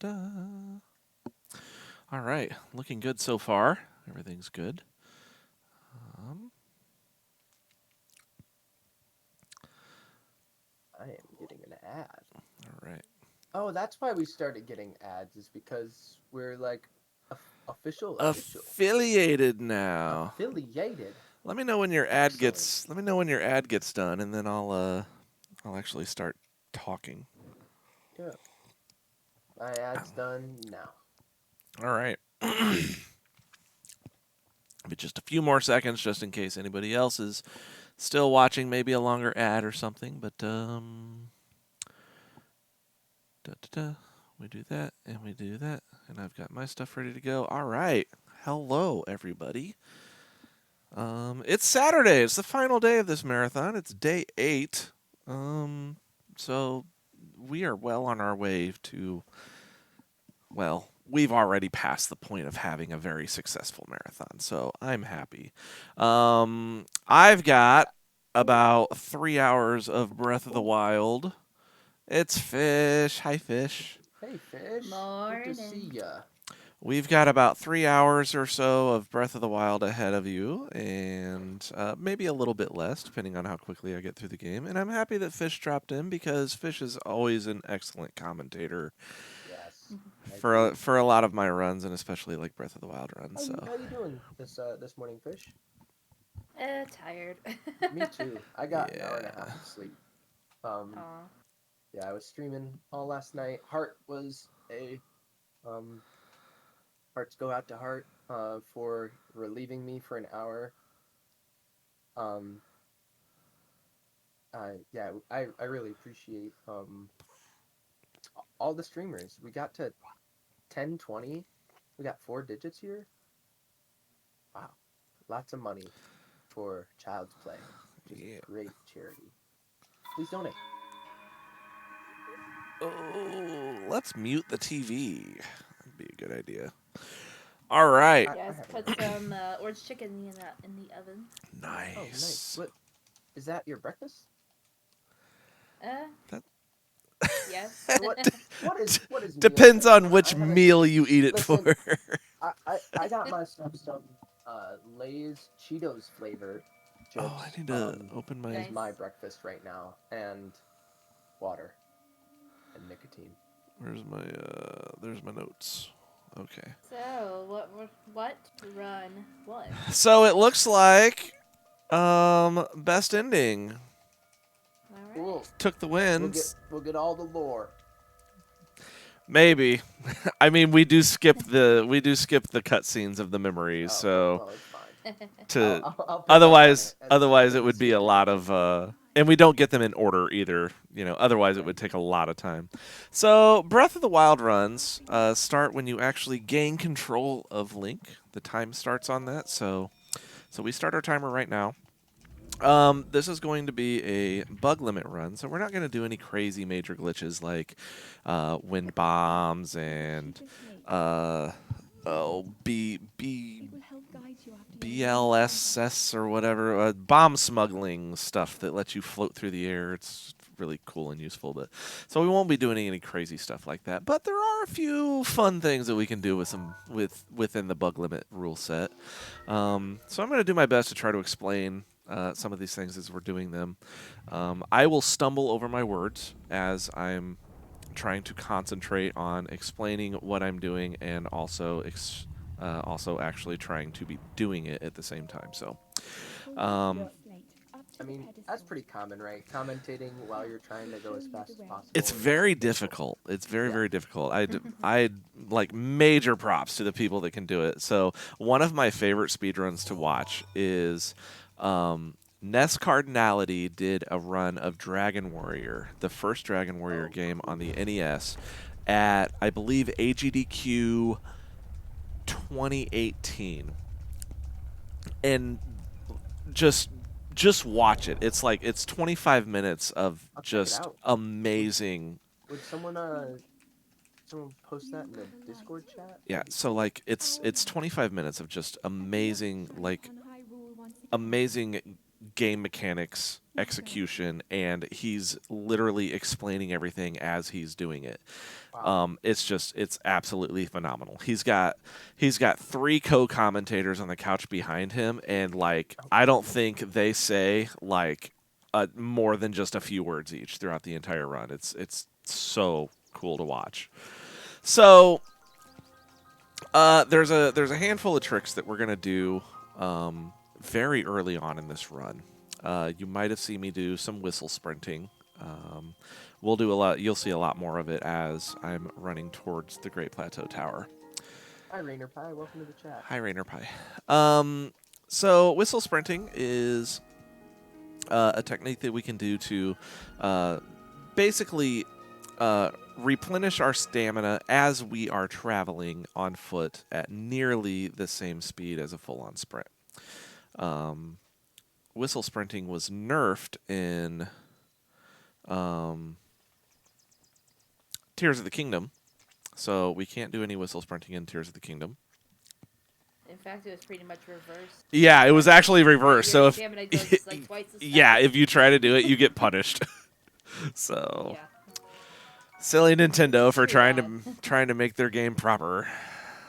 All right, looking good so far. Everything's good. I am getting an ad. All right. Oh, that's why we started getting ads, is because we're like official. Affiliated now. Affiliated. Let me know when your ad Excellent. gets. Let me know when your ad gets done, and then I'll actually start talking. Yeah. My ad's done now. All right. But just a few more seconds, just in case anybody else is still watching. Maybe a longer ad or something. But da, da, da. We do that, and we do that, and I've got my stuff ready to go. All right. Hello, everybody. It's Saturday. It's the final day of this marathon. It's day 8. So we are well on our way to. Well, we've already passed the point of having a very successful marathon, so I'm happy. I've got about 3 hours of Breath of the Wild. It's Fish. Hi, Fish. Hey, fish. Good to see Morning. ya. We've got about 3 hours or so of Breath of the Wild ahead of you, and maybe a little bit less, depending on how quickly I get through the game. And I'm happy that Fish dropped in because Fish is always an excellent commentator Yes, I for agree. for a lot of my runs, and especially like Breath of the Wild runs. So How you doing this morning, fish? Tired. Me too. I got an hour and a half yeah, of sleep. Um, Aw. yeah, I was streaming all last night. Heart was a hearts go out to Heart for relieving me for an hour. Um, I really appreciate all the streamers. We got to 1020. We got 4 digits here. Wow, lots of money for Child's Play, which is yeah. a great charity. Please donate. Oh, let's mute the TV. That'd be a good idea. All right. I Yes, have put one. some orange chicken in the oven. Oh, nice. Nice. What is that? Your breakfast? Uh, That yes. What? What is meal depends time? on which I haven't. meal you eat it for. Listen, I got myself some Lay's Cheetos flavor Oh, I chips. need to open my. Is Nice. my breakfast right now, and water and nicotine. Where's my? There's my notes. Okay. So, what run what? So it looks like best ending All right. Cool. took the We'll get wins. we'll get all the lore. Maybe. I mean, we do skip the cutscenes of the memories, Oh so well, it's fine. I'll, to I'll, I'll pick up on otherwise it as otherwise it we would be see a it. lot of and we don't get them in order either. Otherwise it Yeah. would take a lot of time. So Breath of the Wild runs start when you actually gain control of Link. The time starts on that, so we start our timer right now. This is going to be a bug limit run, so we're not going to do any crazy major glitches like wind bombs and uh, BLSS or whatever, bomb smuggling stuff that lets you float through the air. It's really cool and useful, but so we won't be doing any crazy stuff like that. But there are a few fun things that we can do within the bug limit rule set. So I'm going to do my best to try to explain some of these things as we're doing them. I will stumble over my words as I'm trying to concentrate on explaining what I'm doing and also actually trying to be doing it at the same time. So, um, I mean, that's pretty common, right? Commentating while you're trying to go as fast as it's possible is very difficult. difficult. It's very, Yeah. very difficult. I like major props to the people that can do it. So one of my favorite speedruns to watch is Ness Cardinality did a run of Dragon Warrior, the first Dragon Warrior Oh, game on cool. the NES, at I believe AGDQ 2018, and just just watch it. It's 25 minutes of I'll check it just out. Would amazing. would someone post that in the Discord chat? Yeah, That'd be so cool. like it's 25 minutes of just amazing, like amazing game mechanics, execution, and he's literally explaining everything as he's doing it. Wow. It's absolutely phenomenal. He's got three co-commentators on the couch behind him, and like Oh, I don't think they say like more than just a few words each throughout the entire run. It's so cool to watch. So there's a handful of tricks that we're gonna do very early on in this run. You might have seen me do some whistle sprinting. Um, we'll do a lot. You'll see a lot more of it as I'm running towards the Great Plateau Tower. hi, Rainer Pie. Welcome to the chat. Hi, Rainer Pie. So whistle sprinting is a technique that we can do to basically replenish our stamina as we are traveling on foot at nearly the same speed as a full-on sprint. Um, Whistle sprinting was nerfed in Tears of the Kingdom, so we can't do any whistle sprinting in Tears of the Kingdom. In fact, it was pretty much reversed. Yeah, it was actually reversed. So Your if stamina goes like twice as yeah, fast. if you try to do it, you get punished. So Yeah. silly Nintendo for Pretty bad. trying to make their game proper.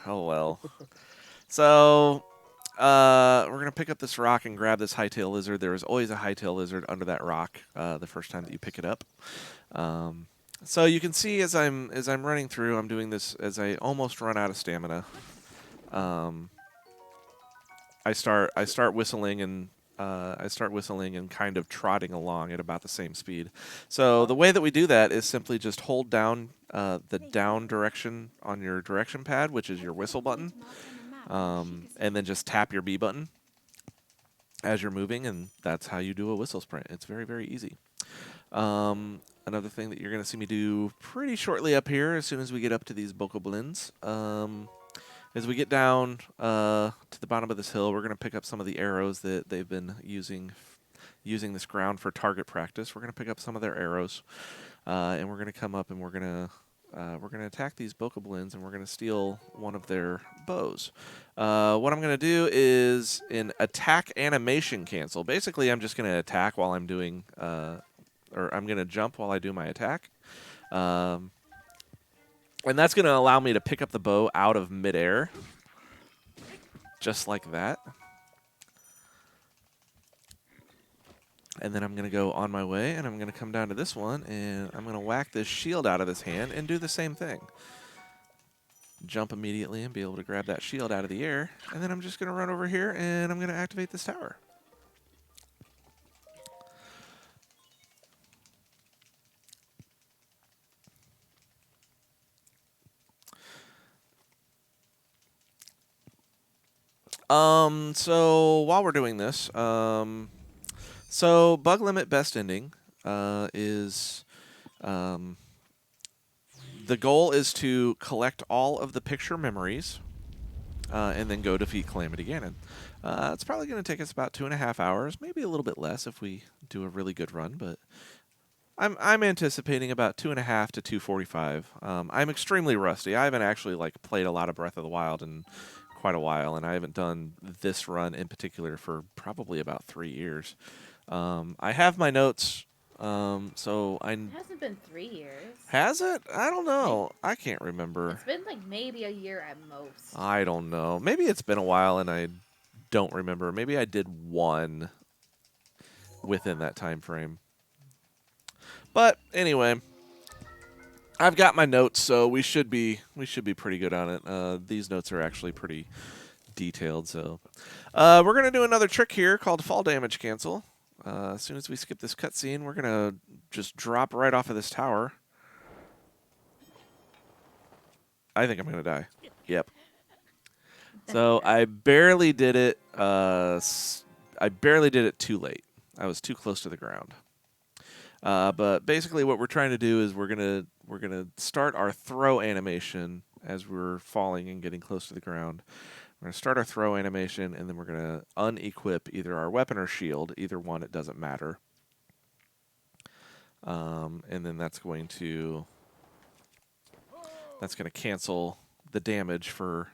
Oh well. So we're gonna pick up this rock and grab this hightail lizard. There is always a hightail lizard under that rock the first time that you pick it up. So you can see as I'm running through, I'm doing this as I almost run out of stamina. I start whistling and kind of trotting along at about the same speed. So the way that we do that is simply just hold down the down direction on your direction pad, which is your whistle button, and then just tap your B button as you're moving, and that's how you do a whistle sprint. It's very, very easy. Another thing that you're going to see me do pretty shortly up here, as soon as we get up to these bokoblins, as we get down to the bottom of this hill, we're going to pick up some of the arrows that they've been using this ground for target practice. We're going to pick up some of their arrows, and we're going to come up and we're going to attack these bokoblins, and we're going to steal one of their bows. What I'm going to do is an attack animation cancel. Basically, I'm just going to attack while I'm doing, or I'm going to jump while I do my attack. And that's going to allow me to pick up the bow out of midair. Just like that. And then I'm going to go on my way, and I'm going to come down to this one, and I'm going to whack this shield out of this hand and do the same thing. Jump immediately and be able to grab that shield out of the air. And then I'm just going to run over here, and I'm going to activate this tower. So while we're doing this, so bug limit best ending is the goal is to collect all of the picture memories and then go defeat Calamity Ganon. It's probably going to take us about 2.5 hours, maybe a little bit less if we do a really good run, but I'm anticipating about 2.5 to 2:45. I'm extremely rusty. I haven't actually like played a lot of Breath of the Wild in quite a while, and I haven't done this run in particular for probably about 3 years. I have my notes, so I It hasn't been 3 years. has it? I don't know. I can't remember. It's been like maybe a year at most. I don't know. Maybe it's been a while and I don't remember. Maybe I did one within that time frame. But anyway, I've got my notes, so we should be pretty good on it. These notes are actually pretty detailed, so we're gonna do another trick here called fall damage cancel. As soon as we skip this cutscene, we're gonna just drop right off of this tower. I think I'm gonna die. Yep. So I barely did it. I barely did it too late. I was too close to the ground. But basically, what we're trying to do is we're gonna start our throw animation as we're falling and getting close to the ground. We're gonna start our throw animation, and then we're gonna unequip either our weapon or shield. Either one, it doesn't matter. And then that's going to cancel the damage for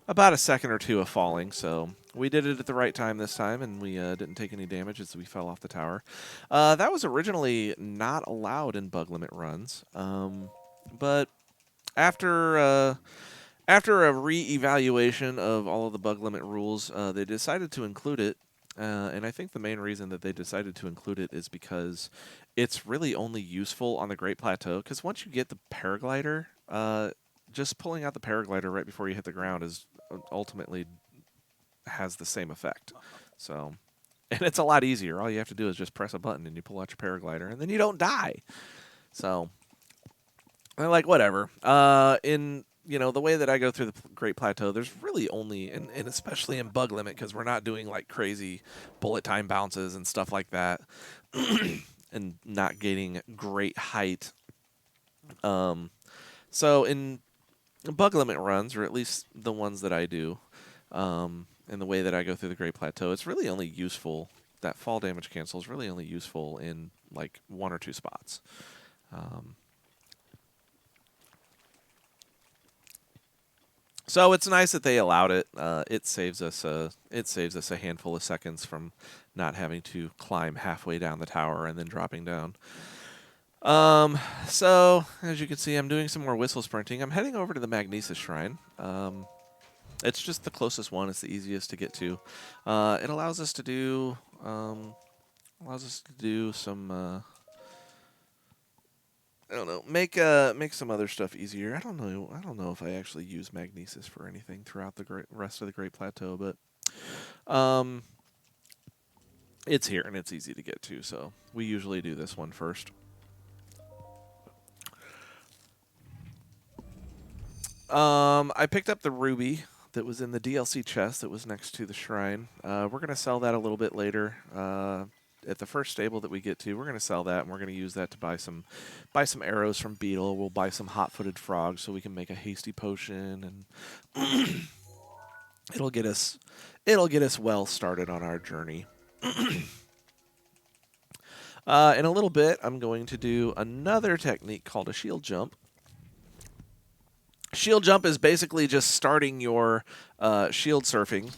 about a second or two of falling. So We did it at the right time this time, and we didn't take any damage as we fell off the tower. That was originally not allowed in bug limit runs, but after after a re-evaluation of all of the bug limit rules, they decided to include it. And I think the main reason that they decided to include it is because it's really only useful on the Great Plateau. Because once you get the paraglider, just pulling out the paraglider right before you hit the ground is ultimately has the same effect. So, and it's a lot easier. All you have to do is just press a button and you pull out your paraglider, and then you don't die. So, I'm like, whatever. In the way that I go through the Great Plateau, there's really only, and especially in bug limit, because we're not doing like crazy bullet time bounces and stuff like that, and not getting great height. So in bug limit runs, or at least the ones that I do, and the way that I go through the Great Plateau, it's really only useful. That fall damage cancel is really only useful in like one or two spots. So it's nice that they allowed it. It saves us a handful of seconds from not having to climb halfway down the tower and then dropping down. So as you can see, I'm doing some more whistle sprinting. I'm heading over to the Magnesis Shrine. It's just the closest one. It's the easiest to get to. It allows us to do some. I don't know. Make some other stuff easier. I don't know. I don't know if I actually use Magnesis for anything throughout the rest of the Great Plateau, but it's here and it's easy to get to. So we usually do this one first. I picked up the ruby that was in the DLC chest that was next to the shrine. We're gonna sell that a little bit later. At the first stable that we get to, we're going to sell that, and we're going to use that to buy some arrows from Beetle. We'll buy some hot-footed frogs so we can make a hasty potion, and it'll get us well started on our journey. In a little bit, I'm going to do another technique called a shield jump. Shield jump is basically just starting your shield surfing.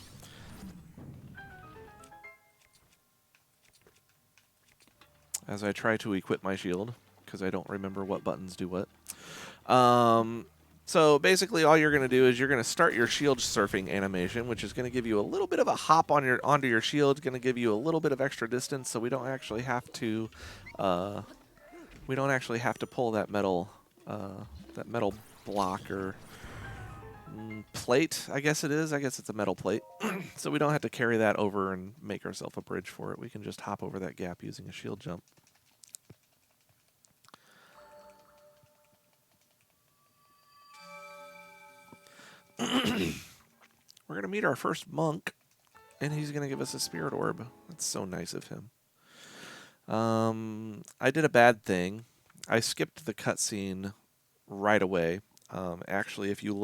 As I try to equip my shield, because I don't remember what buttons do what. So basically all you're going to do is you're going to start your shield surfing animation, which is going to give you a little bit of a hop onto your shield. It's going to give you a little bit of extra distance, so we don't actually have to pull that metal block or plate, I guess it is. I guess it's a metal plate. So we don't have to carry that over and make ourselves a bridge for it. We can just hop over that gap using a shield jump. We're going to meet our first monk, and he's going to give us a spirit orb. That's so nice of him. I did a bad thing. I skipped the cutscene right away. Actually, if you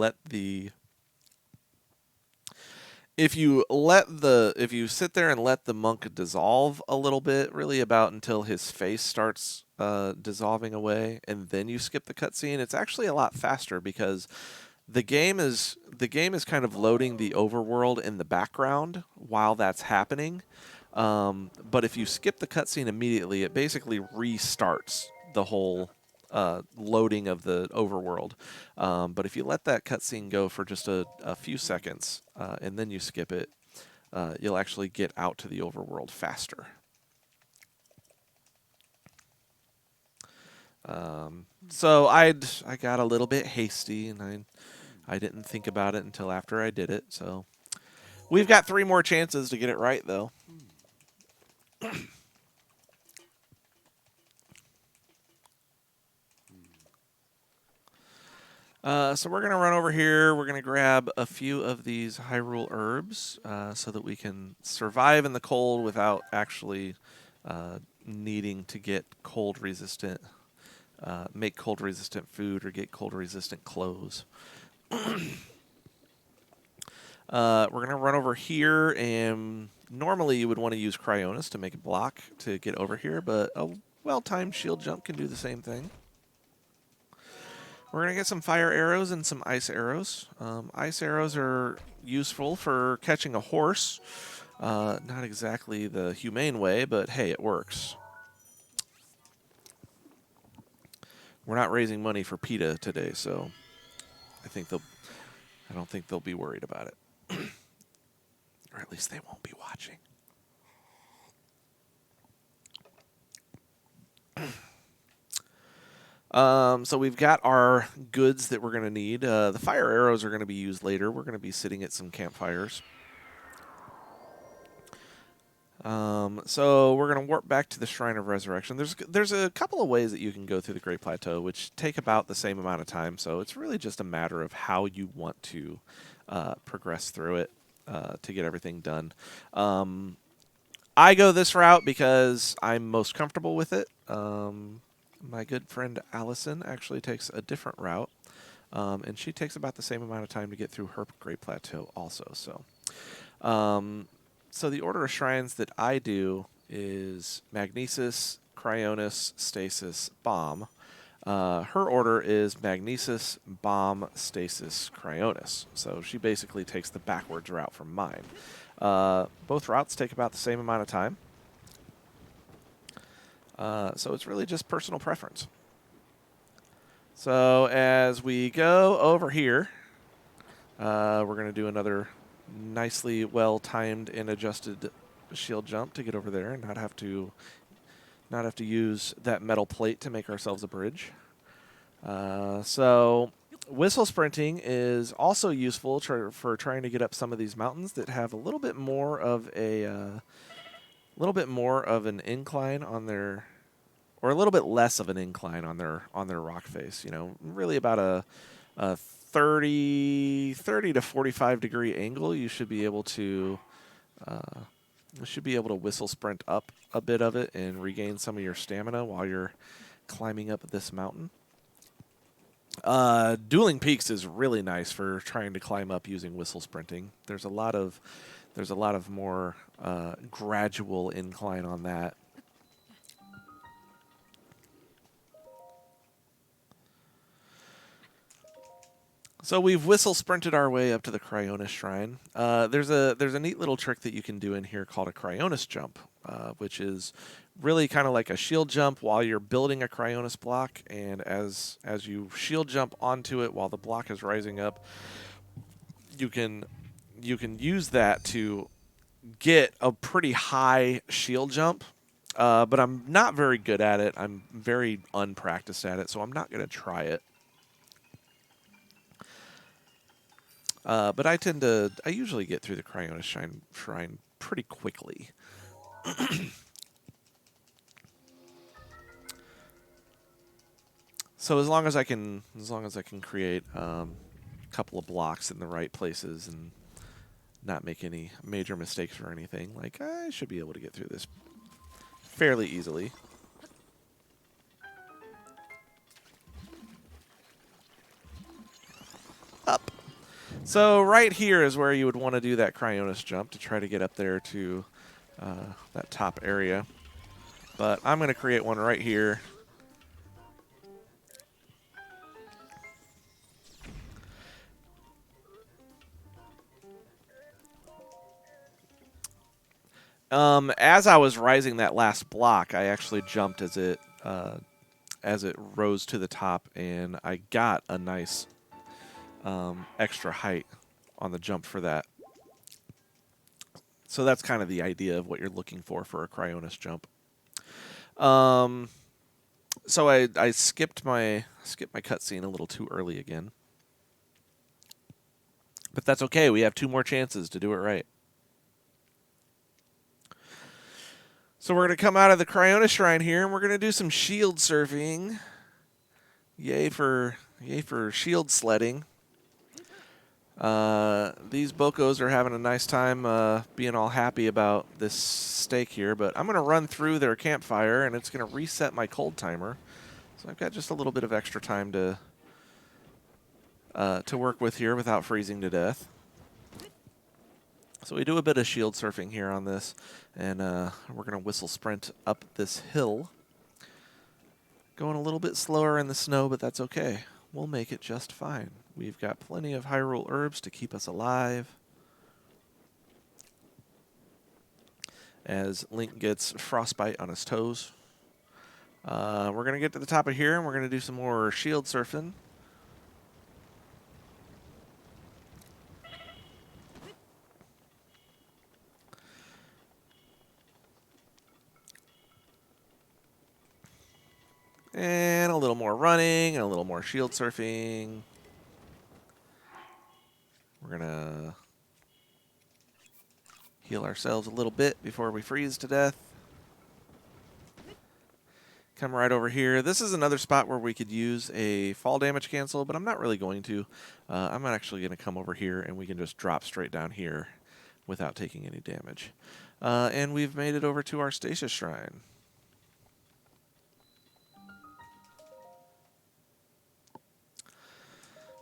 sit there and let the monk dissolve a little bit, really about until his face starts dissolving away, and then you skip the cutscene, it's actually a lot faster because the game is kind of loading the overworld in the background while that's happening. But if you skip the cutscene immediately, it basically restarts the whole loading of the overworld. But if you let that cutscene go for just a few seconds and then you skip it, you'll actually get out to the overworld faster. So I got a little bit hasty, and I didn't think about it until after I did it. So we've got 3 more chances to get it right, though. So we're going to run over here. We're going to grab a few of these Hyrule herbs so that we can survive in the cold without actually needing to get cold resistant, make cold resistant food or get cold resistant clothes. We're going to run over here, and normally you would want to use Cryonis to make a block to get over here, but a well-timed shield jump can do the same thing. We're going to get some fire arrows and some ice arrows. Ice arrows are useful for catching a horse. Not exactly the humane way, but hey, it works. We're not raising money for PETA today, so I don't think they'll be worried about it. Or at least they won't be watching. So we've got our goods that we're going to need. The fire arrows are going to be used later. We're going to be sitting at some campfires. So we're going to warp back to the Shrine of Resurrection. There's a couple of ways that you can go through the Great Plateau, which take about the same amount of time. So it's really just a matter of how you want to progress through it to get everything done. I go this route because I'm most comfortable with it. My good friend Allison actually takes a different route, and she takes about the same amount of time to get through her Great Plateau also. So the order of shrines that I do is Magnesis, Cryonis, Stasis, Bomb. Her order is Magnesis, Bomb, Stasis, Cryonis. So she basically takes the backwards route from mine. Both routes take about the same amount of time. So it's really just personal preference. So as we go over here, we're going to do another nicely well-timed and adjusted shield jump to get over there and not have to use that metal plate to make ourselves a bridge. So whistle sprinting is also useful for trying to get up some of these mountains that have a little bit more of an incline on their, or a little bit less of an incline on their rock face. You know, really about a 30 to 45 degree angle. You should be able to whistle sprint up a bit of it and regain some of your stamina while you're climbing up this mountain. Dueling Peaks is really nice for trying to climb up using whistle sprinting. There's a lot of more gradual incline on that. So we've whistle sprinted our way up to the Cryonis Shrine. There's a neat little trick that you can do in here called a Cryonis jump, which is really kind of like a shield jump while you're building a Cryonis block, and as you shield jump onto it while the block is rising up, you can use that to get a pretty high shield jump. But I'm not very good at it. I'm very unpracticed at it, so I'm not going to try it. But I usually get through the Cryonis Shrine pretty quickly. So as long as I can create a couple of blocks in the right places and not make any major mistakes or anything, like I should be able to get through this fairly easily. Up. So right here is where you would want to do that Cryonis jump to try to get up there to that top area. But I'm going to create one right here. As I was rising that last block, I actually jumped as it rose to the top, and I got a nice extra height on the jump for that. So that's kind of the idea of what you're looking for a Cryonis jump. So I skipped my cutscene a little too early again, but that's okay. We have 2 more chances to do it right. So we're going to come out of the Cryonis Shrine here, and we're going to do some shield surfing. Yay for shield sledding. These Bokos are having a nice time being all happy about this steak here, but I'm going to run through their campfire, and it's going to reset my cold timer. So I've got just a little bit of extra time to work with here without freezing to death. So we do a bit of shield surfing here on this, and we're going to whistle sprint up this hill. Going a little bit slower in the snow, but that's okay. We'll make it just fine. We've got plenty of Hyrule herbs to keep us alive. as Link gets frostbite on his toes. We're going to get to the top of here, and we're going to do some more shield surfing. And a little more running, and a little more shield surfing. We're going to heal ourselves a little bit before we freeze to death. Come right over here. This is another spot where we could use a fall damage cancel, but I'm not really going to. I'm actually going to come over here, and we can just drop straight down here without taking any damage. And we've made it over to our Stasis Shrine.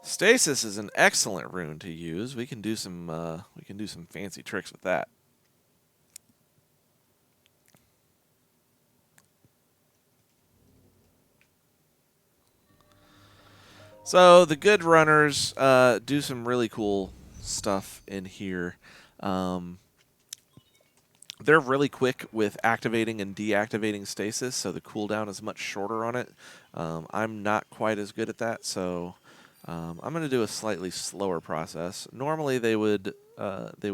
Stasis is an excellent rune to use. We can do some fancy tricks with that. So the good runners do some really cool stuff in here. They're really quick with activating and deactivating stasis, so the cooldown is much shorter on it. I'm not quite as good at that, so I'm going to do a slightly slower process. Normally they would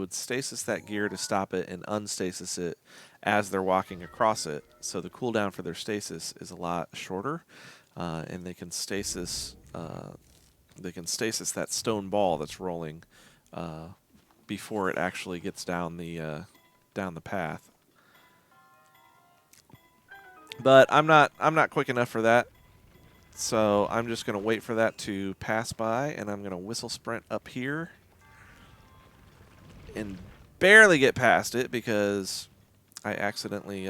stasis that gear to stop it and unstasis it as they're walking across it, so the cooldown for their stasis is a lot shorter, and they can stasis that stone ball that's rolling before it actually gets down the path. But I'm not quick enough for that. So I'm just going to wait for that to pass by, and I'm going to whistle sprint up here and barely get past it because I accidentally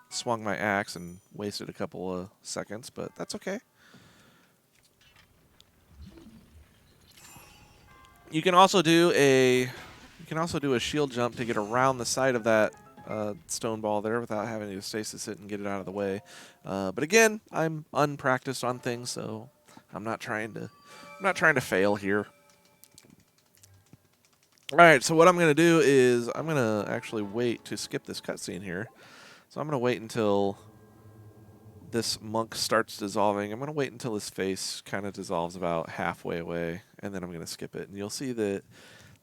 swung my axe and wasted a couple of seconds, but that's okay. You can also do a shield jump to get around the side of that stone ball there without having to stasis it and get it out of the way. But again, I'm unpracticed on things, so I'm not trying to fail here. All right, so what I'm going to do is I'm going to actually wait to skip this cutscene here. So I'm going to wait until this monk starts dissolving. I'm going to wait until his face kind of dissolves about halfway away, and then I'm going to skip it. And you'll see that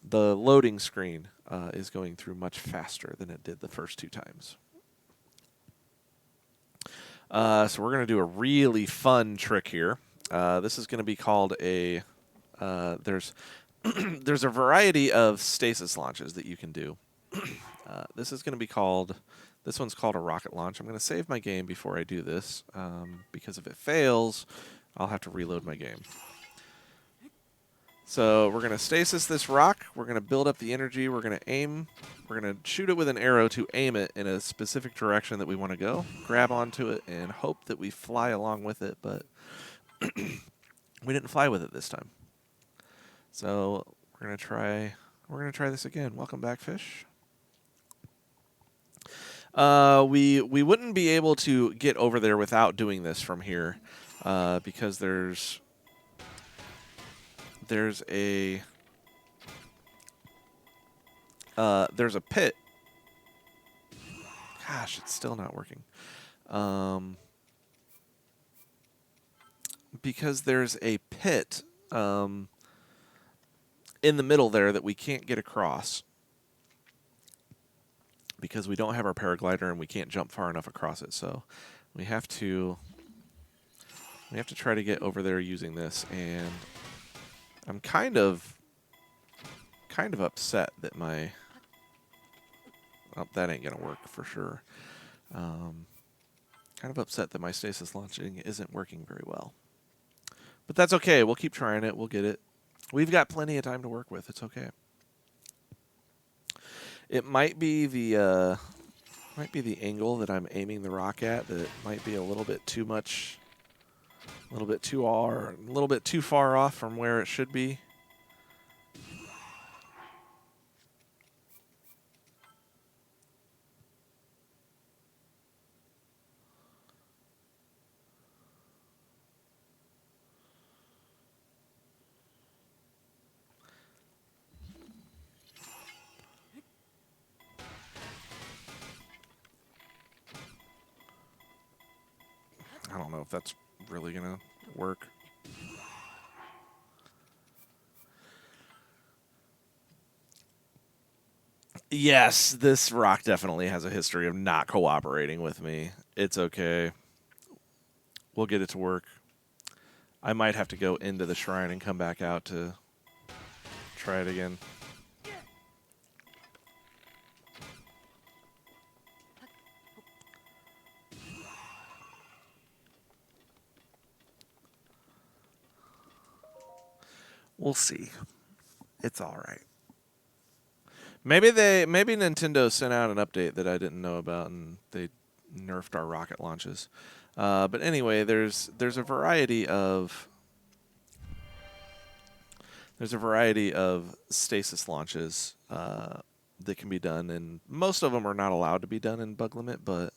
the loading screen is going through much faster than it did the first two times. So we're going to do a really fun trick here. This is going to be called a... there's a variety of stasis launches that you can do. This one's called a rocket launch. I'm going to save my game before I do this, because if it fails, I'll have to reload my game. So we're going to stasis this rock. We're going to build up the energy. We're going to aim. We're going to shoot it with an arrow to aim it in a specific direction that we want to go. Grab onto it and hope that we fly along with it, but we didn't fly with it this time. So we're going to try this again. Welcome back, fish. We wouldn't be able to get over there without doing this from here, because there's a pit. Gosh, it's still not working. Because there's a pit in the middle there that we can't get across because we don't have our paraglider and we can't jump far enough across it. So we have to try to get over there using this, and I'm kind of upset that my... Oh, that ain't going to work for sure. Kind of upset that my stasis launching isn't working very well. But that's okay. We'll keep trying it. We'll get it. We've got plenty of time to work with. It's okay. It might be the angle that I'm aiming the rock at that might be a little bit too much, a little bit too far off from where it should be. I don't know if that's really gonna work. Yes, this rock definitely has a history of not cooperating with me. It's okay. We'll get it to work. I might have to go into the shrine and come back out to try it again. We'll see. It's all right. Maybe Nintendo sent out an update that I didn't know about and they nerfed our rocket launches. But anyway, there's a variety of stasis launches that can be done, and most of them are not allowed to be done in bug limit. But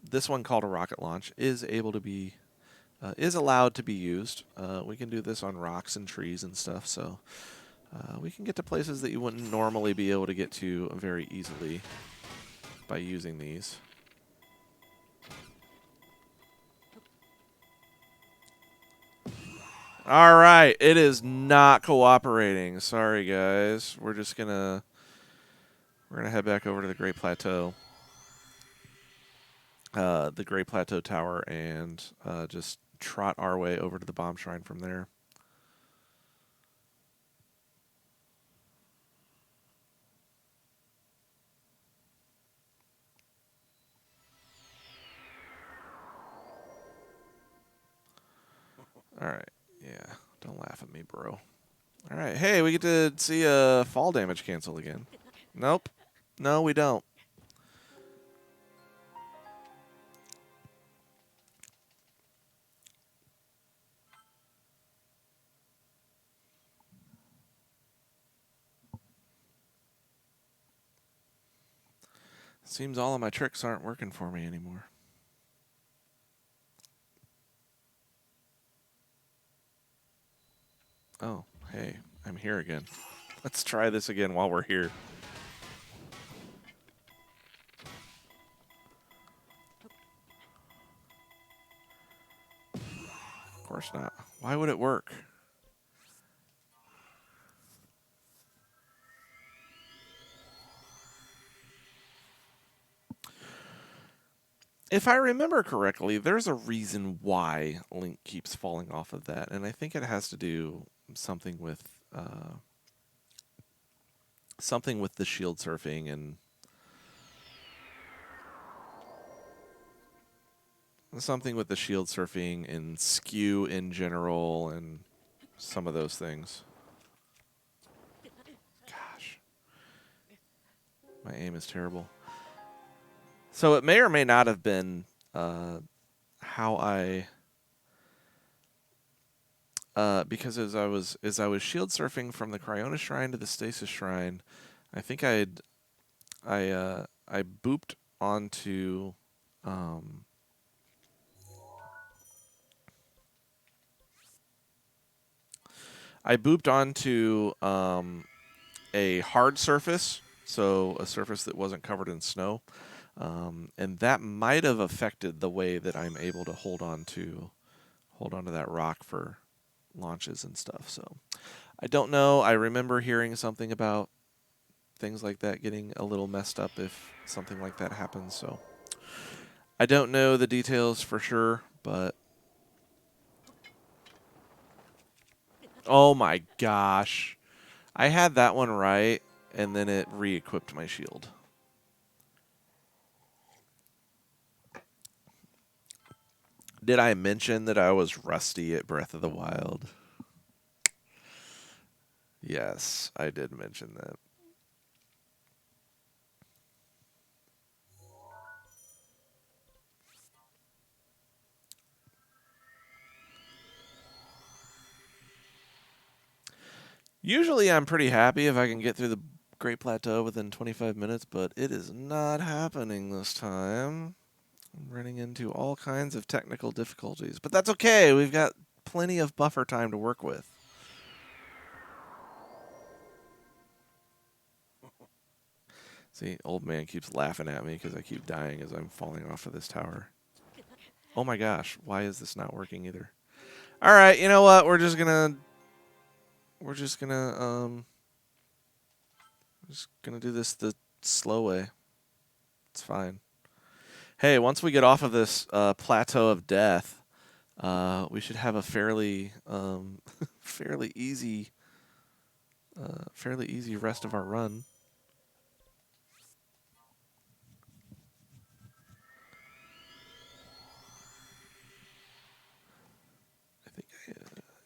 this one called a rocket launch is allowed to be used. We can do this on rocks and trees and stuff, so we can get to places that you wouldn't normally be able to get to very easily by using these. All right, it is not cooperating. Sorry, guys. We're gonna head back over to the Great Plateau, Tower, and just trot our way over to the bomb shrine from there. All right, yeah. Don't laugh at me, bro. All right, hey, we get to see fall damage cancel again. Nope, no, we don't. Seems all of my tricks aren't working for me anymore. Oh, hey, I'm here again. Let's try this again while we're here. Of course not. Why would it work? If I remember correctly, there's a reason why Link keeps falling off of that, and I think it has to do something with the shield surfing and skew in general and some of those things. Gosh, my aim is terrible. So it may or may not have been how I because as I was shield surfing from the Cryona Shrine to the Stasis Shrine, I think I booped onto um, a hard surface, so a surface that wasn't covered in snow, and that might have affected the way that I'm able to hold on to that rock for launches and stuff. So I don't know. I remember hearing something about things like that getting a little messed up if something like that happens. So I don't know the details for sure, but oh my gosh. I had that one right, and then it re-equipped my shield. Did I mention that I was rusty at Breath of the Wild? Yes, I did mention that. Usually I'm pretty happy if I can get through the Great Plateau within 25 minutes, but it is not happening this time. I'm running into all kinds of technical difficulties, but that's okay. We've got plenty of buffer time to work with. See, old man keeps laughing at me because I keep dying as I'm falling off of this tower. Oh my gosh, why is this not working either? All right, you know what? We're just gonna do this the slow way. It's fine. Hey, once we get off of this plateau of death, we should have a fairly easy rest of our run. I think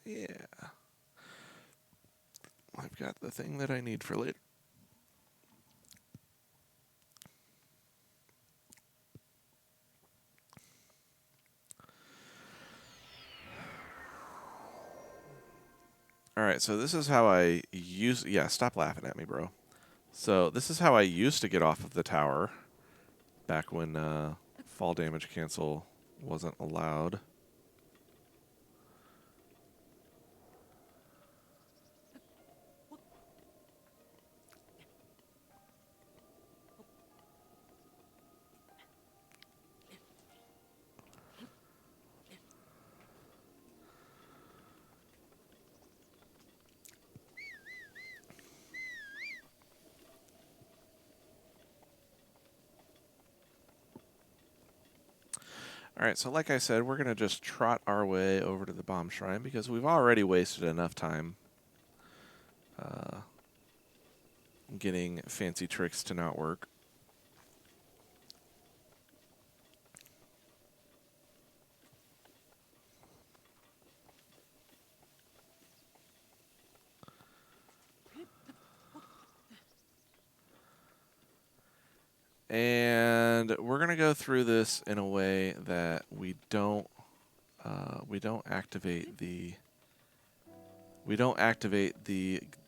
yeah, I've got the thing that I need for later. All right, so this is how I use. Yeah, stop laughing at me, bro. So this is how I used to get off of the tower back when fall damage cancel wasn't allowed. All right, so like I said, we're going to just trot our way over to the bomb shrine because we've already wasted enough time getting fancy tricks to not work. And we're going to go through this in a way that we don't activate the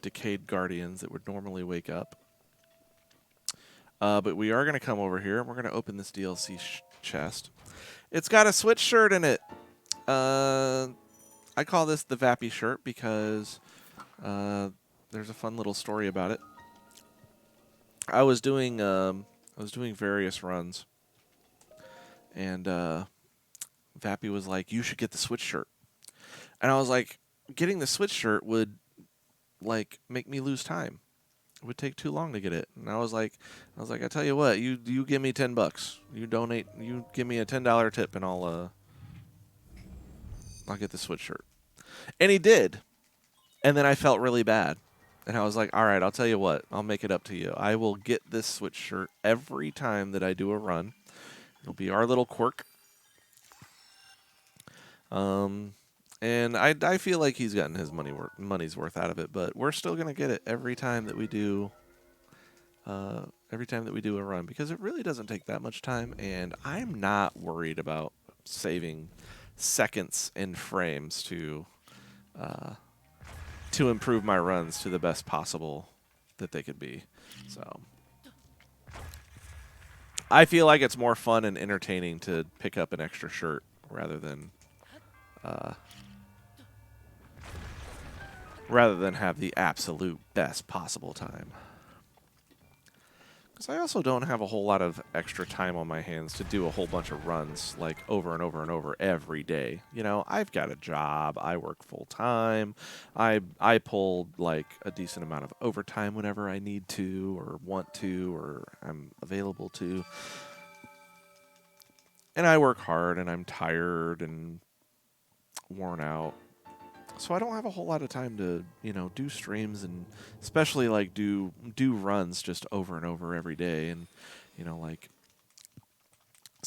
decayed guardians that would normally wake up. But we are going to come over here and we're going to open this DLC chest. It's got a Switch shirt in it. I call this the Vappy shirt because there's a fun little story about it. I was doing various runs, and Vappy was like, "You should get the Switch shirt," and I was like, "Getting the Switch shirt would like make me lose time. It would take too long to get it." And I was like, "I tell you what, you give me $10. You give me a $10 tip, and I'll get the Switch shirt." And he did. And then I felt really bad. And I was like, all right, I'll tell you what. I'll make it up to you. I will get this Switch shirt every time that I do a run. It'll be our little quirk. And I feel like he's gotten his money's worth out of it, but we're still going to get it every time that we do a run because it really doesn't take that much time, and I'm not worried about saving seconds and frames to improve my runs to the best possible that they could be. So I feel like it's more fun and entertaining to pick up an extra shirt rather than have the absolute best possible time. Because I also don't have a whole lot of extra time on my hands to do a whole bunch of runs, like, over and over and over every day. You know, I've got a job. I work full-time. I pull, like, a decent amount of overtime whenever I need to or want to or I'm available to. And I work hard, and I'm tired and worn out. So I don't have a whole lot of time to, do streams and especially like do runs just over and over every day, and like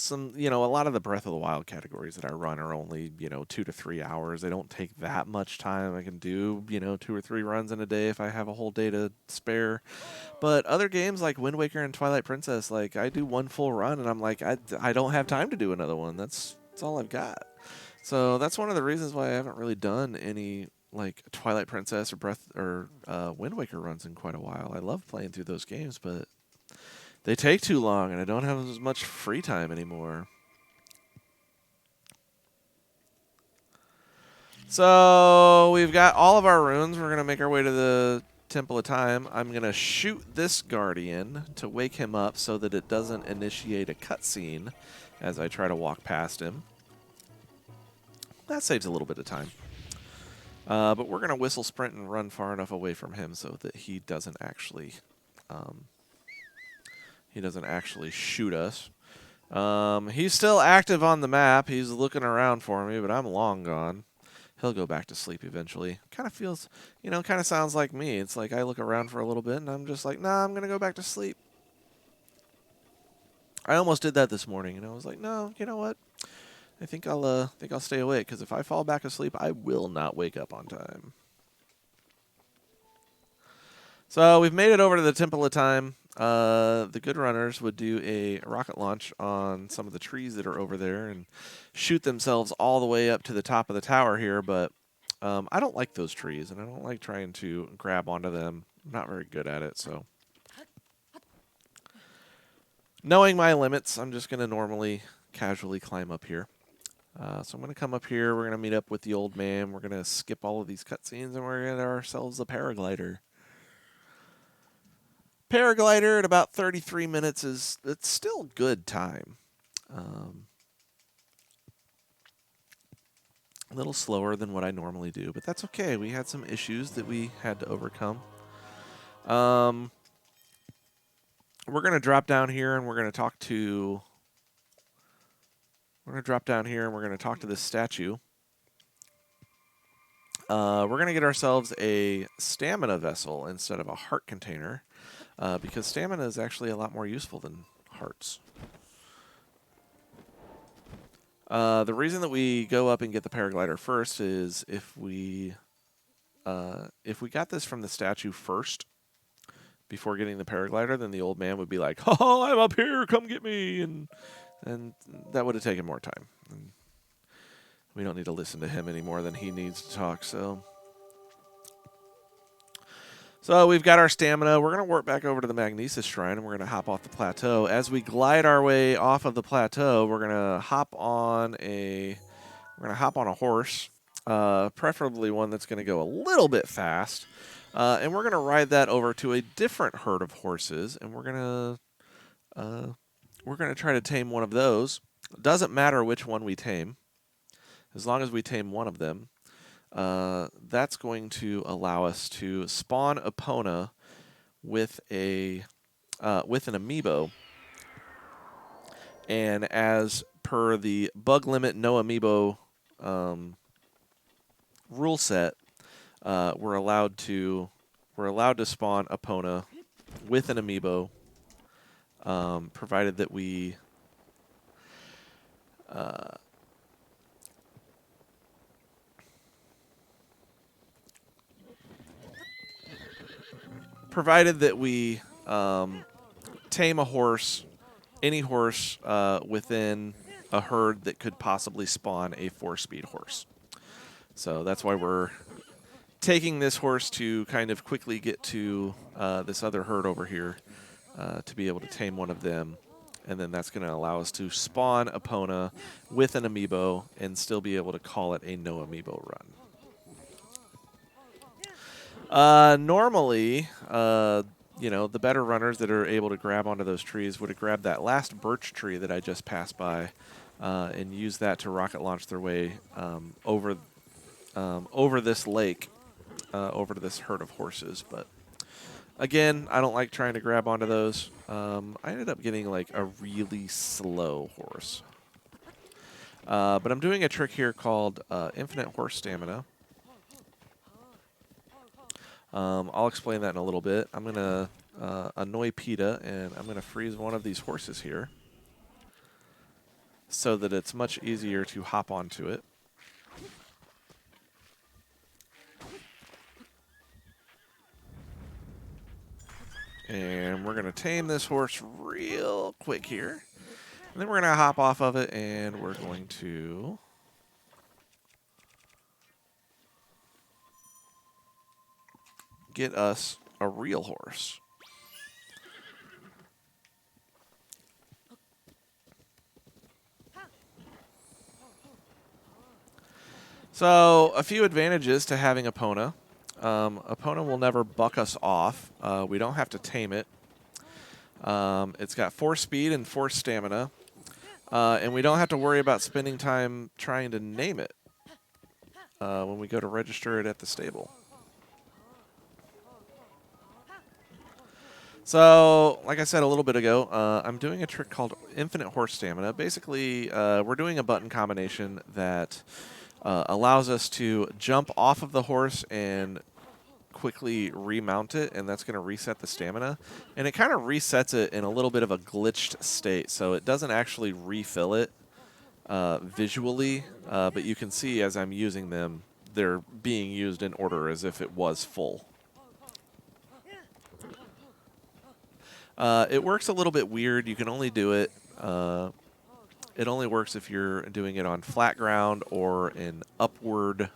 a lot of the Breath of the Wild categories that I run are only 2 to 3 hours. They don't take that much time. I can do 2 or 3 runs in a day if I have a whole day to spare. But other games like Wind Waker and Twilight Princess, like I do one full run and I'm like I don't have time to do another one. That's all I've got. So that's one of the reasons why I haven't really done any like Twilight Princess or Wind Waker runs in quite a while. I love playing through those games, but they take too long, and I don't have as much free time anymore. So we've got all of our runes. We're gonna make our way to the Temple of Time. I'm gonna shoot this Guardian to wake him up so that it doesn't initiate a cutscene as I try to walk past him. That saves a little bit of time. But we're going to whistle sprint and run far enough away from him so that he doesn't actually shoot us. He's still active on the map. He's looking around for me, but I'm long gone. He'll go back to sleep eventually. Kind of feels, kind of sounds like me. It's like I look around for a little bit and I'm just like, nah, I'm going to go back to sleep. I almost did that this morning, and I was like, no, you know what? I think I'll stay awake, because if I fall back asleep, I will not wake up on time. So we've made it over to the Temple of Time. The good runners would do a rocket launch on some of the trees that are over there and shoot themselves all the way up to the top of the tower here, but I don't like those trees, and I don't like trying to grab onto them. I'm not very good at it, so... Knowing my limits, I'm just going to normally, casually climb up here. So I'm going to come up here, we're going to meet up with the old man, we're going to skip all of these cutscenes, and we're going to get ourselves a paraglider. Paraglider at about 33 minutes it's still good time. A little slower than what I normally do, but that's okay. We had some issues that we had to overcome. We're going to drop down here and we're going to talk to... We're going to drop down here and we're going to talk to this statue. We're going to get ourselves a stamina vessel instead of a heart container, because stamina is actually a lot more useful than hearts. The reason that we go up and get the paraglider first is if we got this from the statue first, before getting the paraglider, then the old man would be like, "Oh, I'm up here, come get me," and that would have taken more time. And we don't need to listen to him any more than he needs to talk, so we've got our stamina. We're going to warp back over to the Magnesis Shrine, and we're going to hop off the plateau. As we glide our way off of the plateau, we're going to hop on a horse, preferably one that's going to go a little bit fast. And we're going to ride that over to a different herd of horses, and we're going to try to tame one of those. It doesn't matter which one we tame, as long as we tame one of them. That's going to allow us to spawn Epona with an amiibo, and as per the bug limit no amiibo rule set, we're allowed to spawn Epona with an amiibo, provided that we tame a horse, any horse within a herd that could possibly spawn a 4-speed horse. So that's why we're taking this horse to kind of quickly get to this other herd over here to be able to tame one of them. And then that's going to allow us to spawn Epona with an amiibo and still be able to call it a no amiibo run. Normally, the better runners that are able to grab onto those trees would have grabbed that last birch tree that I just passed by and used that to rocket launch their way over this lake, over to this herd of horses. But again, I don't like trying to grab onto those. I ended up getting like a really slow horse. But I'm doing a trick here called infinite horse stamina. I'll explain that in a little bit. I'm going to annoy PETA, and I'm going to freeze one of these horses here so that it's much easier to hop onto it. And we're going to tame this horse real quick here. And then we're going to hop off of it, and we're going to get us a real horse. So, a few advantages to having Epona. Epona will never buck us off. We don't have to tame it. It's got 4 speed and 4 stamina. And we don't have to worry about spending time trying to name it. when we go to register it at the stable. So, like I said a little bit ago, I'm doing a trick called Infinite Horse Stamina. Basically, we're doing a button combination that allows us to jump off of the horse and quickly remount it, and that's going to reset the stamina. And it kind of resets it in a little bit of a glitched state, so it doesn't actually refill it visually, but you can see as I'm using them, they're being used in order as if it was full. It works a little bit weird. You can only do it. It only works if you're doing it on flat ground or in upward.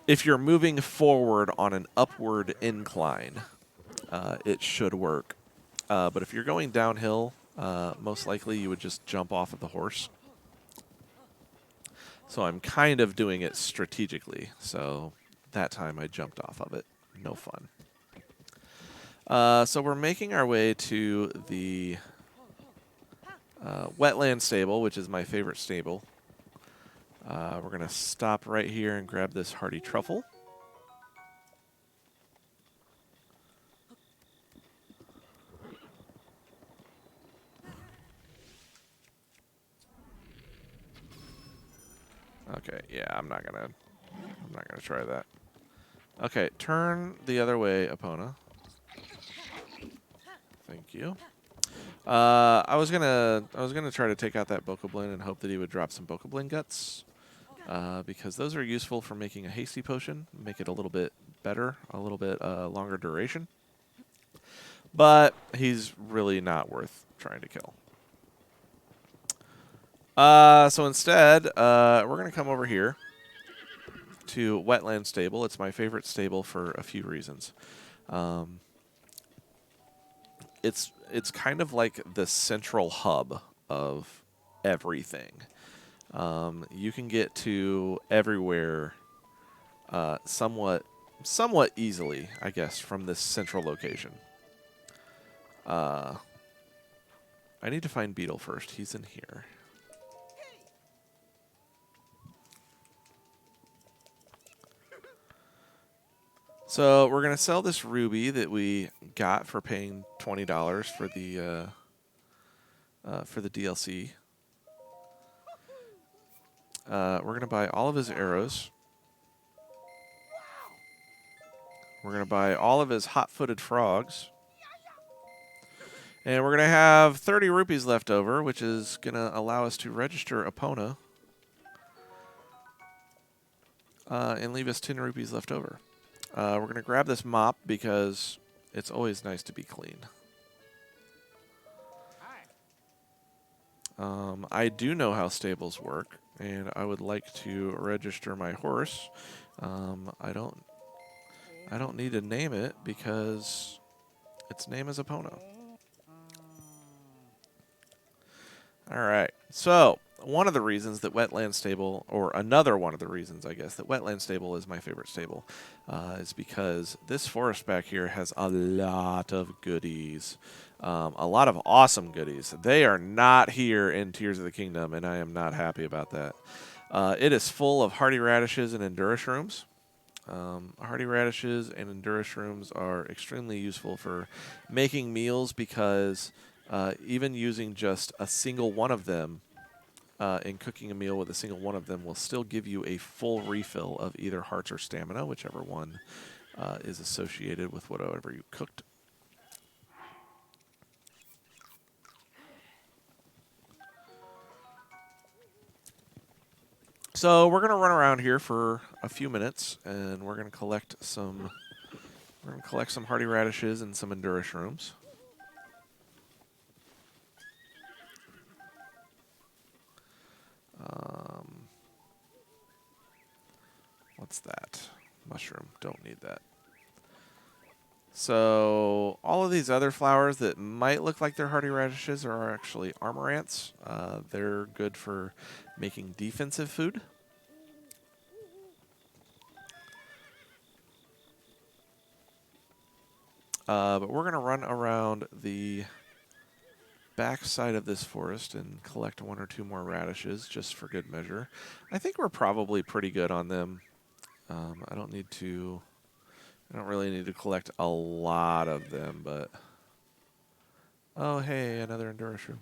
If you're moving forward on an upward incline, it should work. But if you're going downhill, most likely you would just jump off of the horse. So I'm kind of doing it strategically. So that time I jumped off of it. No fun. So we're making our way to the wetland stable, which is my favorite stable. We're going to stop right here and grab this hardy truffle. Okay, yeah, I'm not gonna try that. Okay, turn the other way, Epona. Thank you. I was gonna try to take out that Bokoblin and hope that he would drop some Bokoblin guts, because those are useful for making a hasty potion, make it a little bit better, a little bit longer duration. But he's really not worth trying to kill. So instead, we're going to come over here to Wetland Stable. It's my favorite stable for a few reasons. It's kind of like the central hub of everything. You can get to everywhere somewhat easily, I guess, from this central location. I need to find Beetle first. He's in here. So we're gonna sell this ruby that we got for paying $20 for the DLC. We're gonna buy all of his arrows. We're gonna buy all of his hot-footed frogs, and we're gonna have 30 rupees left over, which is gonna allow us to register Epona and leave us 10 rupees left over. We're going to grab this mop because it's always nice to be clean. I do know how stables work, and I would like to register my horse. I don't need to name it because its name is Epona. All right. So one of the reasons that Wetland Stable, or another one of the reasons, I guess, that Wetland Stable is my favorite stable, is because this forest back here has a lot of goodies. A lot of awesome goodies. They are not here in Tears of the Kingdom, and I am not happy about that. It is full of hardy radishes and endurance rooms. Hardy radishes and endurance rooms are extremely useful for making meals because even using just a single one of them and cooking a meal with a single one of them will still give you a full refill of either hearts or stamina, whichever one is associated with whatever you cooked. So we're gonna run around here for a few minutes, and we're gonna collect some. We're gonna collect some hardy radishes and some endurance rooms. What's that? Mushroom. Don't need that. So all of these other flowers that might look like they're hardy radishes are actually armorants. They're good for making defensive food. But we're going to run around the back side of this forest and collect 1 or 2 more radishes just for good measure. I think we're probably pretty good on them. I don't really need to collect a lot of them, but... Oh, hey, another Endurance room.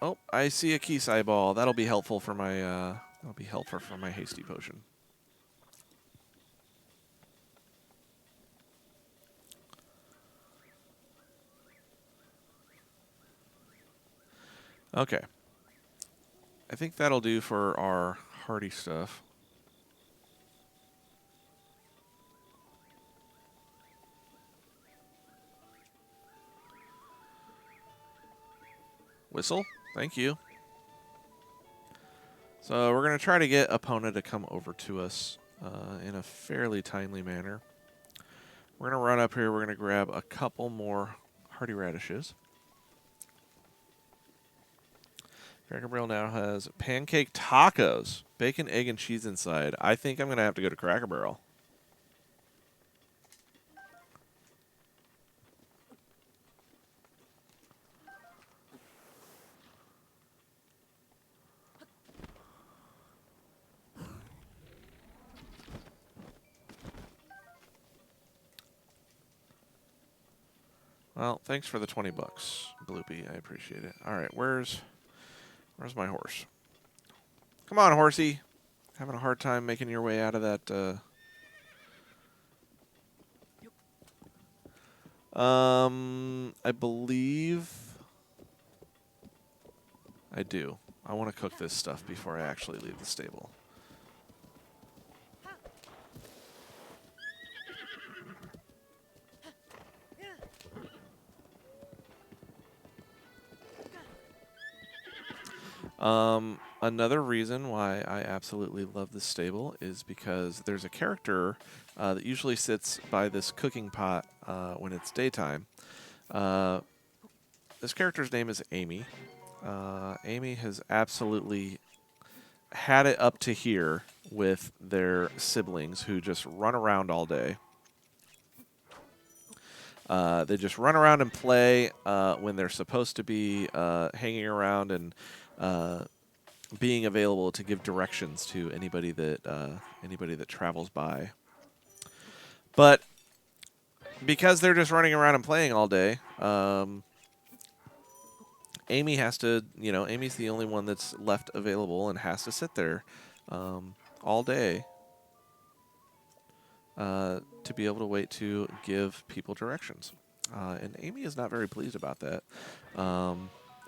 Oh, I see a Kisai ball. That'll be helpful for my hasty potion. Okay. I think that'll do for our hardy stuff. Whistle. Thank you. So we're going to try to get Epona to come over to us in a fairly timely manner. We're going to run up here. We're going to grab a couple more hardy radishes. Cracker Barrel now has pancake tacos. Bacon, egg, and cheese inside. I think I'm going to have to go to Cracker Barrel. Well, thanks for the 20 bucks, Bloopy. I appreciate it. All right, where's my horse? Come on, horsey. Having a hard time making your way out of that. I believe I do. I want to cook this stuff before I actually leave the stable. Another reason why I absolutely love this stable is because there's a character that usually sits by this cooking pot when it's daytime. This character's name is Amy. Amy has absolutely had it up to here with their siblings who just run around all day. They just run around and play when they're supposed to be hanging around and being available to give directions to anybody that travels by. But because they're just running around and playing all day, Amy has to, Amy's the only one that's left available and has to sit there all day to be able to wait to give people directions. And Amy is not very pleased about that.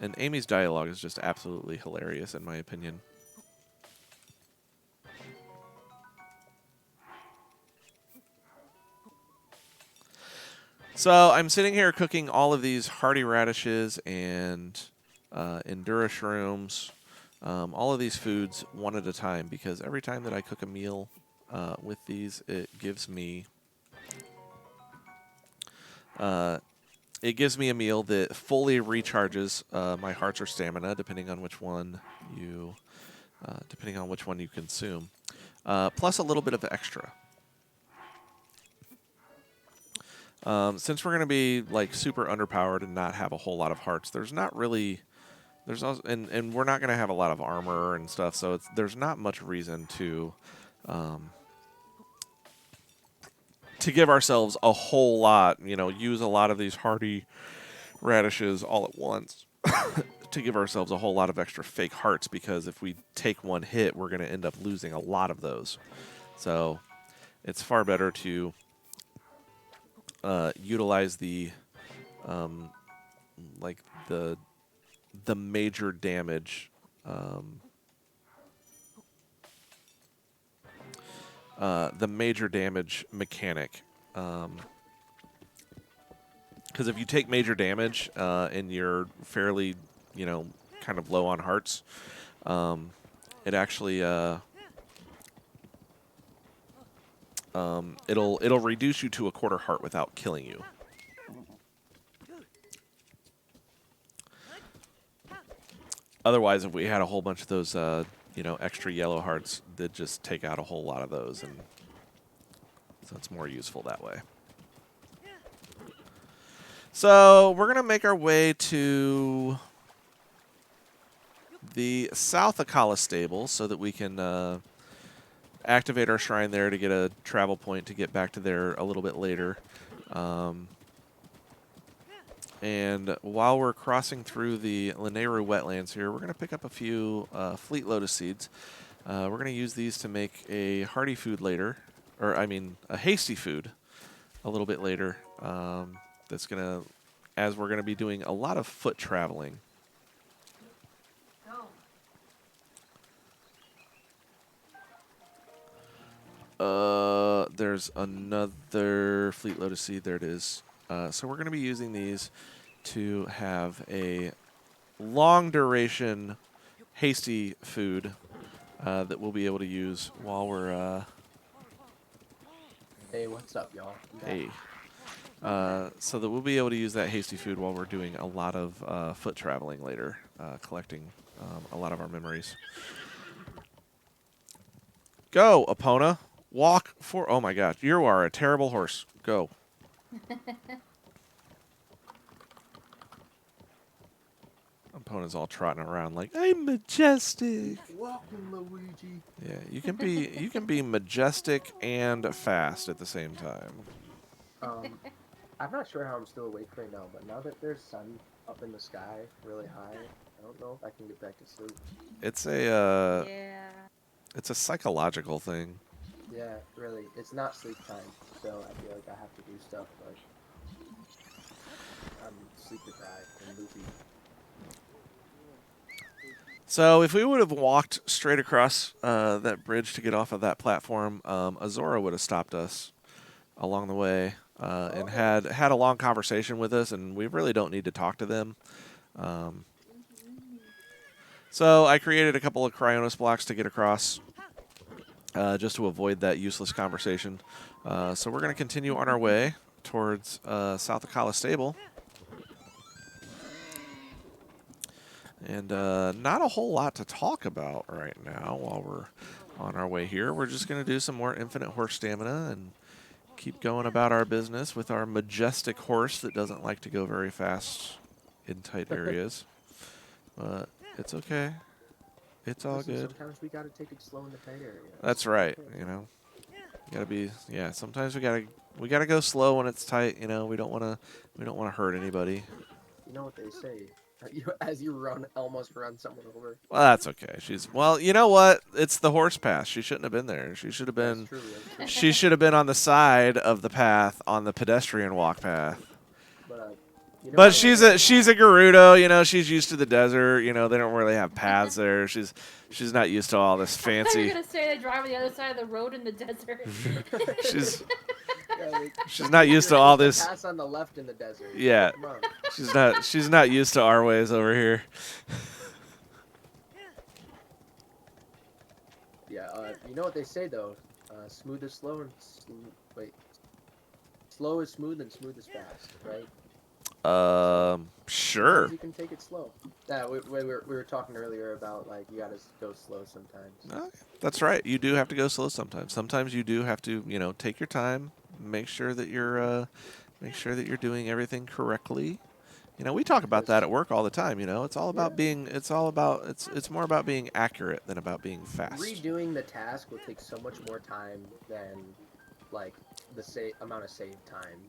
And Amy's dialogue is just absolutely hilarious, in my opinion. So I'm sitting here cooking all of these hardy radishes and Endura shrooms, all of these foods one at a time, because every time that I cook a meal with these, it gives me a meal that fully recharges my hearts or stamina, depending on which one you consume, plus a little bit of extra. Since we're going to be like super underpowered and not have a whole lot of hearts, there's also, and we're not going to have a lot of armor and stuff, so there's not much reason to give ourselves a whole lot, use a lot of these hardy radishes all at once to give ourselves a whole lot of extra fake hearts, because if we take one hit, we're going to end up losing a lot of those. So it's far better to utilize the major damage mechanic, because if you take major damage and you're fairly kind of low on hearts, it actually it'll reduce you to a quarter heart without killing you. Otherwise, if we had a whole bunch of those extra yellow hearts did just take out a whole lot of those, and so it's more useful that way. So we're going to make our way to the South Akala stable so that we can activate our shrine there to get a travel point to get back to there a little bit later. And while we're crossing through the Lineru wetlands here, we're going to pick up a few Fleet Lotus seeds. We're going to use these to make a hearty food later, or I mean a hasty food a little bit later. That's going to, as we're going to be doing a lot of foot traveling. There's another Fleet Lotus seed. There it is. So we're going to be using these to have a long duration hasty food that we'll be able to use while we're Hey, what's up, y'all? hey. So that we'll be able to use that hasty food while we're doing a lot of foot traveling later, collecting a lot of our memories. Go, Epona. Walk for... Oh, my God. You are a terrible horse. Go. Epona's all trotting around like, I'm majestic. Welcome, Luigi. Yeah, you can be majestic and fast at the same time. I'm not sure how I'm still awake right now, but now that there's sun up in the sky really high, I don't know if I can get back to sleep. It's a Yeah. it's a psychological thing. Yeah, really. It's not sleep time, so I feel like I have to do stuff, but I'm sleep deprived and loopy. So if we would have walked straight across that bridge to get off of that platform, Azora would have stopped us along the way and had a long conversation with us, and we really don't need to talk to them. So I created a couple of Cryonis blocks to get across just to avoid that useless conversation. So we're going to continue on our way towards South Akala Stable. And not a whole lot to talk about right now while we're on our way here. We're just going to do some more infinite horse stamina and keep going about our business with our majestic horse that doesn't like to go very fast in tight areas. But it's okay. It's all Listen, good. sometimes we gotta take it slow in the tight area. That's right. You gotta be. Yeah. Sometimes we gotta go slow when it's tight. We don't wanna hurt anybody. You know what they say. As you run, almost run someone over. Well, that's okay. Well, you know what? It's the horse path. She shouldn't have been there. She should have That's been. true. That's true. She should have been on the side of the path, on the pedestrian walk path. But But she's a Gerudo. She's used to the desert. They don't really have paths there. She's not used to all this I thought you were fancy. gonna say they drive on the other side of the road in the desert. She's not used to all this. Pass on the left in the desert. Yeah. Come on. She's not used to our ways over here. Yeah. You know what they say though. Smooth is slow and slow is smooth and smooth is fast, right? Sure. Sometimes you can take it slow. Yeah, we were talking earlier about like you gotta go slow sometimes. That's right. You do have to go slow sometimes. Sometimes you do have to, take your time, make sure that you're doing everything correctly. We talk about that at work all the time. It's all about being. It's more about being accurate than about being fast. Redoing the task will take so much more time than like the amount of save time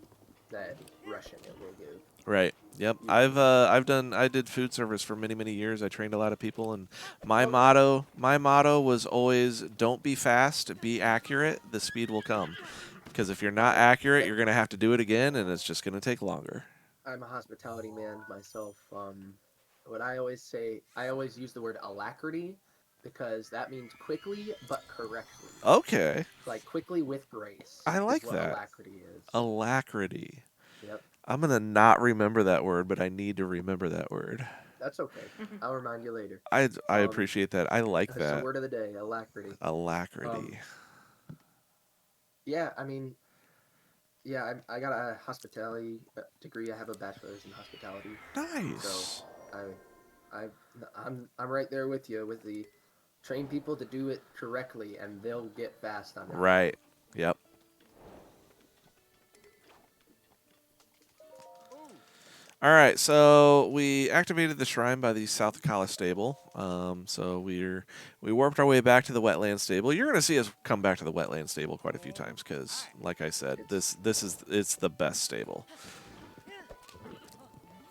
that rushing it will give. Right. Yep. I did food service for many, many years. I trained a lot of people, and my motto was always don't be fast, be accurate. The speed will come. Because if you're not accurate, you're going to have to do it again, and it's just going to take longer. I'm a hospitality man myself. What I always say, I always use the word alacrity because that means quickly but correctly. Okay. Like quickly with grace. I like is what that. Alacrity is. Alacrity. Yep. I'm going to not remember that word, but I need to remember that word. That's okay. I'll remind you later. I appreciate that. I like That's that. the word of the day, alacrity. Alacrity. Yeah, I mean, yeah, I got a hospitality degree. I have a bachelor's in hospitality. Nice. So I'm right there with you with the Train people to do it correctly, and they'll get fast on their own. Right. Yep. All right, so we activated the shrine by the South Kala stable. So we warped our way back to the wetland stable. You're going to see us come back to the wetland stable quite a few times because, like I said, it's the best stable.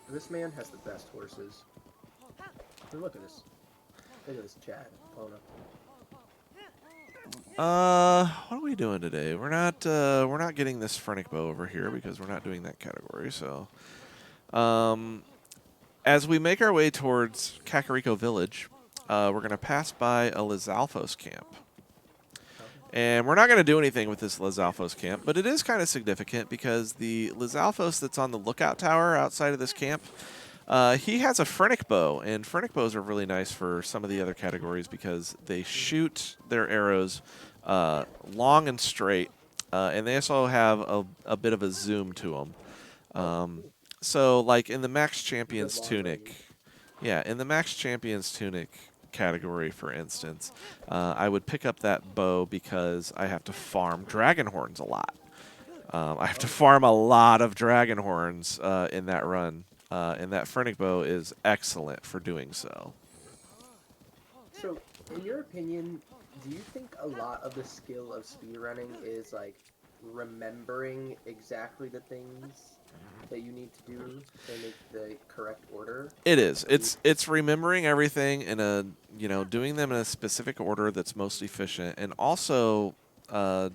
This man has the best horses. And look at this. Look at this Chad. Pona. What are we doing today? We're not getting this Phrenic bow over here because we're not doing that category. So, as we make our way towards Kakariko Village, we're gonna pass by a Lizalfos camp. And we're not going to do anything with this Lizalfos camp, but it is kind of significant because the Lizalfos that's on the lookout tower outside of this camp, he has a Phrenic bow, and Phrenic bows are really nice for some of the other categories because they shoot their arrows long and straight, and they also have a bit of a zoom to them. So, like in the Max Champions tunic, yeah, in the Max Champions tunic category, for instance, I would pick up that bow because I have to farm dragon horns a lot. I have to farm a lot of dragon horns in that run, and that Phrenic bow is excellent for doing so. So, in your opinion, do you think a lot of the skill of speedrunning is like remembering exactly the things that you need to do to make the correct order? It is. It's remembering everything in a doing them in a specific order that's most efficient, and also a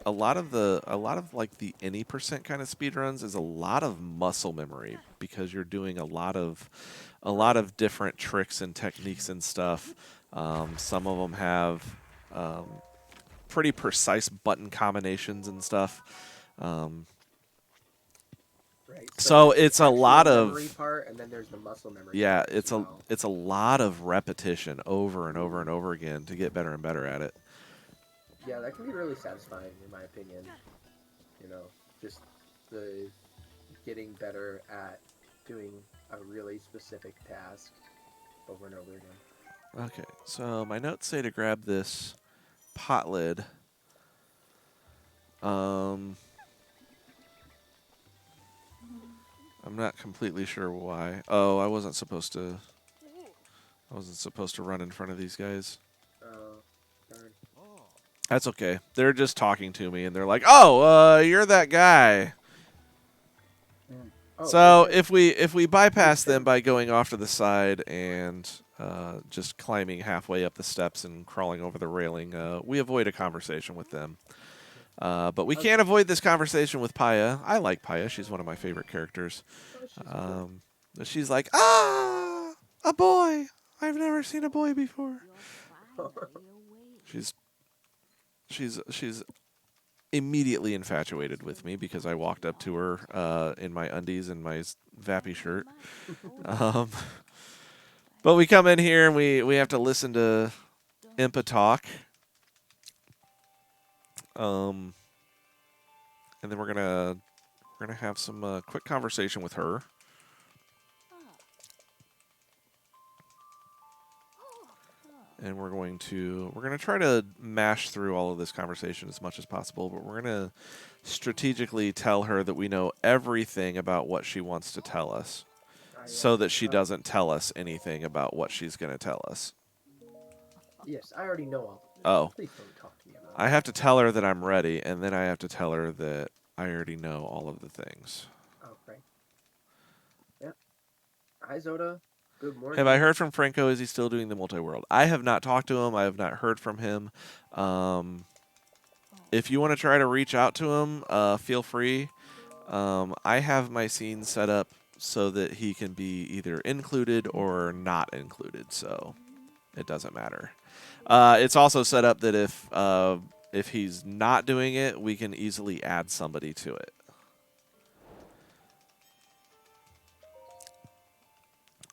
lot of like the any percent kind of speed runs is a lot of muscle memory because you're doing a lot of different tricks and techniques and stuff. Some of them have pretty precise button combinations and stuff. Right. So there's the it's a actual lot memory of part, and then there's the muscle memory. yeah, part as it's well. a lot of repetition over and over and over again to get better and better at it. Yeah, that can be really satisfying, in my opinion. Just the getting better at doing a really specific task over and over again. Okay, so my notes say to grab this pot lid. I'm not completely sure why. Oh, I wasn't supposed to run in front of these guys. Darn. That's okay. They're just talking to me, and they're like, "Oh, you're that guy." Oh, So okay. if we bypass them by going off to the side and just climbing halfway up the steps and crawling over the railing, we avoid a conversation with them. But we can't avoid this conversation with Paya. I like Paya. She's one of my favorite characters. She's like, a boy. I've never seen a boy before. She's immediately infatuated with me because I walked up to her in my undies and my Vappy shirt. But we come in here and we have to listen to Impa talk. And then we're gonna have some quick conversation with her. And we're gonna try to mash through all of this conversation as much as possible, but we're gonna strategically tell her that we know everything about what she wants to tell us, so that she doesn't tell us anything about what she's gonna tell us. Yes, I already know all. Oh, Please don't talk to me about I have to tell her that I'm ready, and then I have to tell her that I already know all of the things. Oh, right. Yeah. Hi, Zoda. Good morning. Have I heard from Franco? Is he still doing the multi-world? I have not talked to him. I have not heard from him. If you want to try to reach out to him, feel free. I have my scene set up so that he can be either included or not included, so it doesn't matter. It's also set up that if he's not doing it, we can easily add somebody to it.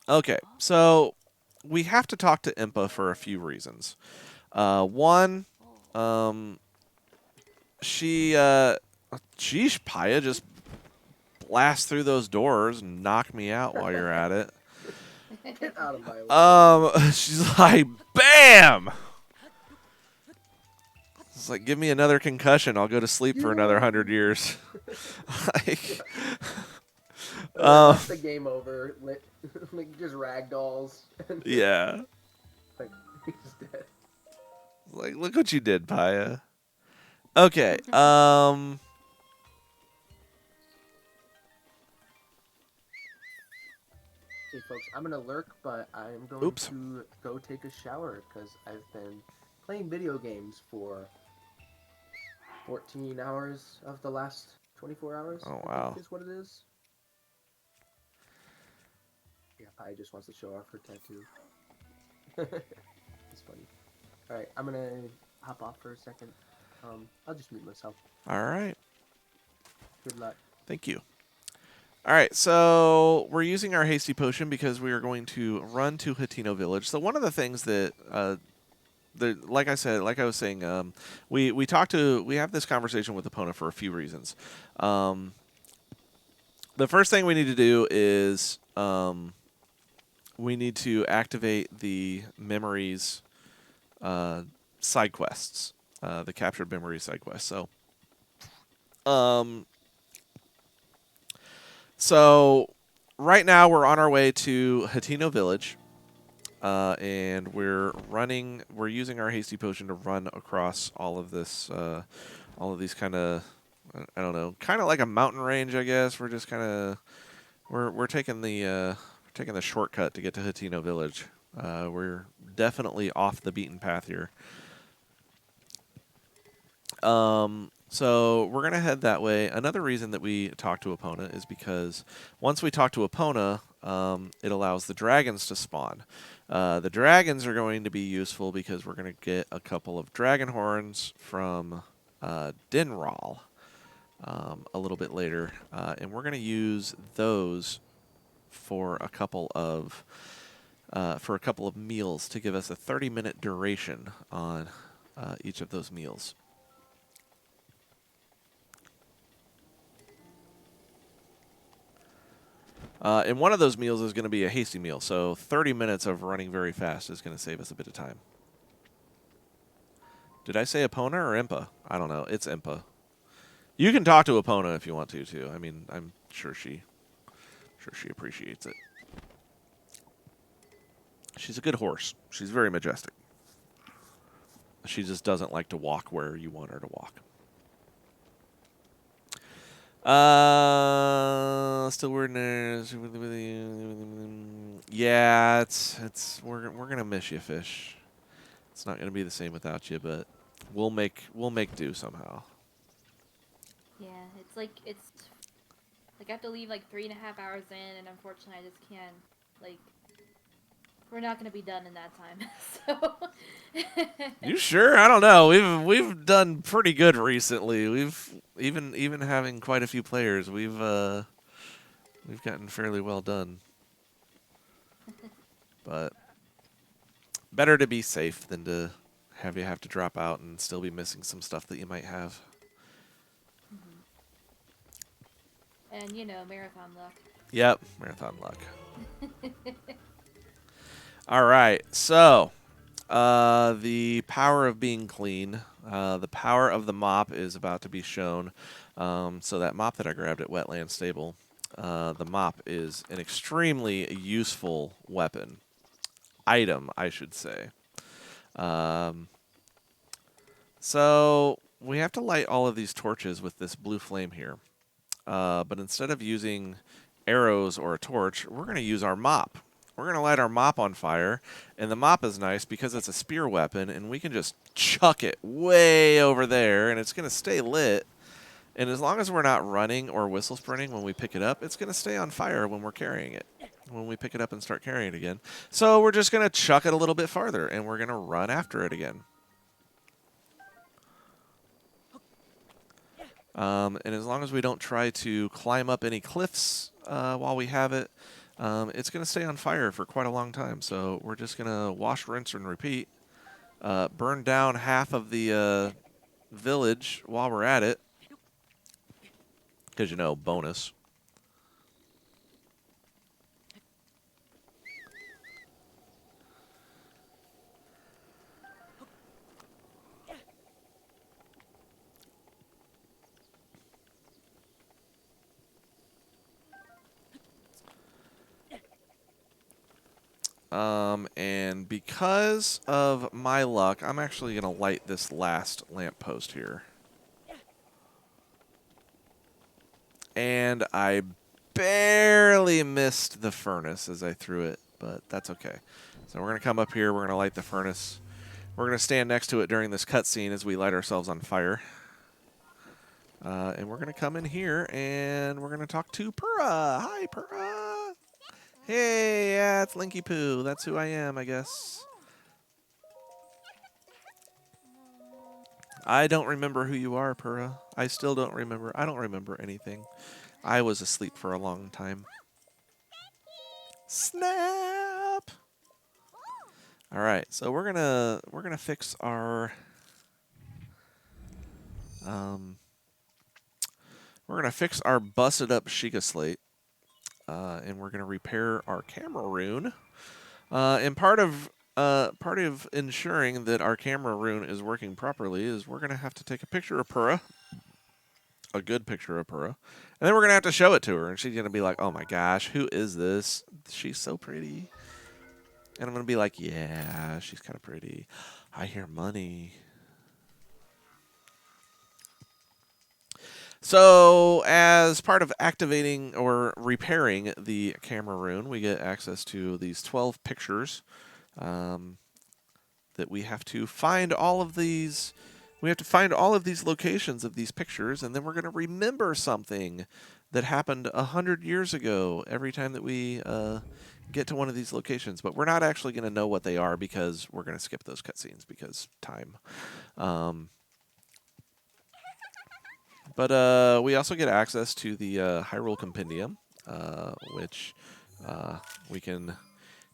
Okay, so we have to talk to Impa for a few reasons. One, sheesh, Paya, just blast through those doors and knock me out while you're at it. Get out of my way. She's like, bam! It's like, give me another concussion. I'll go to sleep for another 100 years. Like, That's the game over. Like just ragdolls. And yeah. like he's dead. Like, look what you did, Paya. Okay. Hey folks, I'm gonna lurk, but I'm going Oops. to go take a shower because I've been playing video games for 14 hours of the last 24 hours. Oh, I wow. think is what it is. Yeah, Pi just wants to show off her tattoo. It's funny. All right, I'm gonna hop off for a second. I'll just mute myself. All right. Good luck. Thank you. All right, so we're using our hasty potion because we are going to run to Hatino Village. So one of the things that, like I was saying, we have this conversation with Epona for a few reasons. The first thing we need to do is we need to activate the memories side quests, the captured memories side quests. So right now we're on our way to Hatino Village, and we're using our hasty potion to run across all of this, all of these kind of, I don't know, kind of like a mountain range, I guess. We're just kind of, we're taking the shortcut to get to Hatino Village. We're definitely off the beaten path here. So we're going to head that way. Another reason that we talk to Epona is because once we talk to Epona, it allows the dragons to spawn. The dragons are going to be useful because we're going to get a couple of dragon horns from Dinral a little bit later, and we're going to use those for a couple of meals to give us a 30-minute duration on each of those meals. And one of those meals is going to be a hasty meal, so 30 minutes of running very fast is going to save us a bit of time. Did I say Epona or Impa? I don't know. It's Impa. You can talk to Epona if you want to, too. I mean, I'm sure she appreciates it. She's a good horse. She's very majestic. She just doesn't like to walk where you want her to walk. Still wording there. Yeah, we're gonna miss you, fish. It's not gonna be the same without you, but we'll make do somehow. Yeah, it's like I have to leave like 3.5 hours in, and unfortunately I just can't. Like, we're not gonna be done in that time. So. You sure? I don't know. We've done pretty good recently. We've even having quite a few players. We've gotten fairly well done. But better to be safe than to have to drop out and still be missing some stuff that you might have. And marathon luck. Yep, marathon luck. All right, so the power of being clean, the power of the mop is about to be shown. So that mop that I grabbed at Wetland Stable, the mop is an extremely useful item, I should say. So we have to light all of these torches with this blue flame here. But instead of using arrows or a torch, we're going to use our mop. We're going to light our mop on fire, and the mop is nice because it's a spear weapon, and we can just chuck it way over there, and it's going to stay lit. And as long as we're not running or whistle sprinting when we pick it up, it's going to stay on fire when we're carrying it, when we pick it up and start carrying it again. So we're just going to chuck it a little bit farther, and we're going to run after it again. And as long as we don't try to climb up any cliffs while we have it, it's going to stay on fire for quite a long time. So we're just going to wash, rinse, and repeat. Burn down half of the village while we're at it. Because, bonus. And because of my luck, I'm actually going to light this last lamppost here. And I barely missed the furnace as I threw it, but that's okay. So we're going to come up here. We're going to light the furnace. We're going to stand next to it during this cutscene as we light ourselves on fire. And we're going to come in here and we're going to talk to Purah. Hi, Purah. Hey, yeah, it's Linky Poo. That's who I am, I guess. I don't remember who you are, Purah. I still don't remember. I don't remember anything. I was asleep for a long time. Snap! All right, so we're gonna fix our busted up Sheikah slate, and we're gonna repair our camera rune. And part of ensuring that our camera rune is working properly is we're gonna have to take a picture of Purah, a good picture of Purah, and then we're gonna have to show it to her, and she's gonna be like, "Oh my gosh, who is this? She's so pretty." And I'm gonna be like, "Yeah, she's kind of pretty. I hear money." So, as part of activating or repairing the camera rune, we get access to these 12 pictures that we have to find all of these. We have to find all of these locations of these pictures, and then we're going to remember something that happened 100 years ago every time that we get to one of these locations. But we're not actually going to know what they are because we're going to skip those cutscenes because time. But we also get access to the Hyrule Compendium, which we can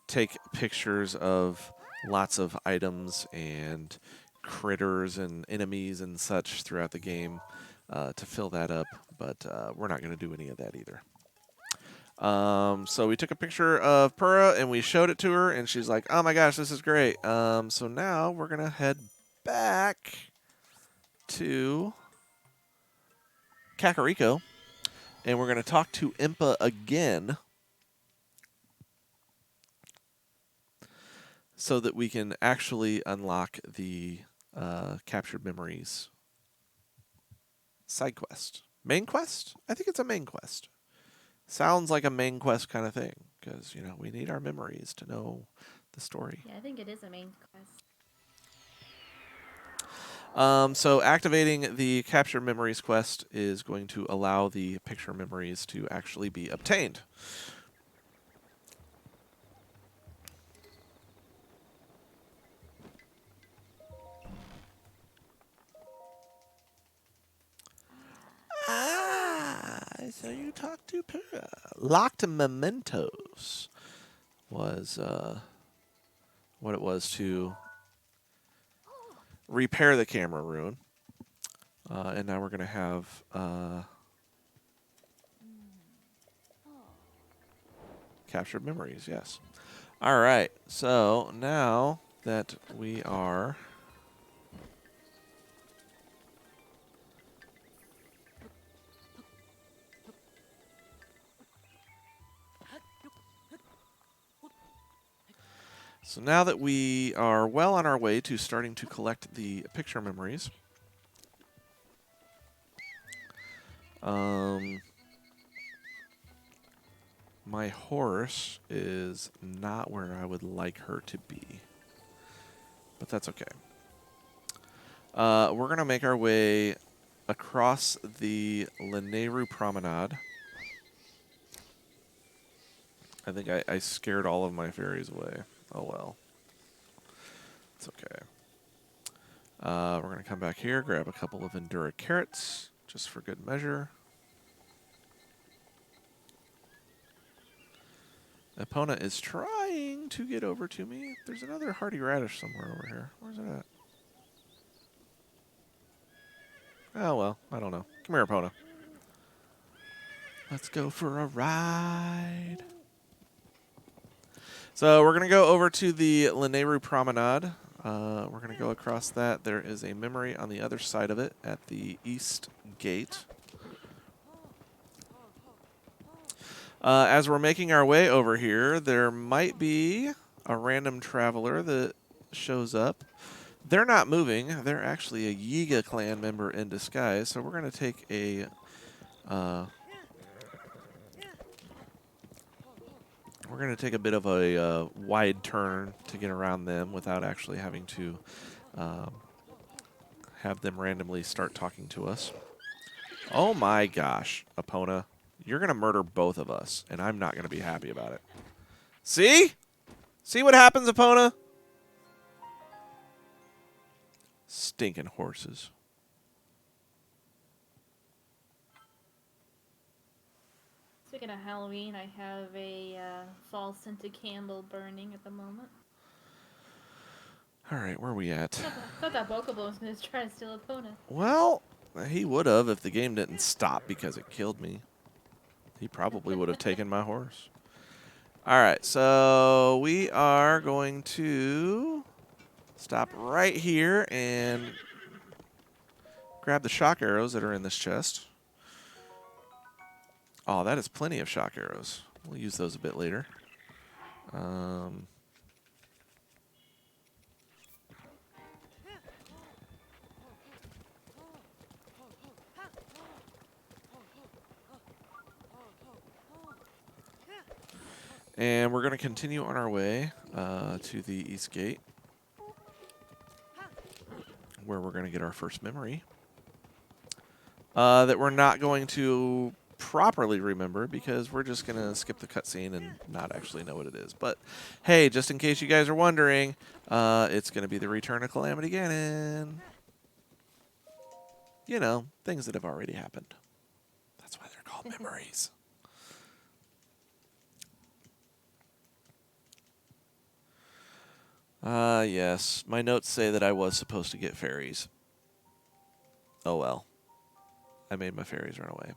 take pictures of lots of items and critters and enemies and such throughout the game to fill that up, but we're not going to do any of that either. So we took a picture of Purah and we showed it to her, and she's like, "Oh my gosh, this is great." So now we're going to head back to Kakariko, and we're going to talk to Impa again so that we can actually unlock the captured memories side quest. Main quest? I think it's a main quest. Sounds like a main quest kind of thing, because, you know, we need our memories to know the story. Yeah, I think it is a main quest. So activating the capture memories quest is going to allow the picture memories to actually be obtained. So you talk to Purah. Locked mementos was what it was to repair the camera rune. And now we're going to have captured memories, yes. All right, so now that we are... So now that we are well on our way to starting to collect the picture memories, my horse is not where I would like her to be, but that's okay. We're going to make our way across the Lanayru Promenade. I think I scared all of my fairies away. Oh well. It's okay. We're going to come back here, grab a couple of Endura carrots, just for good measure. Epona is trying to get over to me. There's another hardy radish somewhere over here. Where's it at? Oh, well, I don't know. Come here, Epona. Let's go for a ride. So we're going to go over to the Lanayru Promenade. We're going to go across that. There is a memory on the other side of it at the east gate. As we're making our way over here, there might be a random traveler that shows up. They're not moving. They're actually a Yiga clan member in disguise. So we're going to take a bit of a wide turn to get around them without actually having to um, have them randomly start talking to us. Oh my gosh, Epona. You're going to murder both of us, and I'm not going to be happy about it. See? See what happens, Epona? Stinking horses. Speaking of Halloween, I have a fall scented candle burning at the moment. All right, where are we at? Thought that Bokobo was going to try to steal Epona. Well, he would have if the game didn't stop because it killed me. He probably would have taken my horse. All right, so we are going to stop right here and grab the shock arrows that are in this chest. Oh, that is plenty of shock arrows. We'll use those a bit later. And we're going to continue on our way to the East Gate, where we're going to get our first memory that we're not going to properly remember because we're just going to skip the cutscene and not actually know what it is. But hey, just in case you guys are wondering, it's going to be the return of Calamity Ganon. You know, things that have already happened. That's why they're called memories. Yes. My notes say that I was supposed to get fairies. Oh well. I made my fairies run away.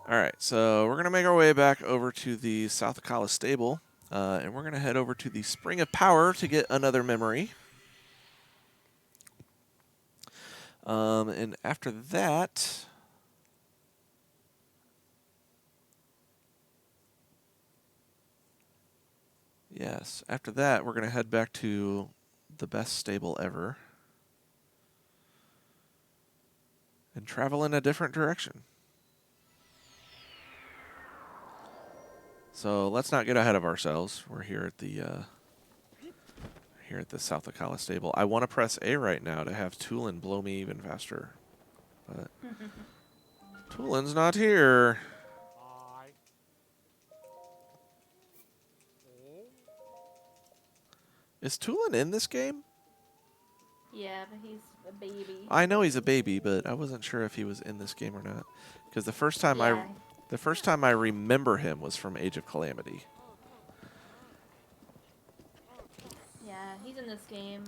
All right, so we're going to make our way back over to the South Akala stable, and we're going to head over to the Spring of Power to get another memory. And after that, yes, after that, we're going to head back to the best stable ever and travel in a different direction. So let's not get ahead of ourselves. We're here at the South Akala stable. I want to press A right now to have Tulin blow me even faster, but Tulin's not here. Is Tulin in this game? Yeah, but he's a baby. I know he's a baby, but I wasn't sure if he was in this game or not. Because the first time I remember him was from Age of Calamity. Yeah, he's in this game.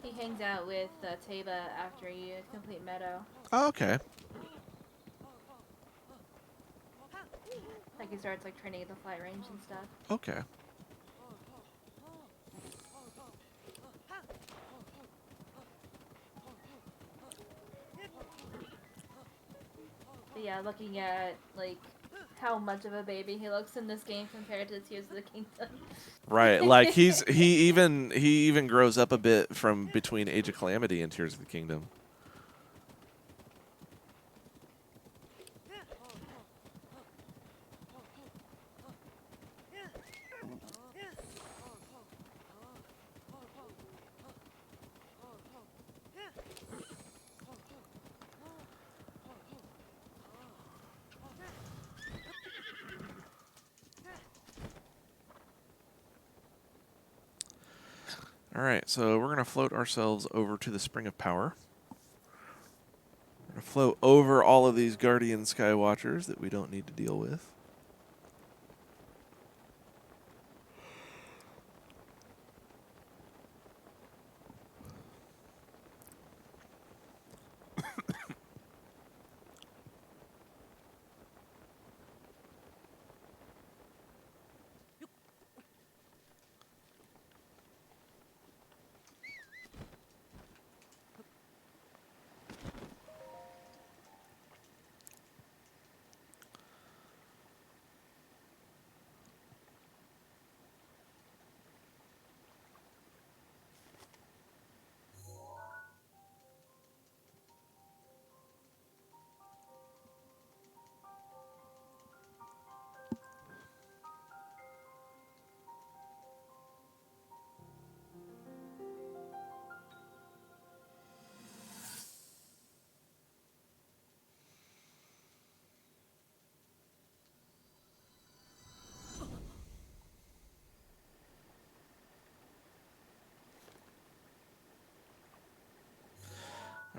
He hangs out with Taba after you complete Meadow. Oh, okay. Like he starts like training at the flight range and stuff. Okay. But yeah, looking at like how much of a baby he looks in this game compared to Tears of the Kingdom. Right, like he even grows up a bit from between Age of Calamity and Tears of the Kingdom. Alright, so we're going to float ourselves over to the Spring of Power. We're going to float over all of these Guardian Skywatchers that we don't need to deal with.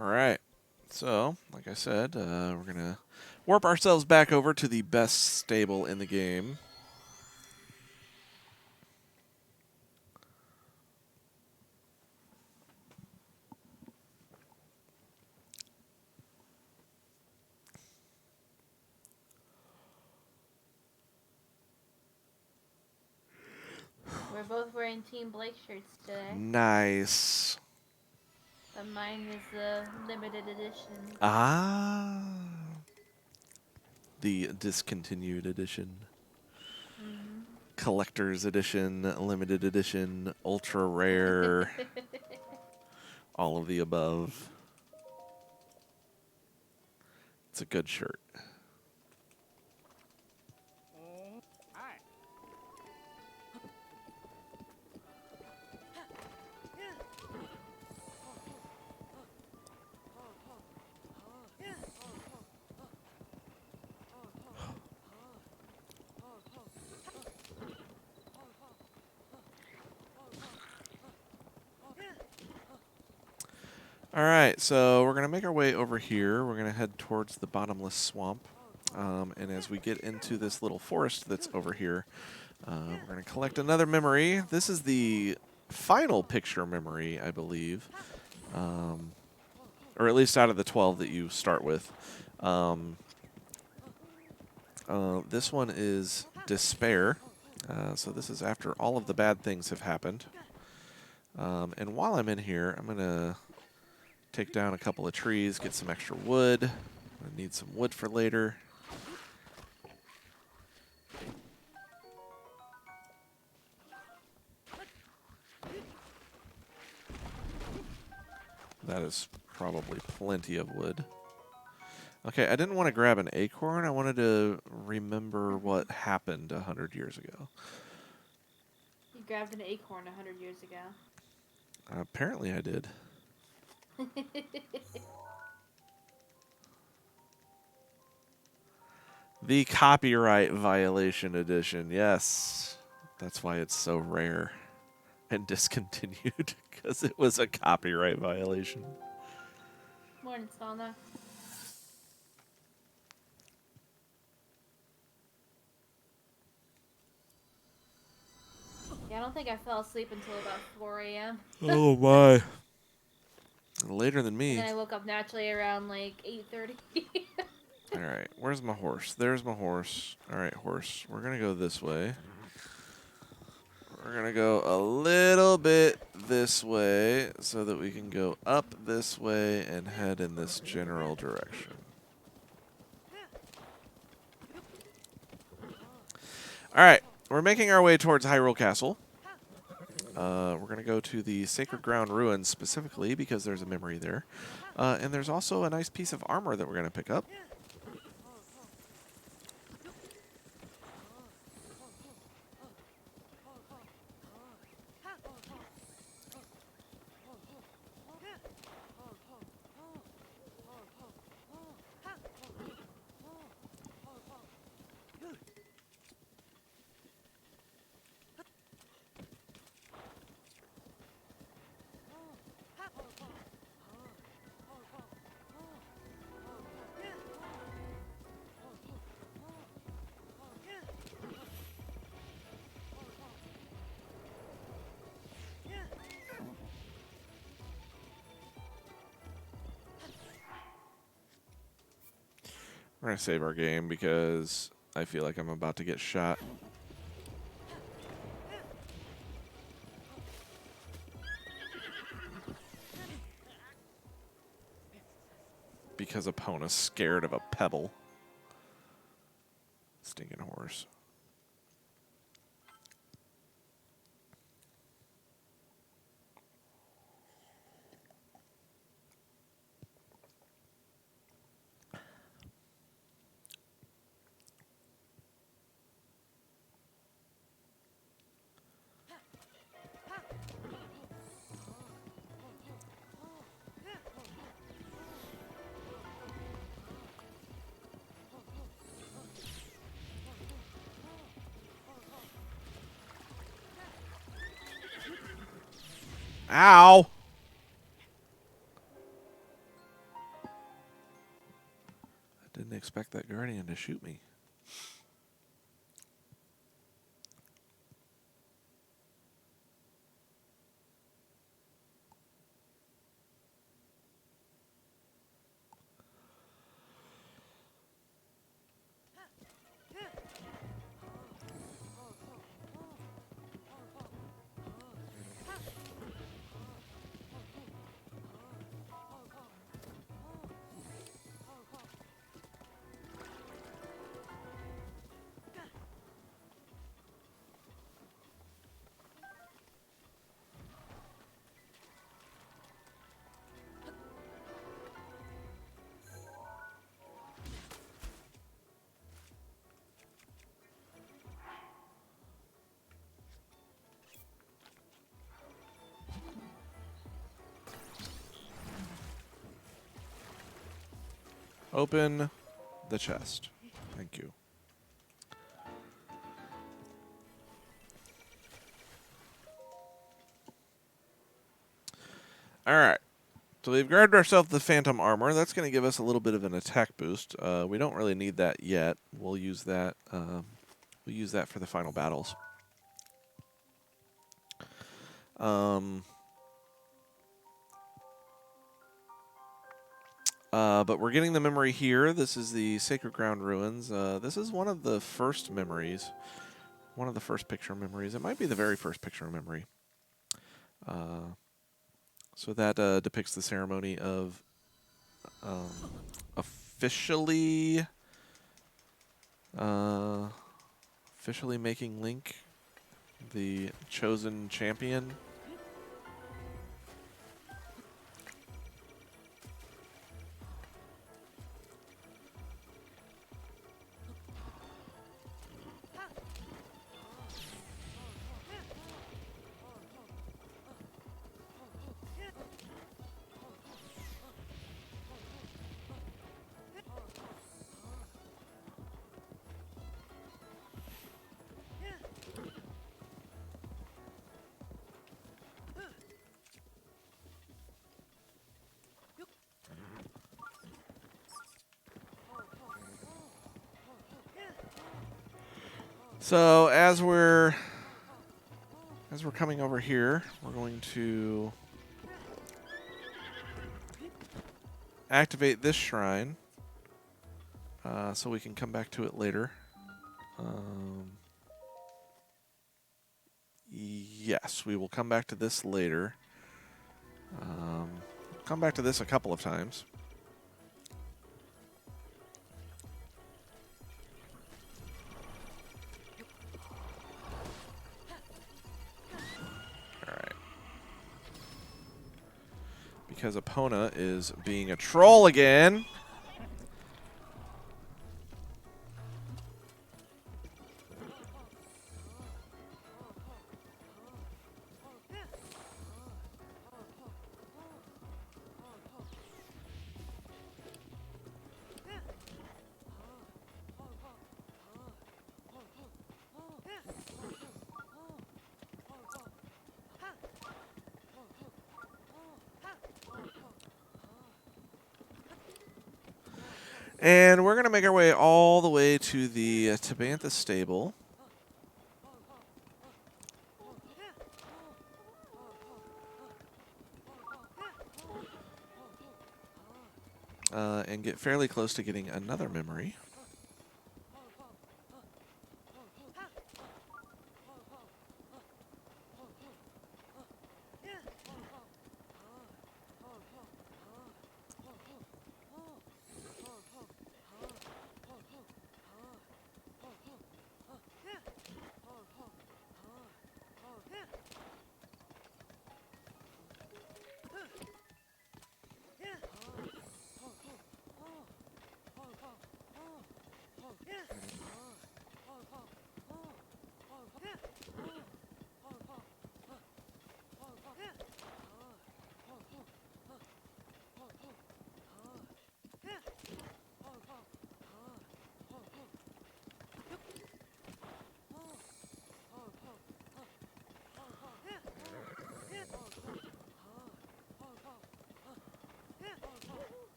All right. So, like I said, we're going to warp ourselves back over to the best stable in the game. We're both wearing Team Blake shirts today. Nice. But mine is the limited edition. Ah. The discontinued edition. Mm-hmm. Collector's edition, limited edition, ultra rare, all of the above. It's a good shirt. All right, so we're going to make our way over here. We're going to head towards the bottomless swamp. And as we get into this little forest that's over here, we're going to collect another memory. This is the final picture memory, I believe. Or at least out of the 12 that you start with. This one is Despair. So this is after all of the bad things have happened. And while I'm in here, I'm going to take down a couple of trees, get some extra wood. I need some wood for later. That is probably plenty of wood. Okay, I didn't want to grab an acorn. I wanted to remember what happened 100 years ago. You grabbed an acorn 100 years ago. Apparently I did. The copyright violation edition, yes. That's why it's so rare and discontinued, because it was a copyright violation. Morning, Stalna. Yeah, I don't think I fell asleep until about 4 a.m. Oh my. Later than me. And then I woke up naturally around like 8:30. All right, where's my horse? There's my horse. All right, horse. We're going to go this way. We're going to go a little bit this way so that we can go up this way and head in this general direction. All right, we're making our way towards Hyrule Castle. We're going to go to the Sacred Ground Ruins specifically because there's a memory there. And there's also a nice piece of armor that we're going to pick up. We're going to save our game because I feel like I'm about to get shot. Because Epona's scared of a pebble. Stinking horse. Ow! expect that Guardian to shoot me. Open the chest. Thank you. Alright. So we've grabbed ourselves the Phantom Armor. That's going to give us a little bit of an attack boost. We don't really need that yet. We'll use that. We'll use that for the final battles. But we're getting the memory here. This is the Sacred Ground Ruins. This is one of the first memories. One of the first picture memories. It might be the very first picture memory. So that depicts the ceremony of officially making Link the chosen champion. So as we're coming over here, we're going to activate this shrine so we can come back to it later. Yes, we will come back to this later. Come back to this a couple of times. Because Epona is being a troll again. And we're going to make our way all the way to the Tabantha stable. And get fairly close to getting another memory.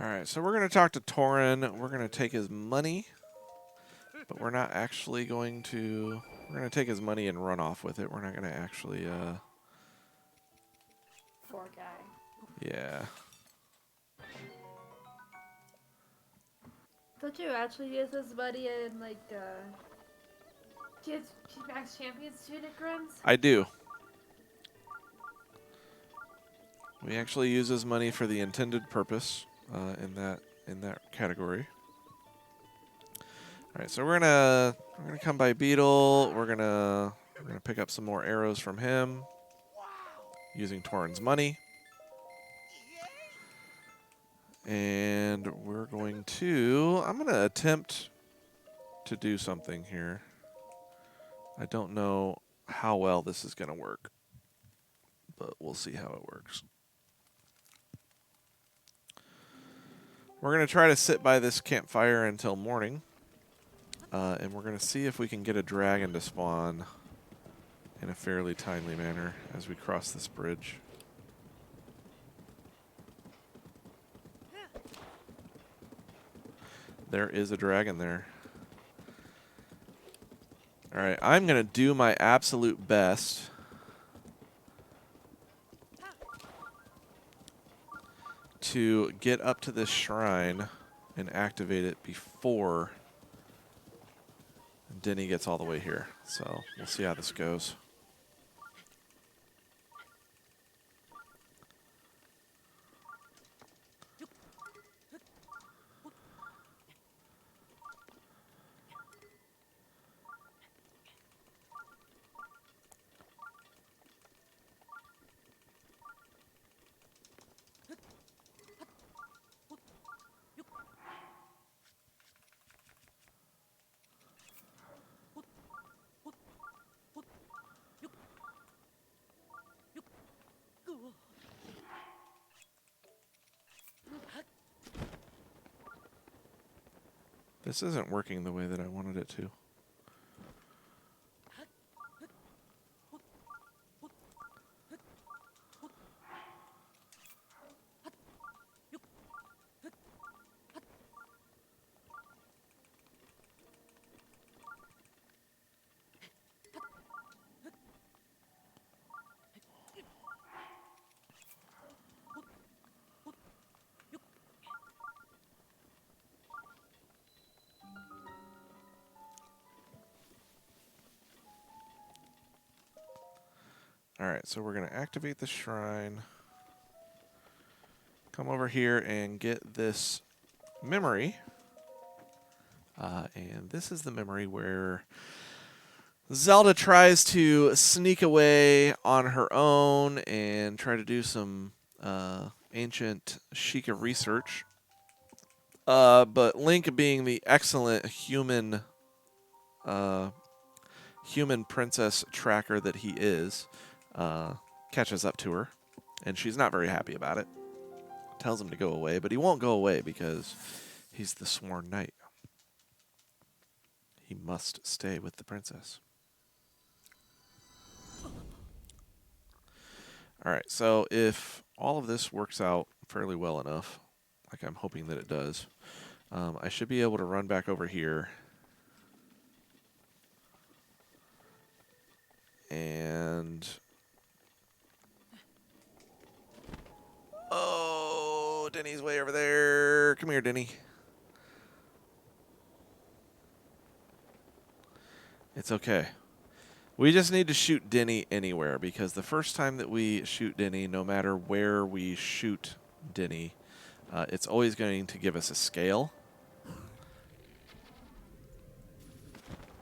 Alright, so we're going to talk to Torin. We're going to take his money, but we're not actually going to... We're going to take his money and run off with it. We're not going to actually... Poor guy. Yeah. Don't you actually use this money in, like, Kids Max Champions tunic runs? I do. We actually use his money for the intended purpose in that category. All right, so we're gonna come by Beetle. We're gonna pick up some more arrows from him using Torin's money, and we're going to. I'm gonna attempt to do something here. I don't know how well this is gonna work, but we'll see how it works. We're going to try to sit by this campfire until morning. And we're going to see if we can get a dragon to spawn in a fairly timely manner as we cross this bridge. There is a dragon there. Alright, I'm going to do my absolute best to get up to this shrine and activate it before Denny gets all the way here. So we'll see how this goes. This isn't working the way that I wanted it to. Alright, so we're going to activate the shrine. Come over here and get this memory. And this is the memory where Zelda tries to sneak away on her own and try to do some ancient Sheikah research. But Link, being the excellent human princess tracker that he is, catches up to her, and she's not very happy about it. Tells him to go away, but he won't go away because he's the sworn knight. He must stay with the princess. Alright, so if all of this works out fairly well enough, like I'm hoping that it does, I should be able to run back over here and... Oh, Denny's way over there. Come here, Denny. It's okay. We just need to shoot Denny anywhere, because the first time that we shoot Denny, no matter where we shoot Denny, it's always going to give us a scale.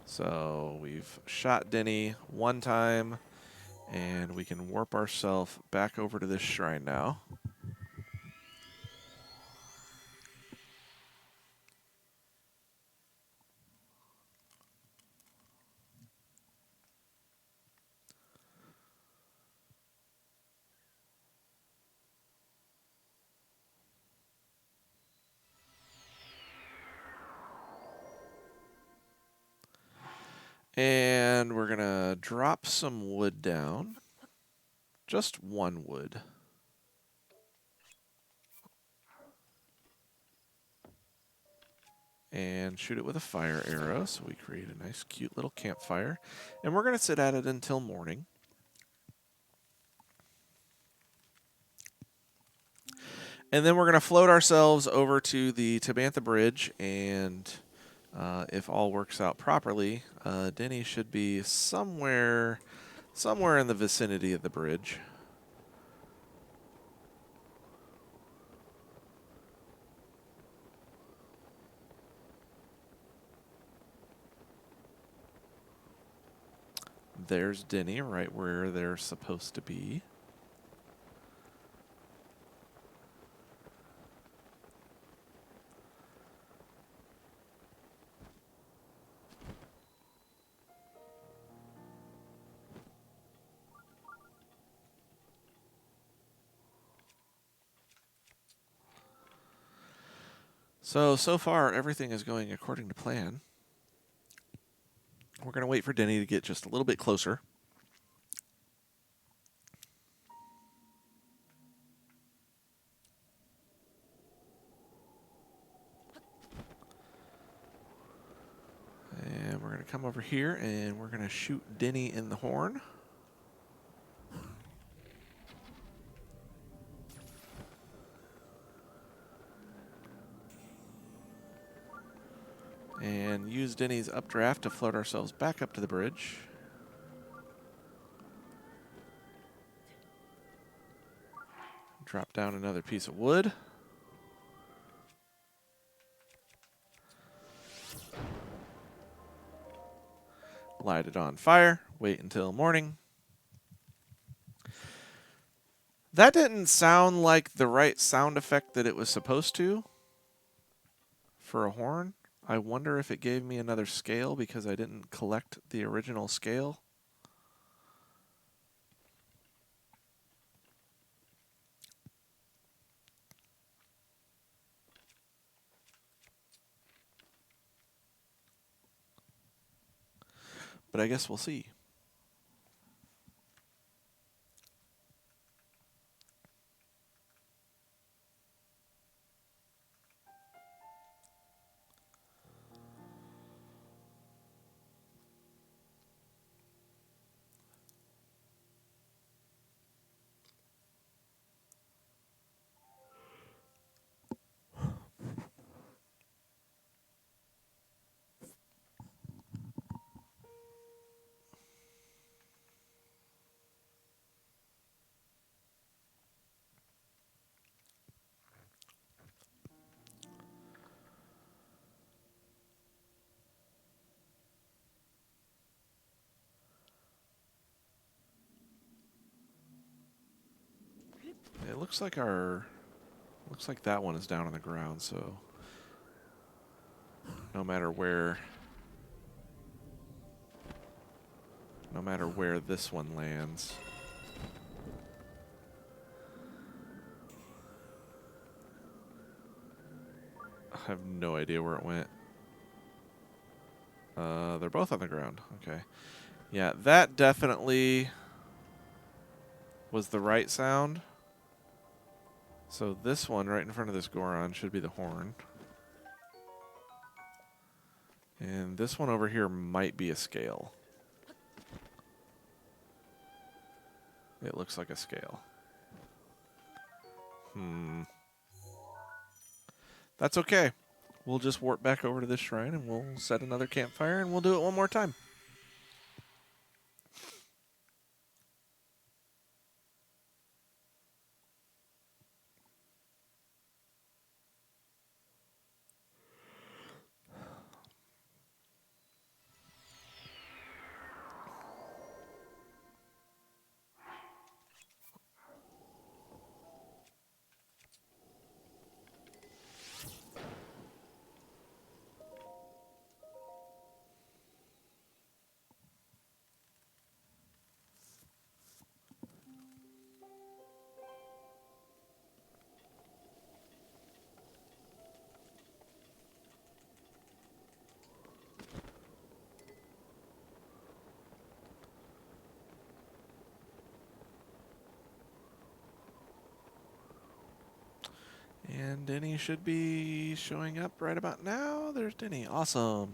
So we've shot Denny one time, and we can warp ourselves back over to this shrine now. And we're going to drop some wood down. Just one wood. and shoot it with a fire arrow. So we create a nice, cute little campfire. And we're going to sit at it until morning. And then we're going to float ourselves over to the Tabantha Bridge, and if all works out properly, Denny should be somewhere in the vicinity of the bridge. There's Denny right where they're supposed to be. So far, everything is going according to plan. We're going to wait for Denny to get just a little bit closer. And we're going to come over here, and we're going to shoot Denny in the horn. And use Denny's updraft to float ourselves back up to the bridge. Drop down another piece of wood. Light it on fire. Wait until morning. That didn't sound like the right sound effect that it was supposed to for a horn. I wonder if it gave me another scale because I didn't collect the original scale. But I guess we'll see. It looks like that one is down on the ground, so no matter where this one lands. I have no idea where it went. They're both on the ground. Okay. Yeah, that definitely was the right sound. So this one right in front of this Goron should be the horn. And this one over here might be a scale. It looks like a scale. That's okay. We'll just warp back over to this shrine and we'll set another campfire and we'll do it one more time. And Denny should be showing up right about now. There's Denny. Awesome.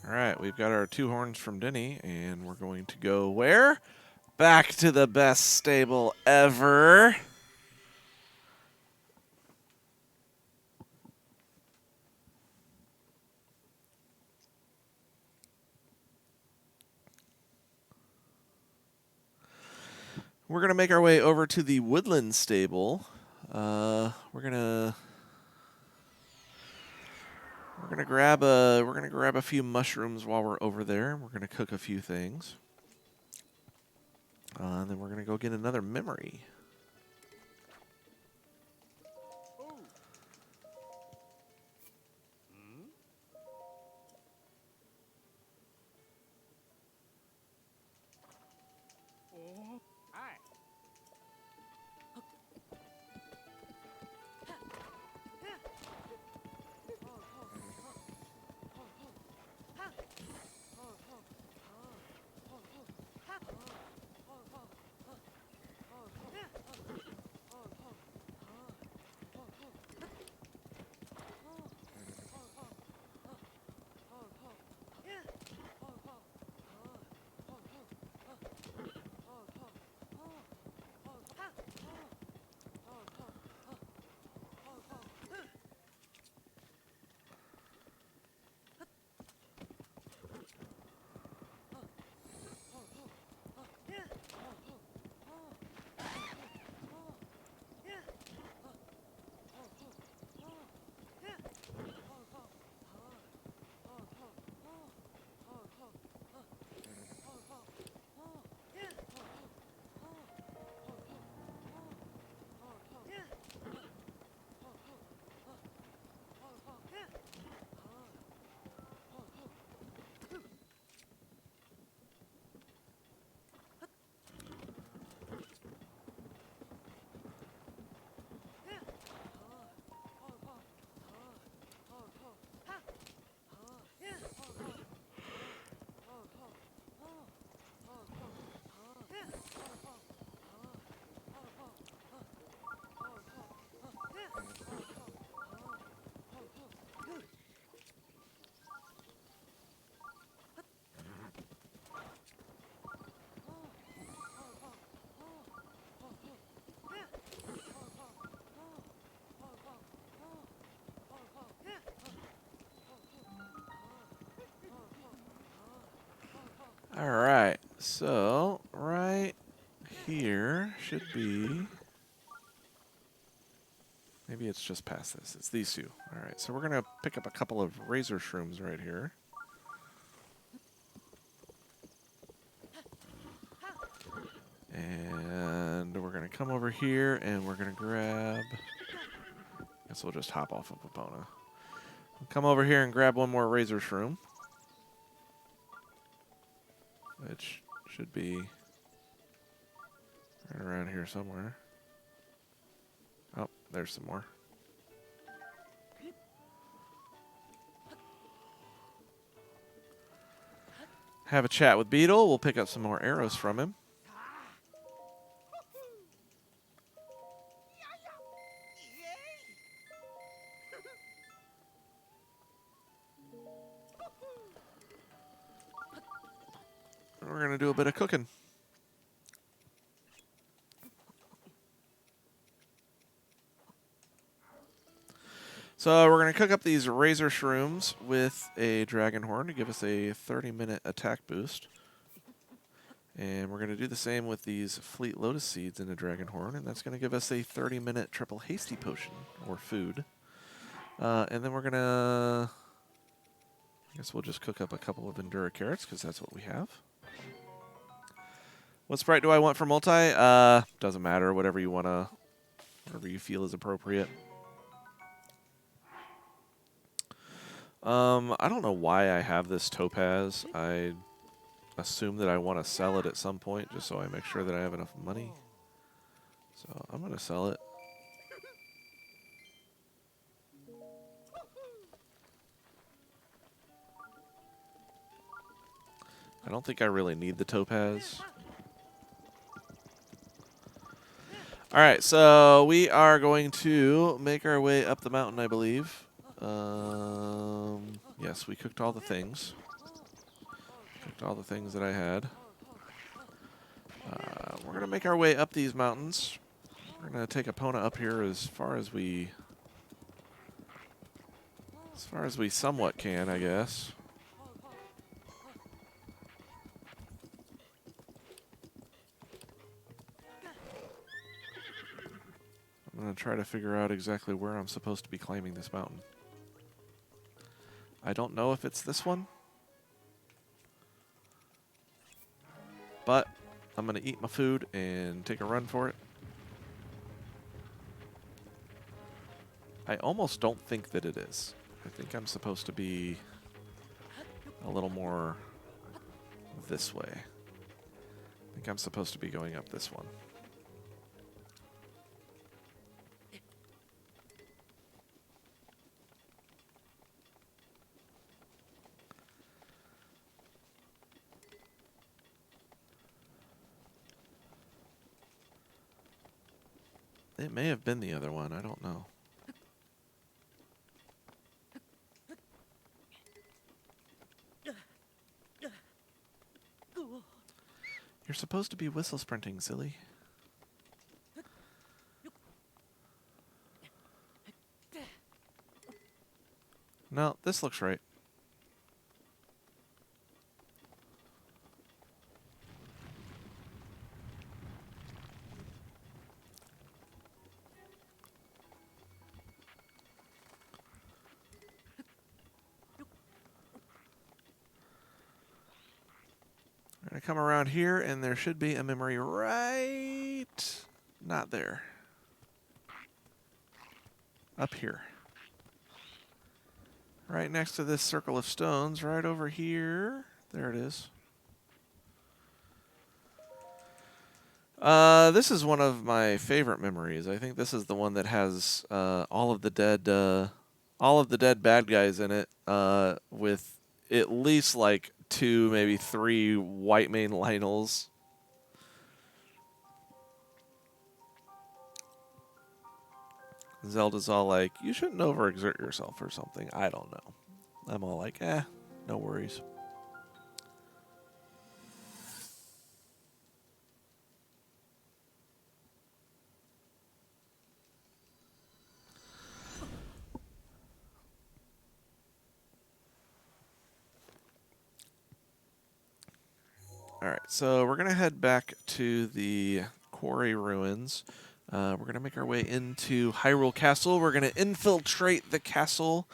All right, we've got our 2 horns from Denny, and we're going to go where? Back to the best stable ever. We're gonna make our way over to the Woodland stable. We're gonna grab a few mushrooms while we're over there. We're gonna cook a few things, and then we're gonna go get another memory. All right, so right here should be. Maybe it's just past this. It's these two. All right, so we're gonna pick up a couple of razor shrooms right here. And we're going to come over here and we're going to grab. Guess we'll just hop off of Epona. Come over here and grab one more razor shroom. Which should be right around here somewhere. Oh, there's some more. Have a chat with Beetle. We'll pick up some more arrows from him. to do a bit of cooking. So we're going to cook up these razor shrooms with a dragon horn to give us a 30-minute attack boost. And we're going to do the same with these fleet lotus seeds in a dragon horn, and that's going to give us a 30-minute triple hasty potion, or food. And then we're going to... I guess we'll just cook up a couple of Endura carrots, because that's what we have. What sprite do I want for multi? Doesn't matter, whatever you want to... Whatever you feel is appropriate. I don't know why I have this topaz. I assume that I want to sell it at some point, just so I make sure that I have enough money. So I'm going to sell it. I don't think I really need the topaz. Alright, so we are going to make our way up the mountain, I believe. Yes, we cooked all the things. Cooked all the things that I had. We're going to make our way up these mountains. We're going to take Epona up here as far as we somewhat can, I guess. I'm going to try to figure out exactly where I'm supposed to be climbing this mountain. I don't know if it's this one. But I'm going to eat my food and take a run for it. I almost don't think that it is. I think I'm supposed to be a little more this way. I think I'm supposed to be going up this one. It may have been the other one. I don't know. You're supposed to be whistle sprinting, silly. No, this looks right. We're going to come around here, and there should be a memory right... not there. Up here. Right next to this circle of stones, right over here. There it is. This is one of my favorite memories. I think this is the one that has all of the dead bad guys in it, with at least like 2, maybe 3 white mane Lionels. Zelda's all like, you shouldn't overexert yourself or something. I don't know. I'm all like, no worries. Alright, so we're going to head back to the quarry ruins. We're going to make our way into Hyrule Castle. We're going to infiltrate the castle.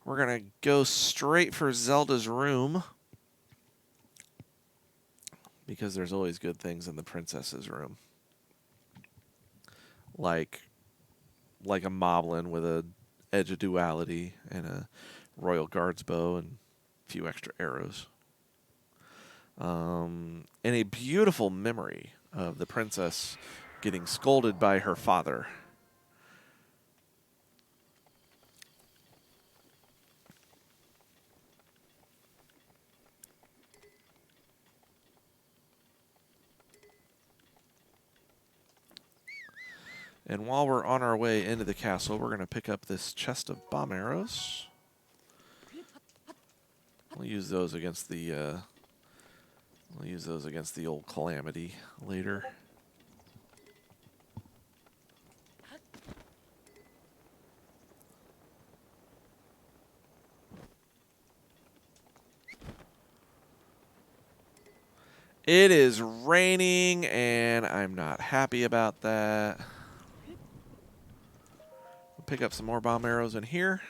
We're going to go straight for Zelda's room, because there's always good things in the princess's room. Like a Moblin with a Edge of Duality and a Royal Guard's bow and a few extra arrows. And a beautiful memory of the princess getting scolded by her father. And while we're on our way into the castle, we're going to pick up this chest of bomb arrows. We'll use those against the We'll use those against the old Calamity later. It is raining, and I'm not happy about that. We'll pick up some more bomb arrows in here.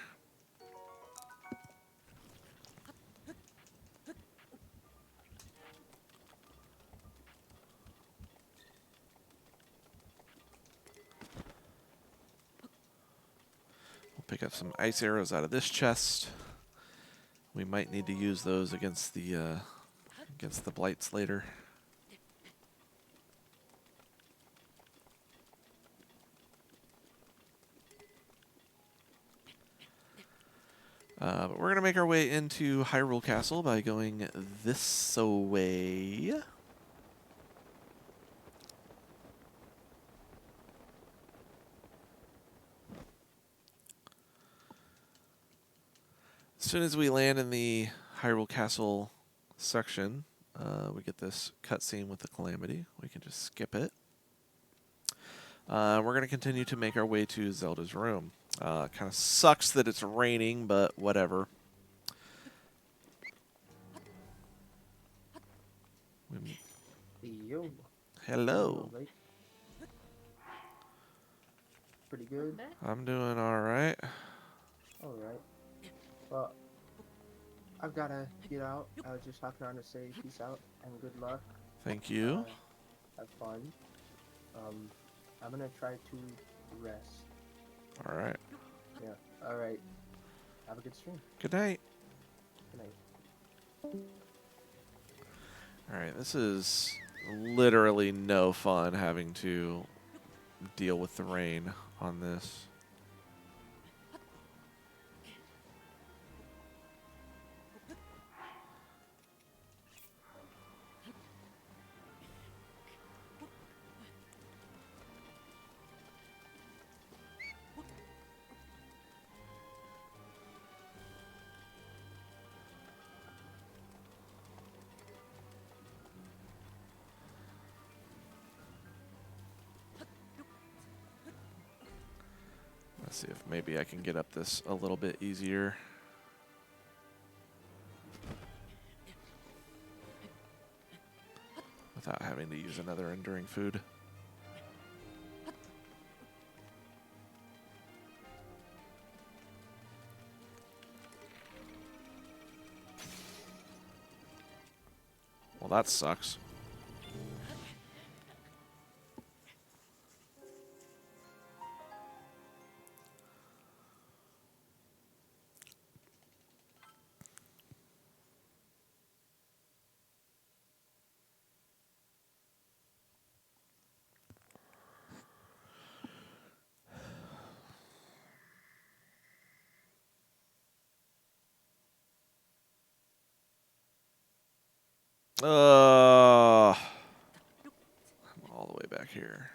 We'll pick up some ice arrows out of this chest. We might need to use those against the blights later. But we're going to make our way into Hyrule Castle by going this way. As soon as we land in the Hyrule Castle section, we get this cutscene with the Calamity. We can just skip it. We're going to continue to make our way to Zelda's room. Kind of sucks that it's raining, but whatever. Yo. Hello. Pretty good. I'm doing alright. Alright. Well, I've gotta get out. I was just hopping on to say peace out and good luck. Thank you. Have fun. I'm gonna try to rest. Alright. Yeah. Alright. Have a good stream. Good night. Good night. Alright, this is literally no fun having to deal with the rain on this. Let's see if maybe I can get up this a little bit easier. Without having to use another enduring food. Well, that sucks. I'm all the way back here.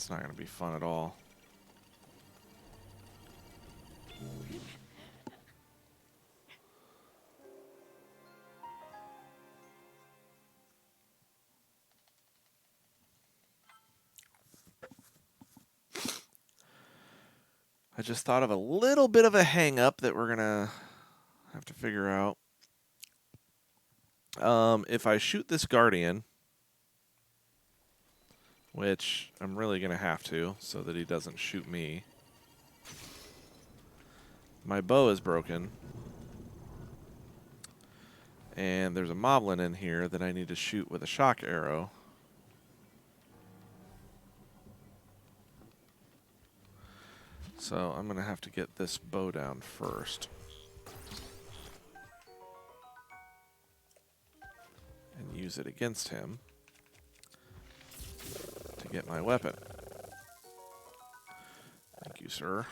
It's not going to be fun at all. I just thought of a little bit of a hang up that we're going to have to figure out. If I shoot this Guardian, which I'm really going to have to so that he doesn't shoot me, my bow is broken. And there's a moblin in here that I need to shoot with a shock arrow. So I'm going to have to get this bow down first. And use it against him to get my weapon. Thank you, sir.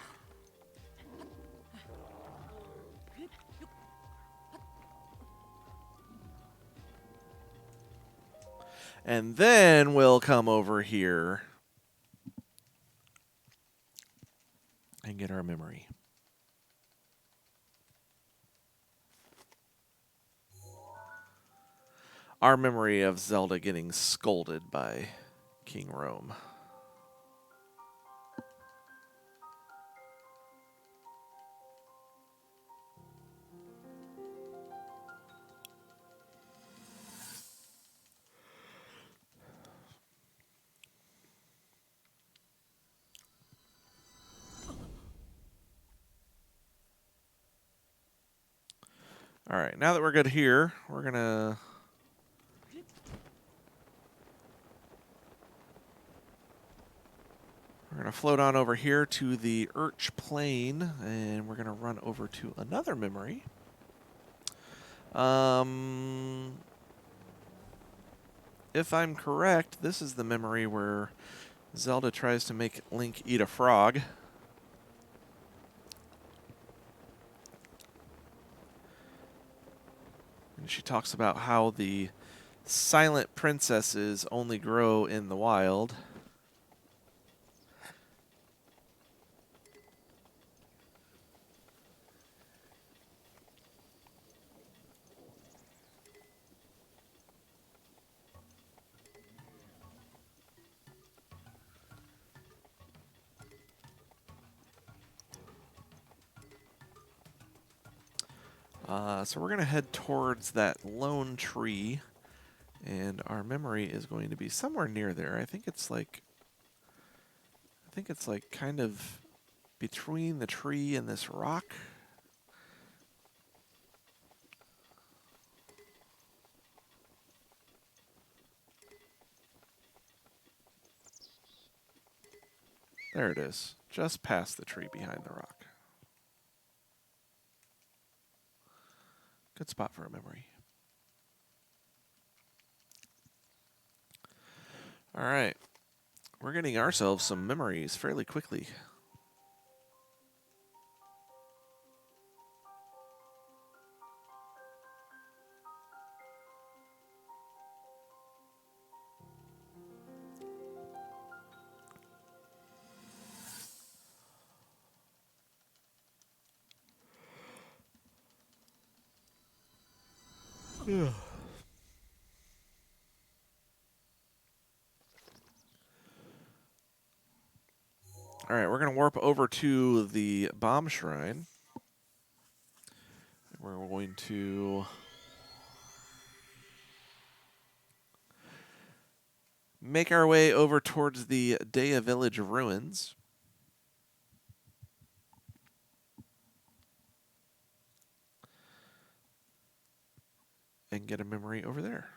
And then we'll come over here and get our memory. Our memory of Zelda getting scolded by King Rome. All right, now that we're good here, we're gonna float on over here to the Urch Plain, and we're gonna run over to another memory. If I'm correct, this is the memory where Zelda tries to make Link eat a frog. And she talks about how the silent princesses only grow in the wild. So we're going to head towards that lone tree, and our memory is going to be somewhere near there. I think it's like kind of between the tree and this rock. There it is, just past the tree behind the rock. Good spot for a memory. All right. We're getting ourselves some memories fairly quickly. All right, we're going to warp over to the bomb shrine. We're going to make our way over towards the Daya Village ruins. And get a memory over there.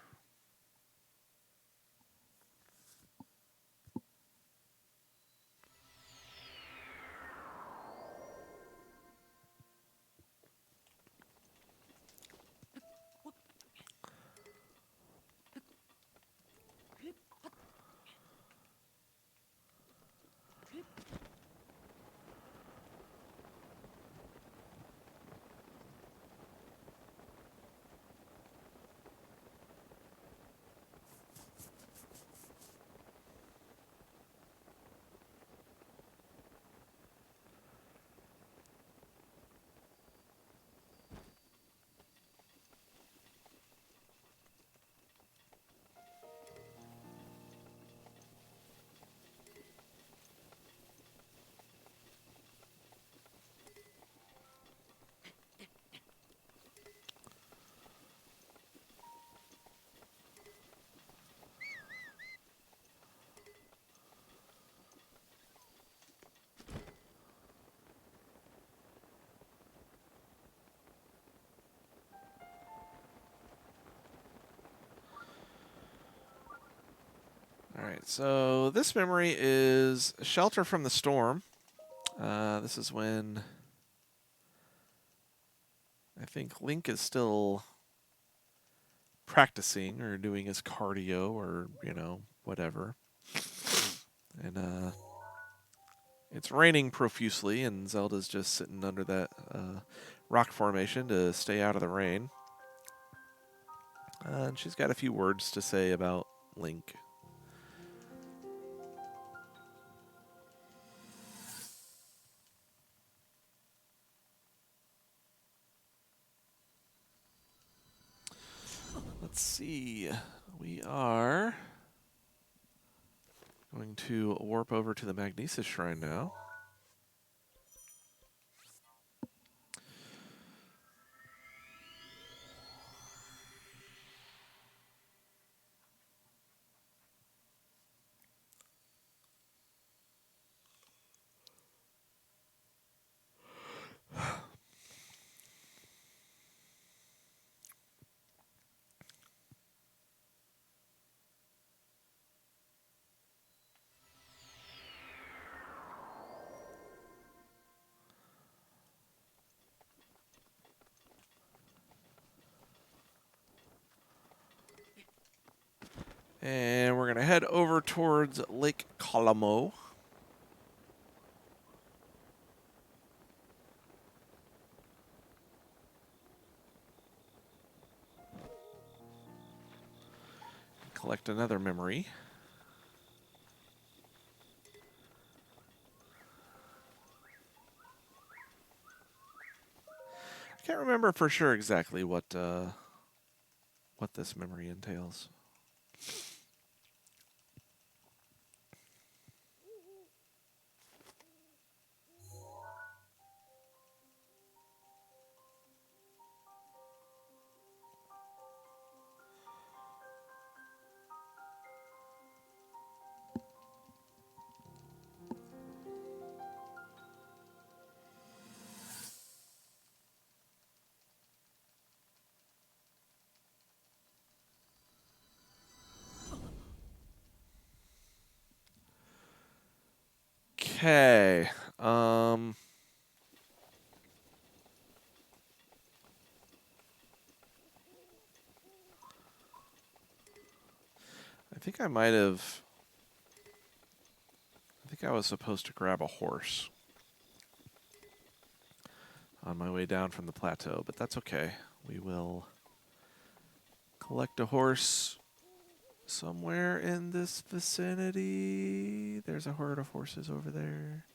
Alright, so this memory is Shelter from the Storm. This is when I think Link is still practicing or doing his cardio or, whatever. And it's raining profusely, and Zelda's just sitting under that rock formation to stay out of the rain. And she's got a few words to say about Link. Let's see. We are going to warp over to the Magnesis Shrine now. And we're going to head over towards Lake Colombo. Collect another memory. I can't remember for sure exactly what this memory entails. Okay. I think I might have. I think I was supposed to grab a horse on my way down from the plateau, but that's okay. We will collect a horse somewhere in this vicinity. There's a herd of horses over there.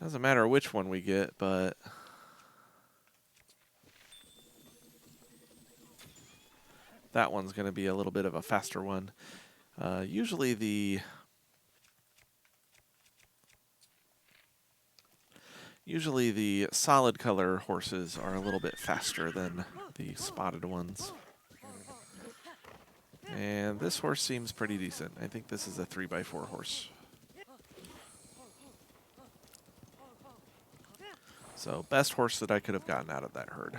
Doesn't matter which one we get, but that one's going to be a little bit of a faster one. Usually the solid color horses are a little bit faster than the spotted ones. And this horse seems pretty decent. I think this is a 3x4 horse. So, best horse that I could have gotten out of that herd.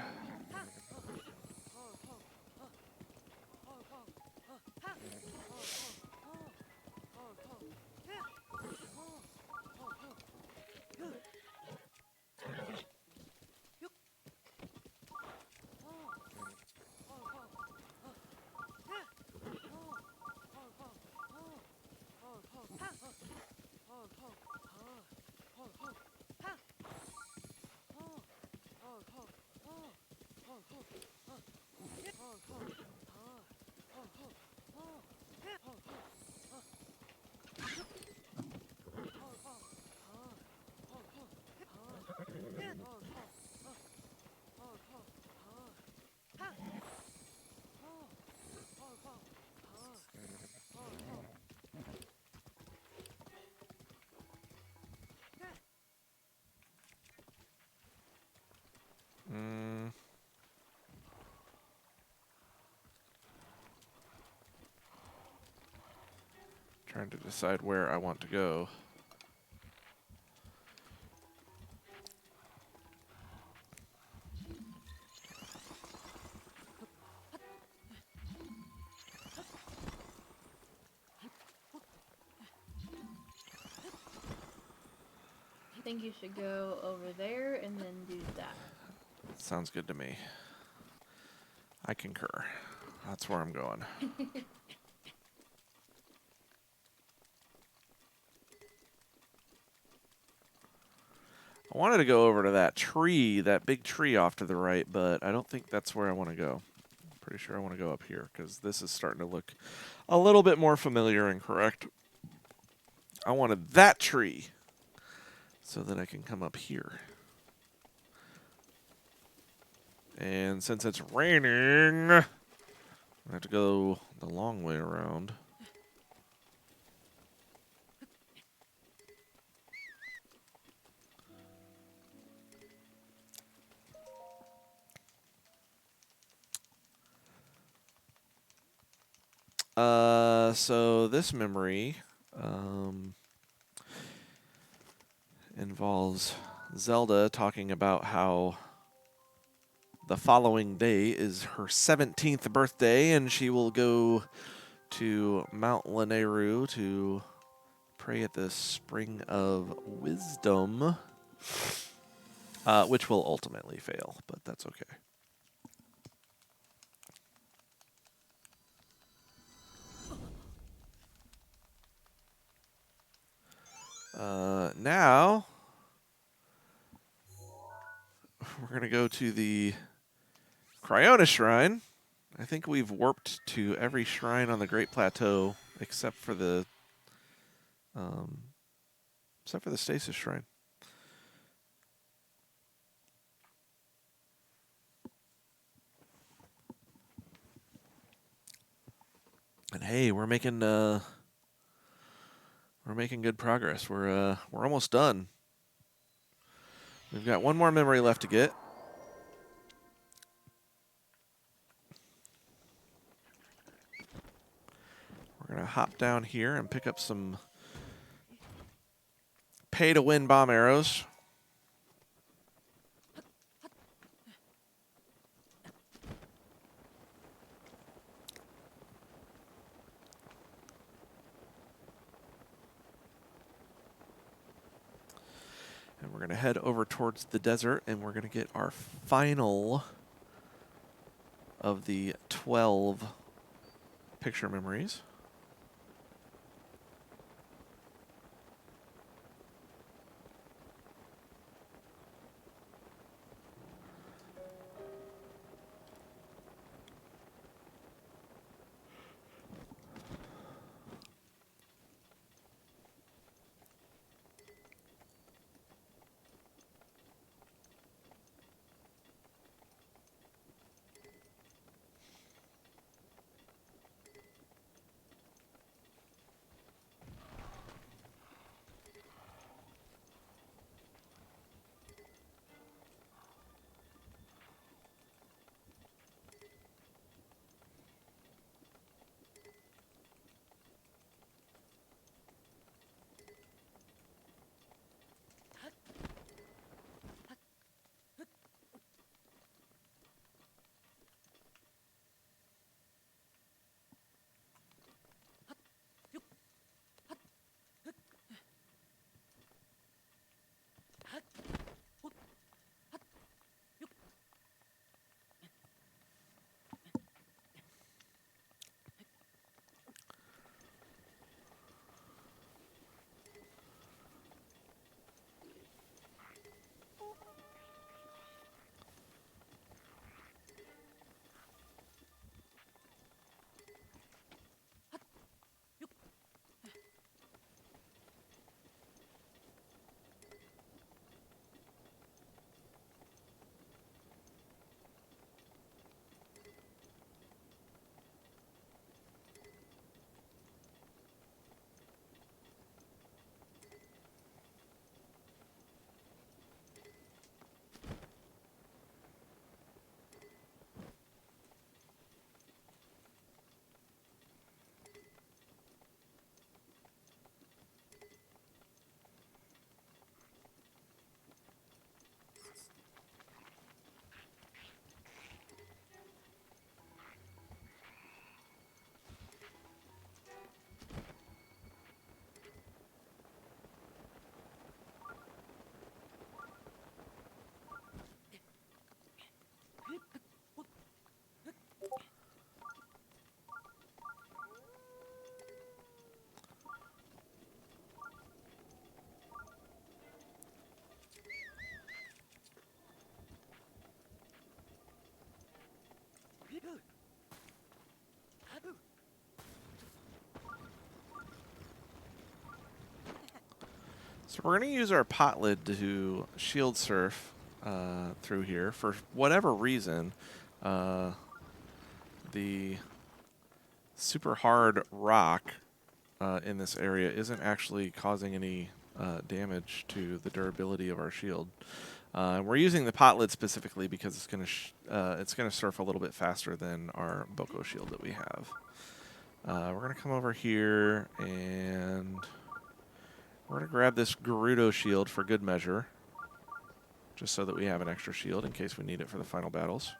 Trying to decide where I want to go. think you should go over there and then do that. Sounds good to me. I concur. That's where I'm going. I wanted to go over to that tree, that big tree off to the right, but I don't think that's where I want to go. I'm pretty sure I want to go up here because this is starting to look a little bit more familiar and correct. I wanted that tree so that I can come up here. And since it's raining, I have to go the long way around. So this memory involves Zelda talking about how the following day is her 17th birthday, and she will go to Mount Lanayru to pray at the Spring of Wisdom, which will ultimately fail, but that's okay. Now, we're going to go to the Cryona Shrine. I think we've warped to every shrine on the Great Plateau except for the Stasis Shrine. And hey, we're making good progress. We're almost done. We've got one more memory left to get. We're going to hop down here and pick up some pay-to-win bomb arrows. And we're going to head over towards the desert, and we're going to get our final of the 12 picture memories. So we're going to use our pot lid to shield surf through here. For whatever reason, the super hard rock in this area isn't actually causing any damage to the durability of our shield. We're using the pot lid specifically because it's gonna surf a little bit faster than our Boko shield that we have. We're gonna come over here and we're gonna grab this Gerudo shield for good measure, just so that we have an extra shield in case we need it for the final battles.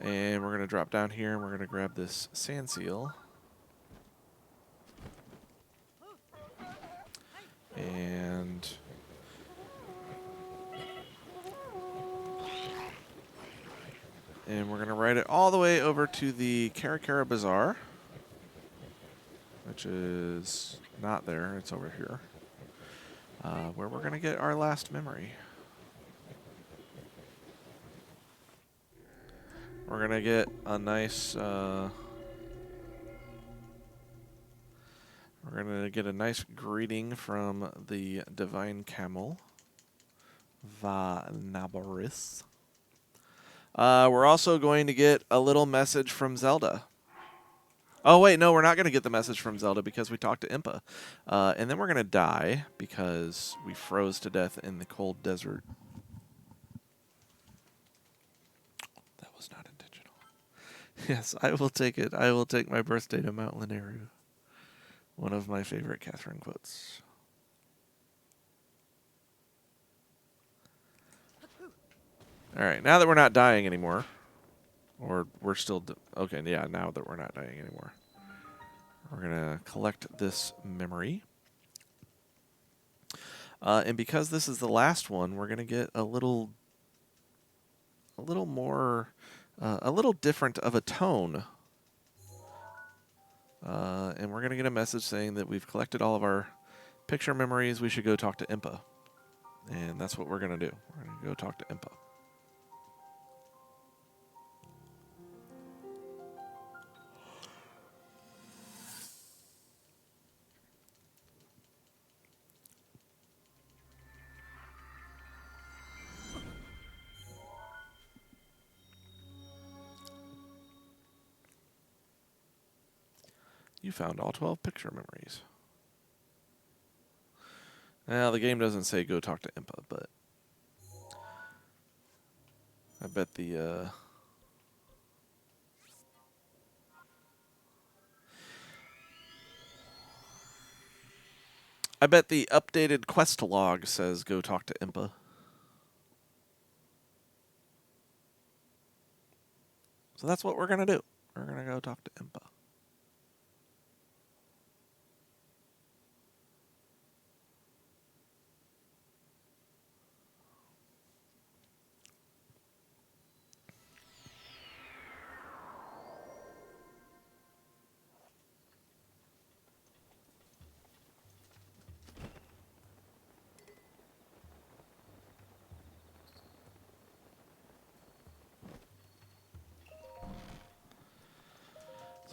And we're gonna drop down here and we're gonna grab this sand seal. And we're going to ride it all the way over to the Karakara Bazaar, which is not there. It's over here, where we're going to get our last memory. We're going to get a nice... we're going to get a nice greeting from the Divine Camel, Vanabaris. We're also going to get a little message from Zelda. Oh, wait, no, we're not going to get the message from Zelda because we talked to Impa. And then we're going to die because we froze to death in the cold desert. That was not intentional. Yes, I will take it. I will take my birthday to Mount Lineru. One of my favorite Catherine quotes. All right, now that we're not dying anymore, or we're still... okay, yeah, now that we're not dying anymore. We're going to collect this memory. And because this is the last one, we're going to get a little more, a little different of a tone. And we're going to get a message saying that we've collected all of our picture memories. We should go talk to Impa. And that's what we're going to do. We're going to go talk to Impa. You found all 12 picture memories. Now, the game doesn't say go talk to Impa, but I bet the updated quest log says go talk to Impa. So that's what we're going to do. We're going to go talk to Impa.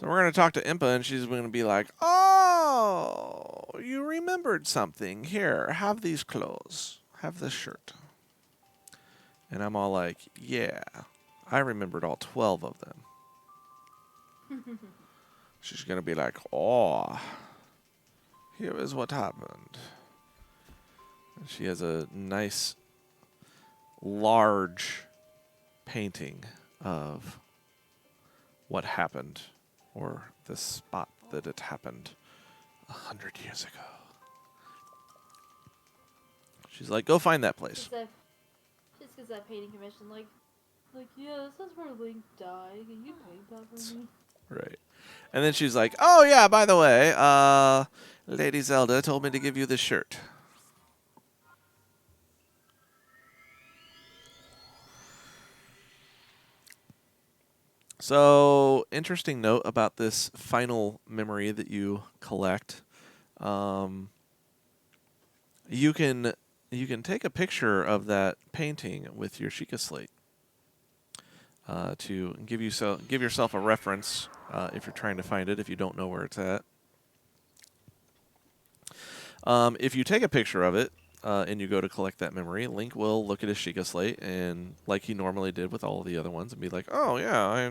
So we're going to talk to Impa, and she's going to be like, oh, you remembered something. Here, have these clothes. Have this shirt. And I'm all like, yeah, I remembered all 12 of them. She's going to be like, oh, here is what happened. And she has a nice, large painting of what happened, or the spot that it happened 100 years ago. She's like, go find that place. Just because that painting commission, like, yeah, this is where Link died. Can you paint that for me? Right. And then she's like, oh, yeah, by the way, Lady Zelda told me to give you this shirt. So, interesting note about this final memory that you collect. You can take a picture of that painting with your Sheikah slate to give yourself a reference if you're trying to find it, if you don't know where it's at. If you take a picture of it and you go to collect that memory, Link will look at his Sheikah slate and, like he normally did with all of the other ones, and be like, "Oh yeah,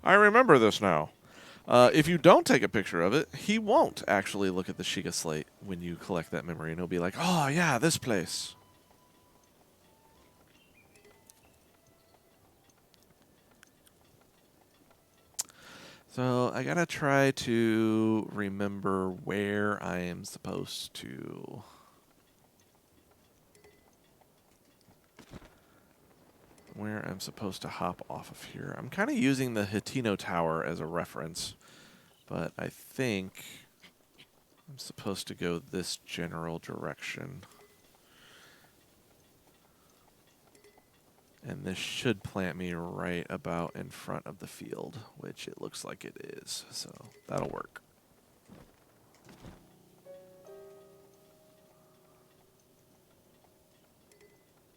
I remember this now." If you don't take a picture of it, he won't actually look at the Sheikah slate when you collect that memory, and he'll be like, "Oh yeah, this place." So I gotta try to remember where I am supposed to. Where I'm supposed to hop off of here. I'm kind of using the Hitino Tower as a reference, but I think I'm supposed to go this general direction. And this should plant me right about in front of the field, which it looks like it is, so that'll work.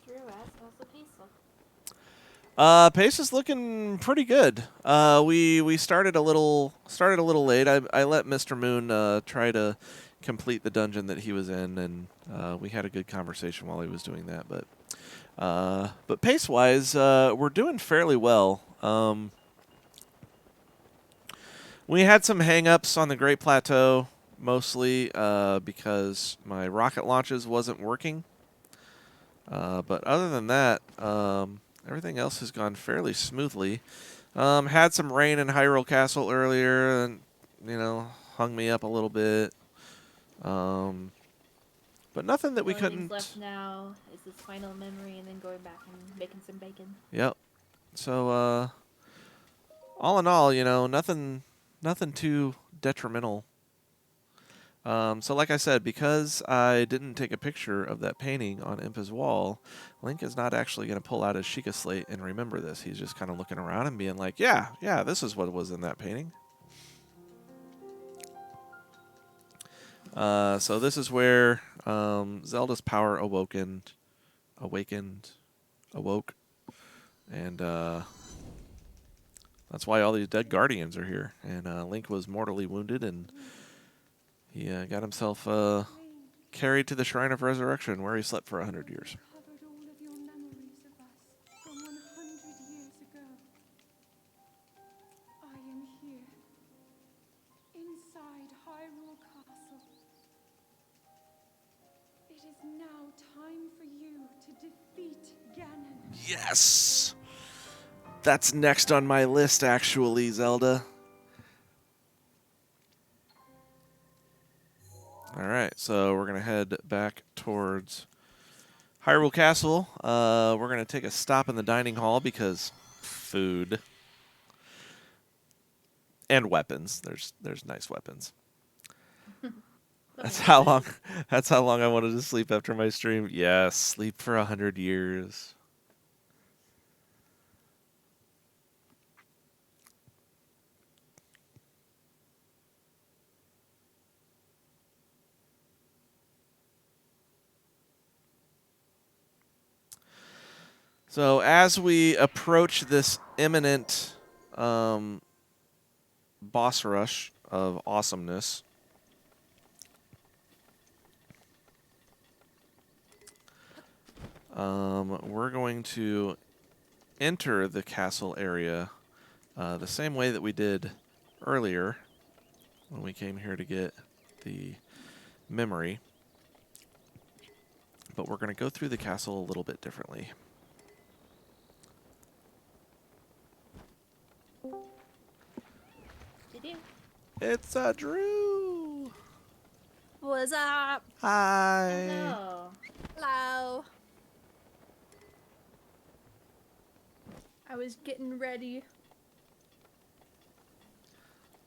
Drew, how's the piece look? Pace is looking pretty good. We started a little late. I let Mr. Moon try to complete the dungeon that he was in, and we had a good conversation while he was doing that. But pace wise, we're doing fairly well. We had some hang-ups on the Great Plateau, mostly because my rocket launches wasn't working. But other than that, everything else has gone fairly smoothly. Had some rain in Hyrule Castle earlier, and hung me up a little bit. But nothing that we The only things couldn't. left now is this final memory, and then going back and making some bacon. Yep. So all in all, nothing too detrimental. So like I said, because I didn't take a picture of that painting on Impa's wall, Link is not actually going to pull out his Sheikah slate and remember this. He's just kind of looking around and being like, yeah, this is what was in that painting. So this is where Zelda's power awoke, and that's why all these dead guardians are here. And Link was mortally wounded, and he got himself carried to the Shrine of Resurrection, where he slept for 100 years. Covered all of your memories of us from 100 years ago. I am here, inside Hyrule Castle. It is now time for you to defeat Ganon. Yes! That's next on my list, actually, Zelda. Alright, so we're going to head back towards Hyrule Castle. We're going to take a stop in the dining hall because food and weapons. There's nice weapons. That's how long I wanted to sleep after my stream. Yes, sleep for 100 years. So as we approach this imminent boss rush of awesomeness, we're going to enter the castle area the same way that we did earlier when we came here to get the memory. But we're going to go through the castle a little bit differently. It's Drew. What's up? Hi. Hello. Hello. I was getting ready.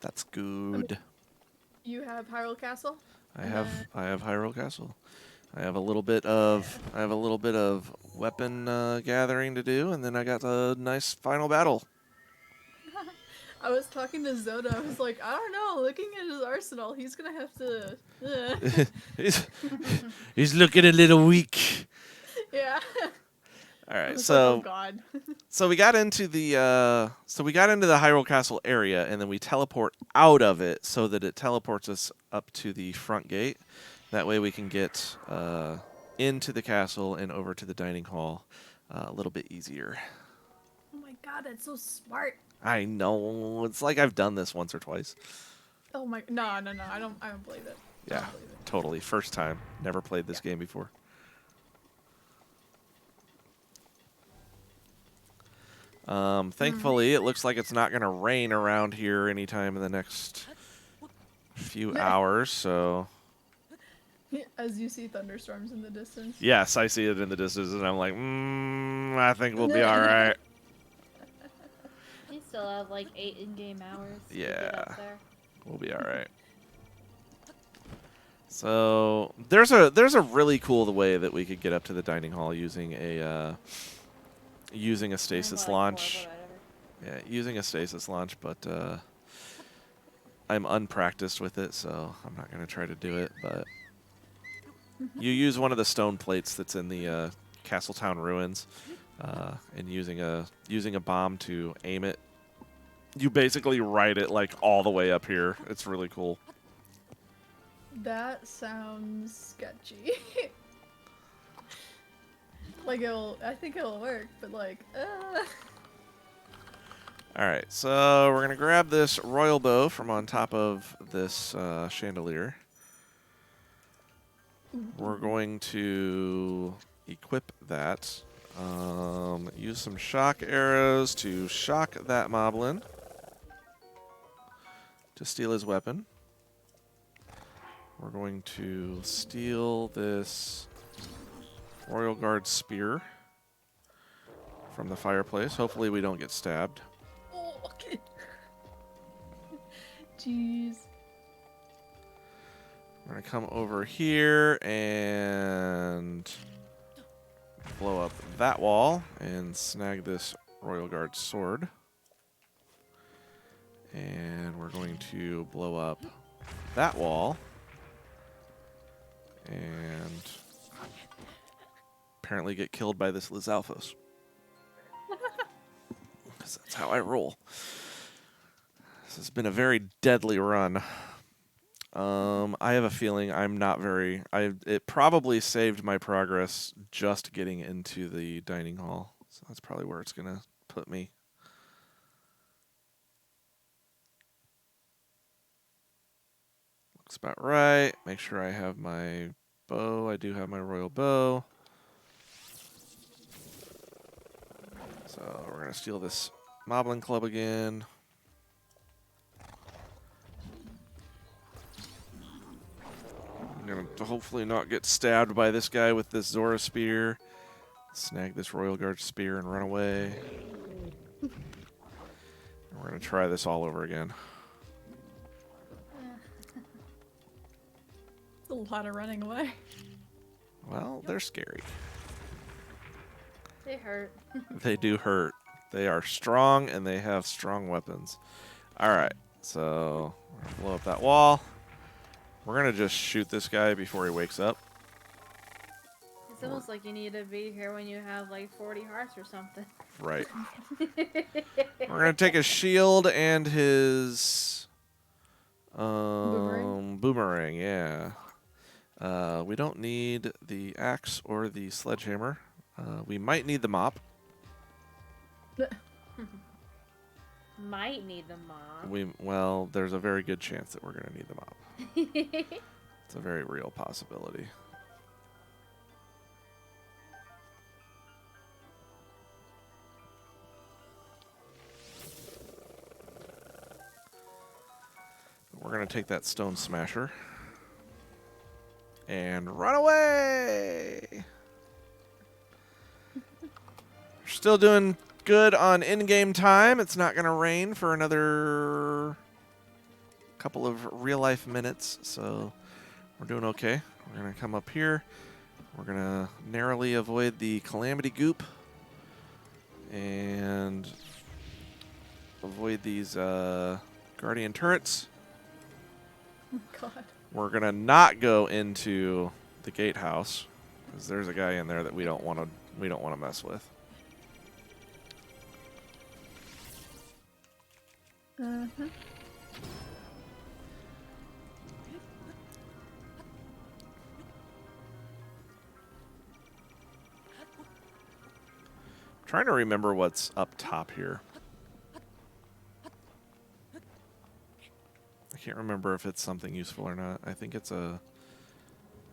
That's good. You have Hyrule Castle? I have Hyrule Castle. I have a little bit of weapon gathering to do, and then I got a nice final battle. I was talking to Zoda. I was like, I don't know. Looking at his arsenal, he's gonna have to. He's looking a little weak. Yeah. All right, I was so like, oh God. so we got into the Hyrule Castle area, and then we teleport out of it so that it teleports us up to the front gate. That way we can get into the castle and over to the dining hall a little bit easier. Oh my god, that's so smart. I know. It's like I've done this once or twice. Oh my, no, I don't believe it. I Yeah, don't believe it. totally. First time. Never played this game before. Thankfully, it looks like it's not going to rain around here anytime in the next few hours, so... As you see thunderstorms in the distance. Yes, I see it in the distance, and I'm like, I think we'll be alright. You still have like 8 in-game hours to get Yeah. up there. We'll be alright. So, there's a really cool way that we could get up to the dining hall using a stasis launch. Yeah, using a stasis launch, but I'm unpracticed with it, so I'm not going to try to do it, but you use one of the stone plates that's in the Castletown ruins, and using a bomb to aim it. You basically ride it like all the way up here. It's really cool. That sounds sketchy. Like I think it'll work, but like, Alright, so we're going to grab this royal bow from on top of this chandelier. We're going to equip that. Use some shock arrows to shock that moblin to steal his weapon. We're going to steal this Royal Guard spear from the fireplace. Hopefully we don't get stabbed. oh, okay. Jeez. We're going to come over here and blow up that wall and snag this Royal Guard sword. And we're going to blow up that wall. And apparently get killed by this Lizalfos. Because that's how I roll. This has been a very deadly run. I have a feeling I'm not very... It probably saved my progress just getting into the dining hall. So that's probably where it's going to put me. Looks about right. Make sure I have my bow. I do have my royal bow. So we're going to steal this Moblin Club again. I'm going to hopefully not get stabbed by this guy with this Zora spear. Snag this Royal Guard spear and run away. And we're going to try this all over again. It's a lot of running away. Well, they're scary. They hurt. They do hurt. They are strong, and they have strong weapons. Alright, so we're going to blow up that wall. We're going to just shoot this guy before he wakes up. It's almost like you need to be here when you have like 40 hearts or something. Right. We're going to take his shield and his boomerang, yeah. We don't need the axe or the sledgehammer. We might need the mop. Might need the mop. Well, there's a very good chance that we're going to need the mop. It's a very real possibility. We're going to take that stone smasher and run away. We're still doing good on in-game time. It's not going to rain for another couple of real-life minutes, so we're doing okay. We're going to come up here. We're going to narrowly avoid the Calamity Goop and avoid these Guardian turrets. God. We're going to not go into the gatehouse because there's a guy in there that we don't want to mess with. Trying to remember what's up top here. I can't remember if it's something useful or not. I think it's a...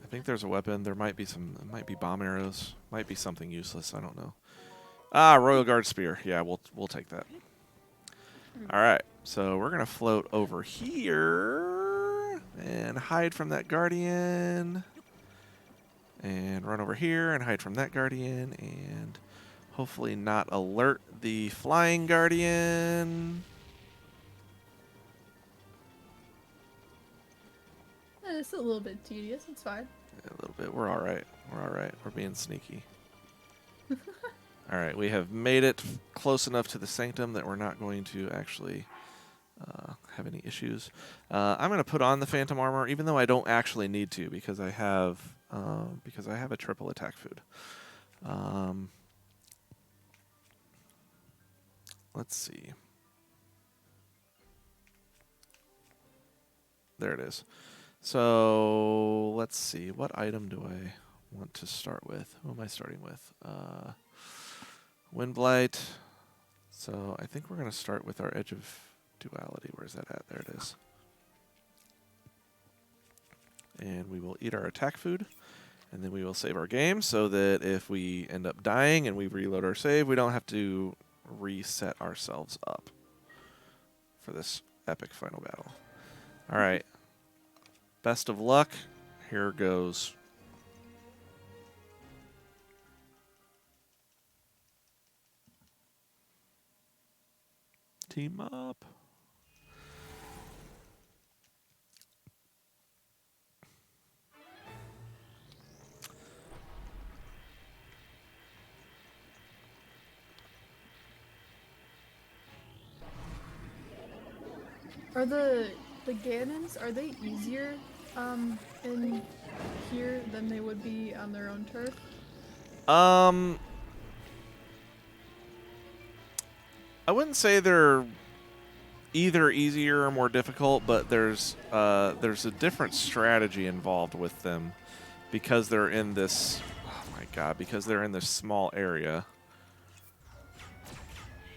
I think there's a weapon. There might be some... It might be bomb arrows. Might be something useless. I don't know. Ah, Royal Guard Spear. Yeah, we'll take that. All right. So we're going to float over here and hide from that Guardian. And run over here and hide from that Guardian. And hopefully not alert the Flying Guardian. It's a little bit tedious. It's fine. A little bit. We're all right. We're all right. We're being sneaky. All right. We have made it close enough to the Sanctum that we're not going to actually have any issues. I'm going to put on the Phantom Armor, even though I don't actually need to, because I have a triple attack food. Let's see. There it is. So let's see. What item do I want to start with? Who am I starting with? Wind Blight. So I think we're going to start with our Edge of Duality. Where's that at? There it is. And we will eat our attack food. And then we will save our game so that if we end up dying and we reload our save, we don't have to reset ourselves up for this epic final battle. All right. Best of luck. Here goes. Team up. Are the Ganons, are they easier in here than they would be on their own turf? I wouldn't say they're either easier or more difficult, but there's a different strategy involved with them because they're in this. Oh my god! Because they're in this small area.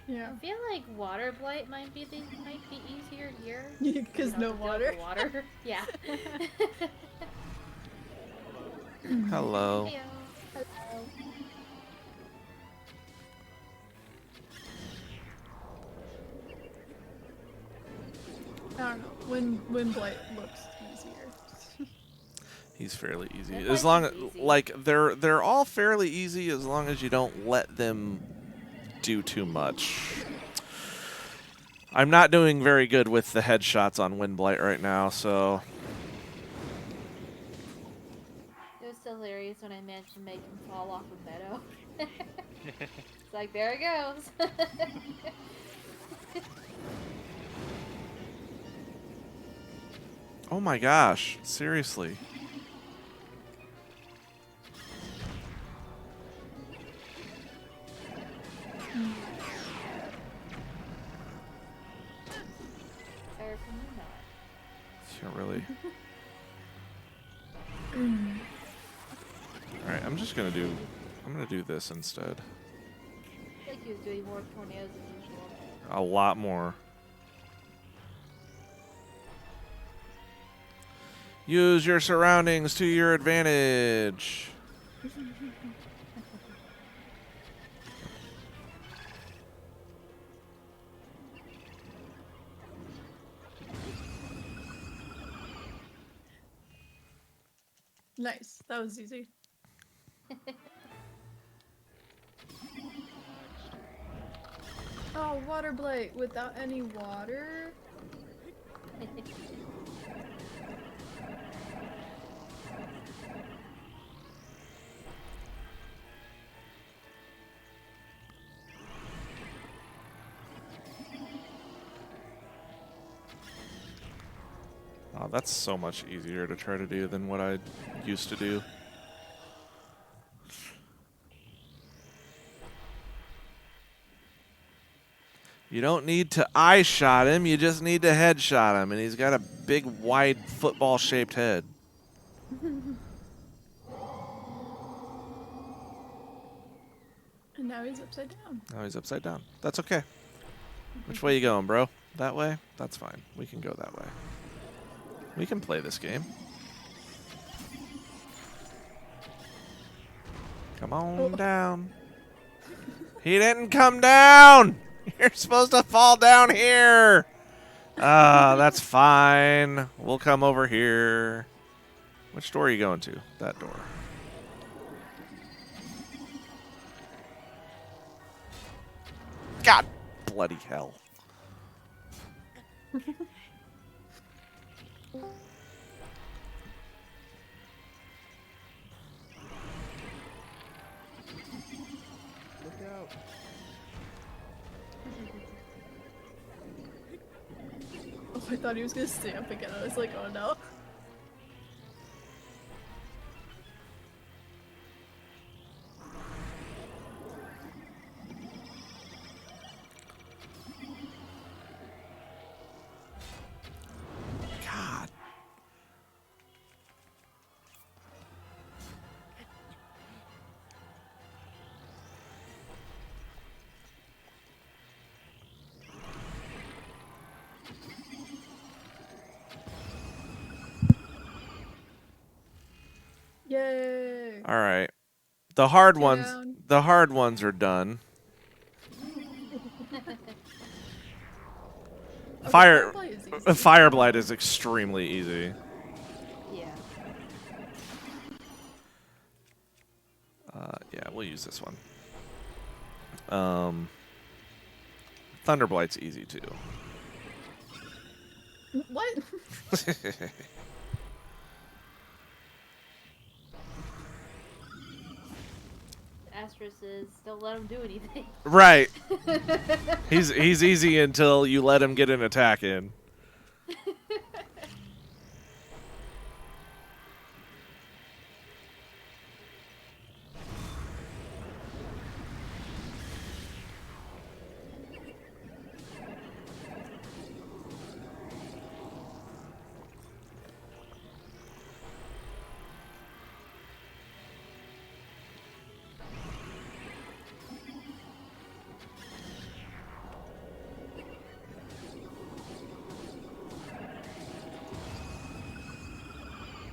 Yeah. I feel like Water Blight might be easier here. Because You no don't have to water. deal with the water. Yeah. Hello. Heyo. Hello. I don't know. Wind Blight looks easier. He's fairly easy. That As might long be as easy. like they're all fairly easy as long as you don't let them do too much. I'm not doing very good with the headshots on Wind Blight right now, so It was hilarious when I managed to make him fall off a meadow. It's like, there it goes. oh my gosh, seriously. Or can you not? Yeah, really. All right, I'm gonna do this instead. I feel like he was doing more tornadoes than usual. A lot more. Use your surroundings to your advantage. Nice. That was easy. Oh, Water Blight without any water? Oh, that's so much easier to try to do than what I used to do. You don't need to eye shot him, you just need to headshot him, and he's got a big, wide, football-shaped head. Now he's upside down. Now he's upside down. That's okay. Which way you going, bro? That way? That's fine. We can go that way. We can play this game. Come on down. He didn't come down! You're supposed to fall down here! That's fine. We'll come over here. Which door are you going to? That door. God bloody hell. Look out. Oh, I thought he was gonna stamp again. I was like, oh no. God. Yay! All right. The hard Two ones, down. the hard ones are done. Okay, Fire Fireblight is easy. Fire Blight is extremely easy. Yeah. Yeah, we'll use this one. Thunder Blight's easy too. What? Asterisk is don't let him do anything. Right. He's easy until you let him get an attack in.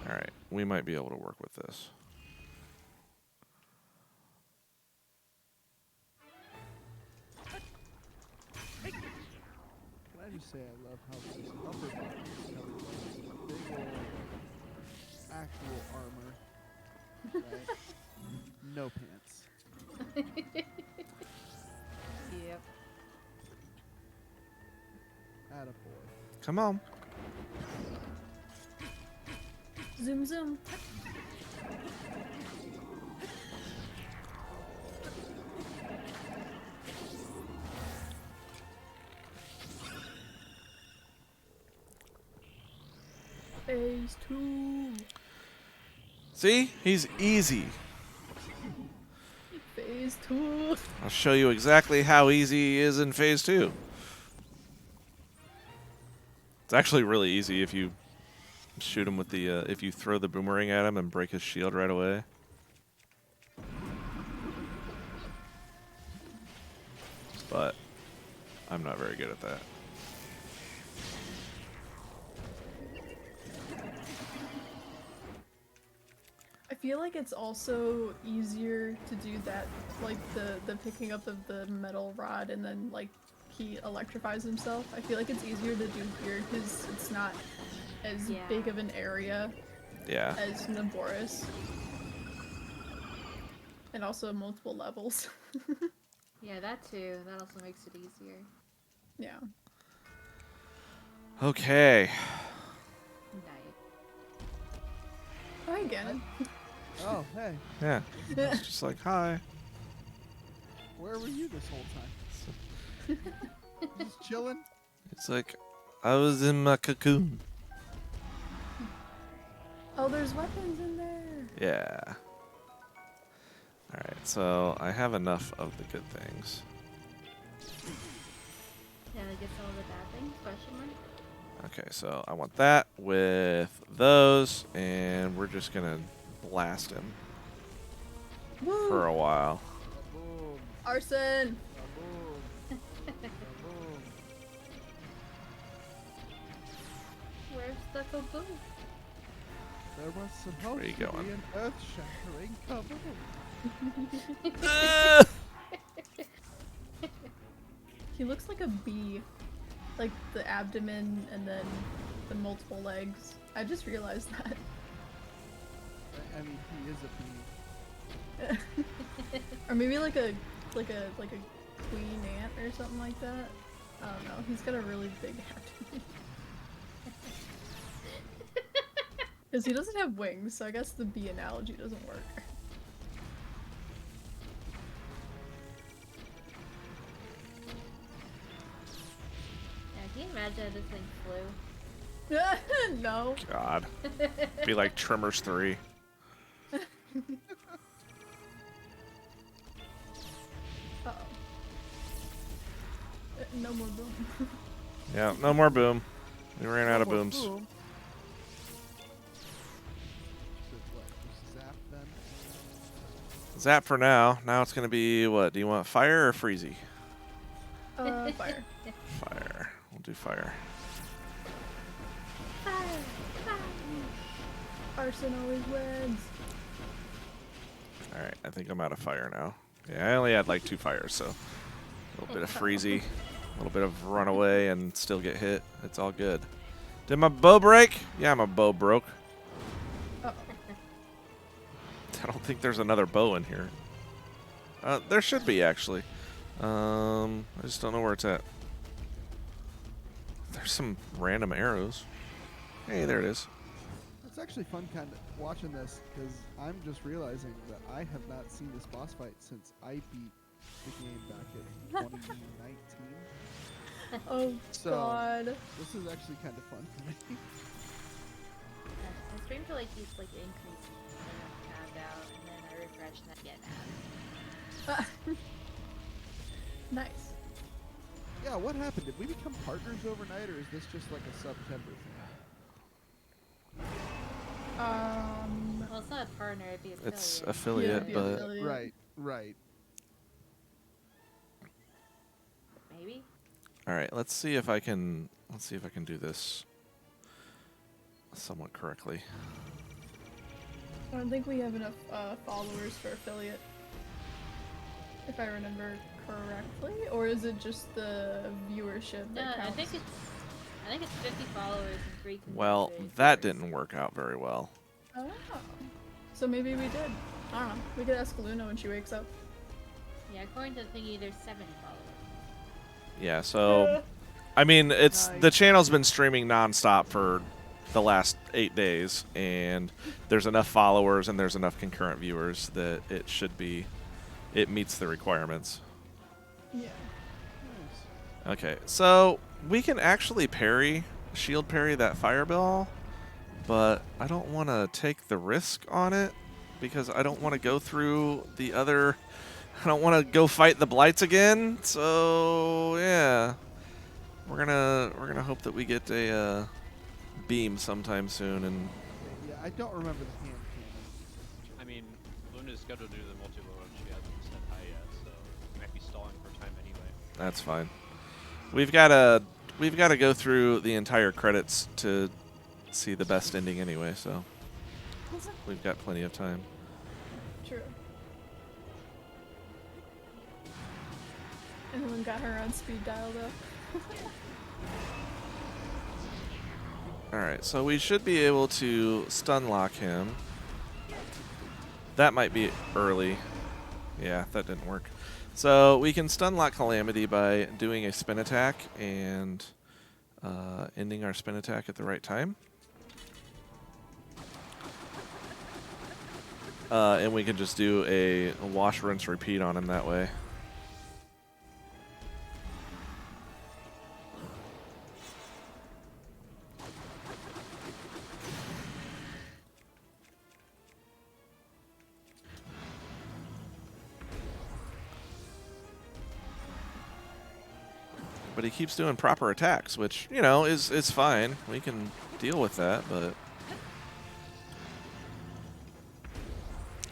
All right, we might be able to work with this. Can I just say I love how this upper body is covered by this big old actual armor. Right? No pants. Yep. Attaboy. Come on. Zoom zoom. Phase 2. See? He's easy. Phase 2. I'll show you exactly how easy he is in phase 2. It's actually really easy if you shoot him with the if you throw the boomerang at him and break his shield right away. But I'm not very good at that. I feel like it's also easier to do that, like the picking up of the metal rod and then like he electrifies himself. I feel like it's easier to do here because it's not as Yeah. big of an area Yeah. as Naboris. And also multiple levels. Yeah, that too. That also makes it easier. Yeah. Okay. Night. Hi, Ganon. Oh, hey. Yeah. It's just like, hi. Where were you this whole time? Just chilling? It's like, I was in my cocoon. Oh, there's weapons in there. Yeah. Alright, so I have enough of the good things. Yeah, I guess all the bad things? Question mark? Okay, so I want that with those, and we're just gonna blast him Woo! for a while. Boom. Arson! Kaboom. Kaboom. Where's the kaboom? There was supposed Where you to going? be an earth-shattering kaboom. He looks like a bee. Like the abdomen and then the multiple legs. I just realized that. I mean, he is a bee. Or maybe like a queen ant or something like that. I don't know. He's got a really big abdomen. Because he doesn't have wings, so I guess the bee analogy doesn't work. Yeah, can you imagine if this thing flew? No. God. Be like Tremors 3. Uh-oh. No more boom. Yeah, no more boom. We ran out of More booms. boom. Should what? Just zap then? Zap for now. Now it's gonna be what? Do you want fire or freezy? Fire. Fire. We'll do fire. Arson always wins. Alright, I think I'm out of fire now. Yeah, I only had like 2 fires, so a little bit of freezy, a little bit of runaway, and still get hit. It's all good. Did my bow break? Yeah, my bow broke. Uh-oh. I don't think there's another bow in here. There should be, actually. I just don't know where it's at. There's some random arrows. Hey, there it is. It's actually fun kind of watching this because I'm just realizing that I have not seen this boss fight since I beat the game back in 2019. Oh So- god. This is actually kind of fun for me. I stream to like these like increases and then I'm tabbed out and then I refresh and I get added. Nice. Yeah, what happened? Did we become partners overnight, or is this just like a September thing? Well, it's not a partner, it'd be affiliate. It's affiliate, Yeah, but affiliate. Right, right. Maybe? alright, let's see if I can do this somewhat correctly. I don't think we have enough followers for affiliate. If I remember correctly, or is it just the viewership No, that I counts? think it's 50 followers and 3 community Well, creators. that didn't work out very well. Oh. So maybe we did. I don't know. We could ask Luna when she wakes up. Yeah, according to the thingy, there's 70 followers. Yeah, so I mean, it's the channel's been streaming nonstop for the last 8 days, and there's enough followers and there's enough concurrent viewers that it meets the requirements. Yeah. Nice. Okay, so we can actually shield parry that fireball, but I don't want to take the risk on it because I don't want to go through the other. I don't want to go fight the blights again. So yeah, we're gonna hope that we get a beam sometime soon. And Yeah, I don't remember the hand cannon. I mean, Luna's scheduled to do the multi-load. She hasn't said hi yet, so we might be stalling for time anyway. that's fine. We've gotta go through the entire credits to see the best ending anyway. So we've got plenty of time. True. Everyone got her on speed dial though. Alright, so we should be able to stun lock him. That might be early. Yeah, that didn't work. So we can stun lock Calamity by doing a spin attack and ending our spin attack at the right time. And we can just do a wash, rinse, repeat on him that way. But he keeps doing proper attacks, which, you know, is fine. We can deal with that, but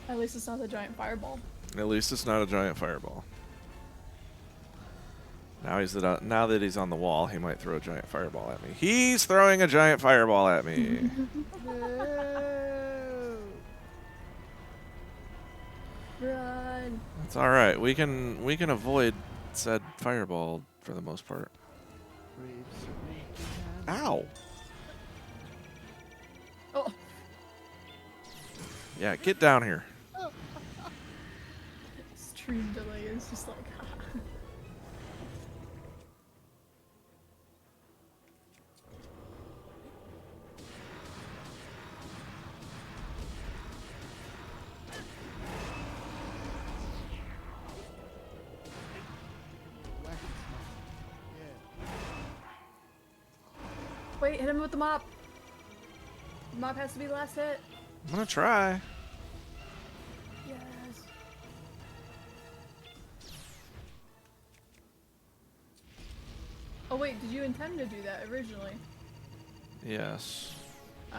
At least it's not the giant fireball. at least it's not a giant fireball. Now that he's on the wall, he might throw a giant fireball at me. He's throwing a giant fireball at me. No. Run. That's all right. We can avoid said fireball for the most part. Brave certainly can. Ow. Oh, Yeah, get down here. stream delay is just like. Whack and smack. Yeah. Wait, hit him with the mop. The mop has to be the last hit. I'm gonna try. Yes. Oh wait, did you intend to do that originally? Yes. Oh.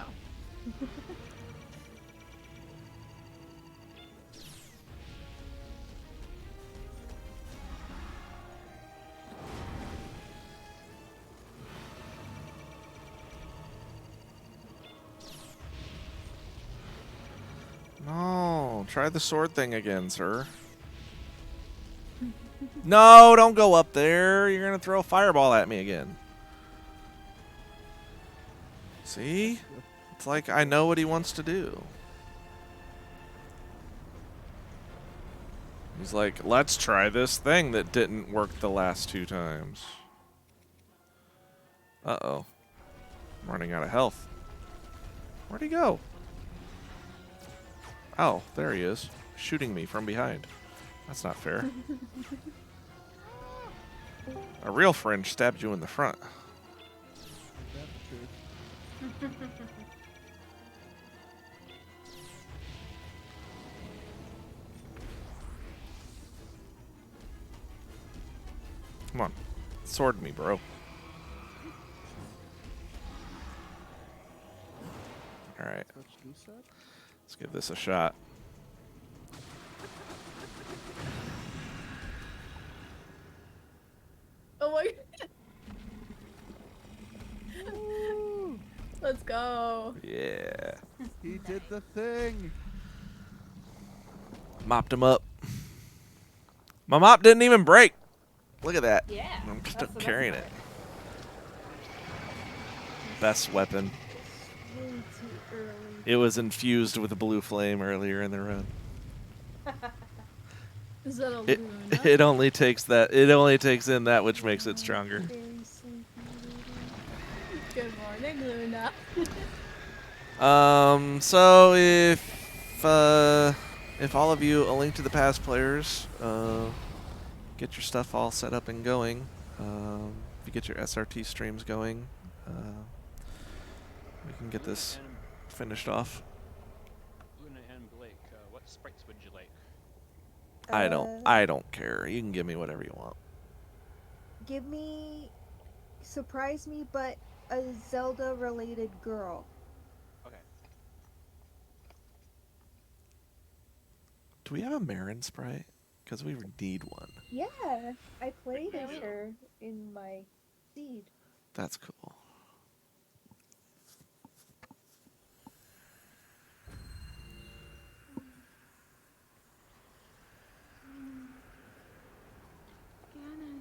No, try the sword thing again, sir. No, don't go up there. You're gonna throw a fireball at me again. See? It's like I know what he wants to do. He's like, let's try this thing that didn't work the last 2 times. Uh-oh. I'm running out of health. Where'd he go? Oh, there he is. Shooting me from behind. That's not fair. A real friend stabbed you in the front. That's the truth. Come on. Sword me, bro. Alright, What you said? let's give this a shot. Oh my. Let's go. Yeah. He did the thing. Mopped him up. My mop didn't even break. Look at that. Yeah. I'm that's still the best carrying part. it. Best weapon. Way too early. It was infused with a blue flame earlier in the run. Is that a It, Luna? it only takes that. It only takes in that which makes it stronger. Very sleepy Luna. Good morning, Luna. So if all of you A Link to the Past players get your stuff all set up and going, if you get your SRT streams going, we can get this And finished off. Luna and Blake, what sprites would you like? I don't care. You can give me whatever you want. Give me, surprise me, but a Zelda related girl. Okay. Do we have a Marin sprite? Because we need one. Yeah, I played Yeah, as her in my seed. That's cool. Ganon.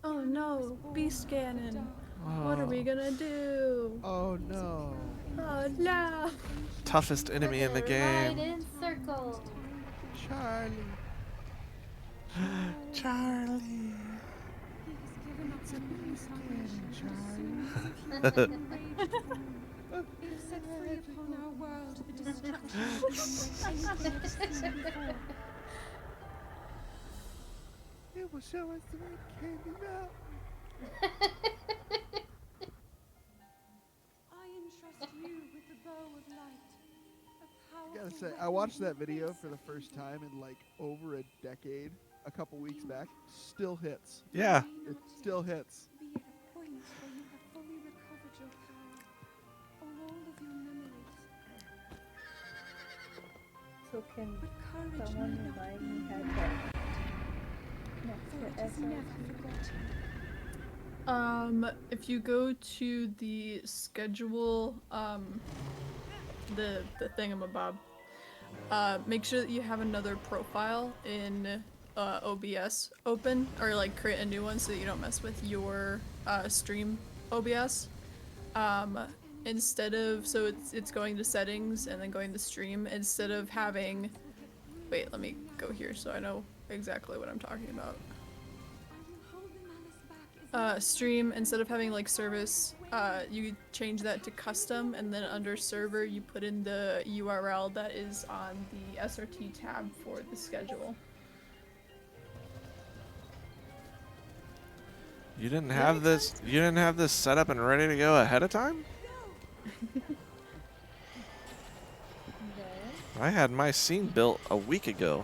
Oh no, Beast Ganon. What are we gonna do? Oh no. Oh no. Toughest enemy in the Ride game. in circles. Charlie. Charlie. He has given up the Charlie. He has set free upon our world the destruction we have seen before. It will show us the way to Candy Mountain. I entrust you with the bow of light. A I gotta powerful say, I weapon watched that in video face for the of first time in like over a decade, a couple weeks back. Still hits. Yeah. May It not still hits. be at a point where you have fully recovered your power, or all of your memories. So can But courage someone need not remind be me how in to next to Soldiers SR. never forgotten. If you go to the schedule, the thingamabob, make sure that you have another profile in OBS open, or like create a new one so that you don't mess with your stream OBS. Instead of, so it's going to settings and then going to stream, instead of having, wait, let me go here so I know exactly what I'm talking about. I will hold the malice back as Stream, instead of having like service, you change that to custom, and then under server you put in the URL that is on the SRT tab for the schedule. You didn't have this. You didn't have this set up and ready to go ahead of time. No. I had my scene built a week ago.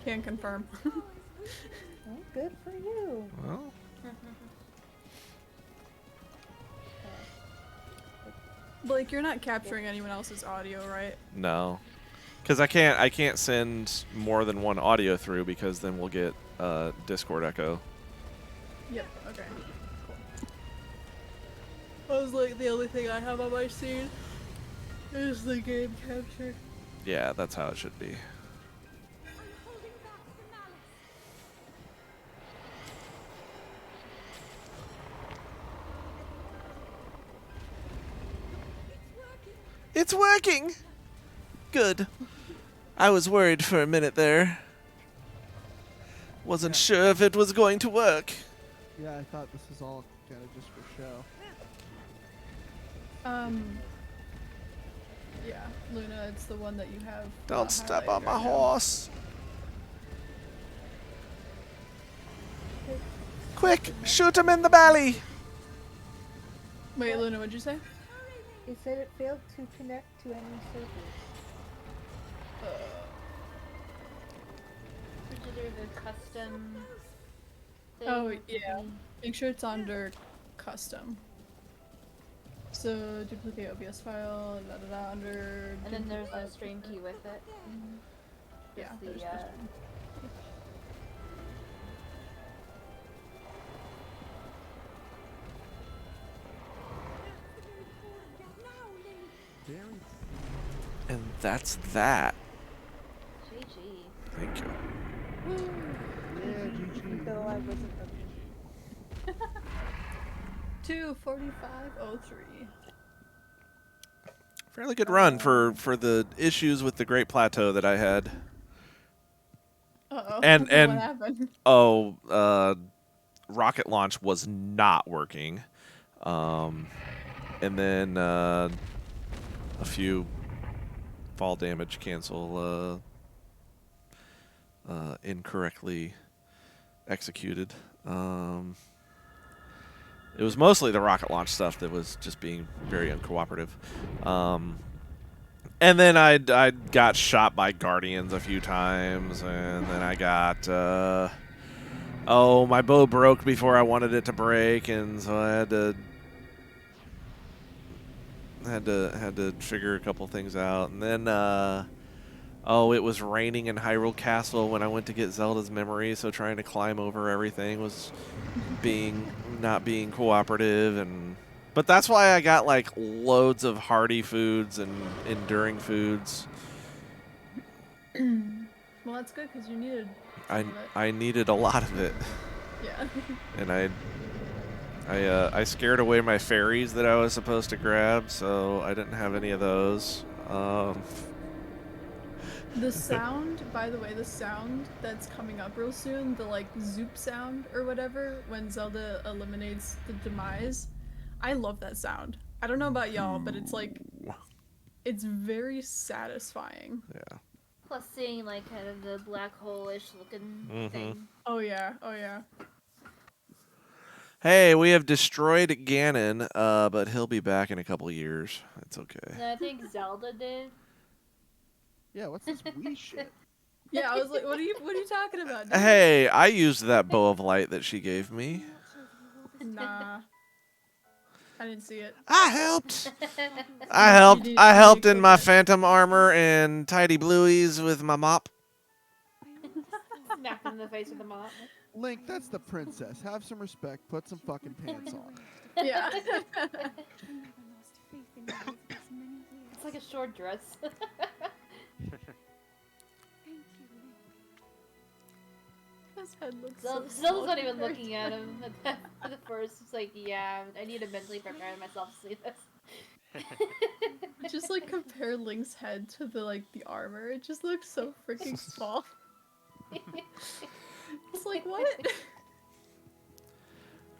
Can't confirm. Oh, good for you. Well, Blake, you're not capturing anyone else's audio, right? no, because I can't send more than one audio through because then we'll get Discord echo. Yep, okay. Cool. I was like, the only thing I have on my scene is the game capture. Yeah, that's how it should be. I'm holding back the malice. It's working. Good. I was worried for a minute there. Wasn't sure if it was going to work. Yeah, I thought this was all kind of just for show. Yeah, Luna, it's the one that you have. Don't step highlighted on my right now. horse. Quick, shoot him in the belly. Wait, Luna, what'd you say? It said it failed to connect to any servers. Did you do the custom thing? Oh, with the yeah. thing? Make sure it's under custom. So duplicate OBS file, under. And then there's a stream key with it. Yeah. Just there's the, custom. Very And that's that. GG. Thank you. yeah, GG. Though I wasn't looking. 2:45:03. Fairly good run for the issues with the Great Plateau that I had. Uh-oh. And- What and- happened? Oh, rocket launch was not working. And then a few fall damage cancel incorrectly executed. It was mostly the rocket launch stuff that was just being very uncooperative. And then I got shot by guardians a few times, and then I got my bow broke before I wanted it to break, and so I had to figure a couple things out. And then it was raining in Hyrule Castle when I went to get Zelda's memory, so trying to climb over everything was not being cooperative. But that's why I got like loads of hardy foods and enduring foods. Well, that's good because you needed some of it. I needed a lot of it, Yeah. and I scared away my fairies that I was supposed to grab, so I didn't have any of those. The sound, by the way, the sound that's coming up real soon, the like zoop sound or whatever, when Zelda eliminates the demise, I love that sound. I don't know about y'all, but it's like, it's very satisfying. Yeah. Plus seeing like kind of the black hole-ish looking thing. Oh yeah, oh yeah. Hey, we have destroyed Ganon, but he'll be back in a couple years. It's okay. And I think Zelda did. Yeah, what's this wee shit? Yeah, I was like, what are you talking about, dude? Hey, I used that bow of light that she gave me. Nah. I didn't see it. I helped. You I didn't helped in click my it. phantom armor and tidy blueies with my mop. in the face with the mop. Link, that's the princess. Have some respect. Put some fucking pants on. Yeah. I never lost faith in you over these many years. It's like a short dress. Thank you, Link. His head looks so Zelda's small not even compared looking to at him at the first. It's like, yeah, I need to mentally prepare myself to see this. Just like compare Link's head to the armor. It just looks so freaking small. It's like what?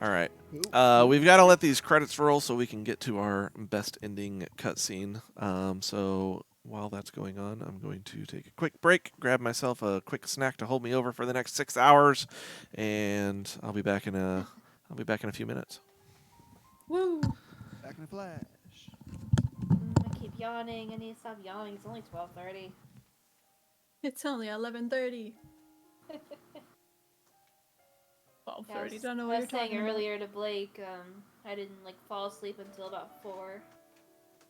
All right. Who? We've got to let these credits roll so we can get to our best ending cutscene. So while that's going on, I'm going to take a quick break, grab myself a quick snack to hold me over for the next 6 hours, and I'll be back in a few minutes. Woo! Back in a flash. I keep yawning. I need to stop yawning. It's only 12:30. It's only 11:30. 12:30. Yeah, I Don't know was what you're saying talking about. earlier to Blake, I didn't fall asleep until about 4.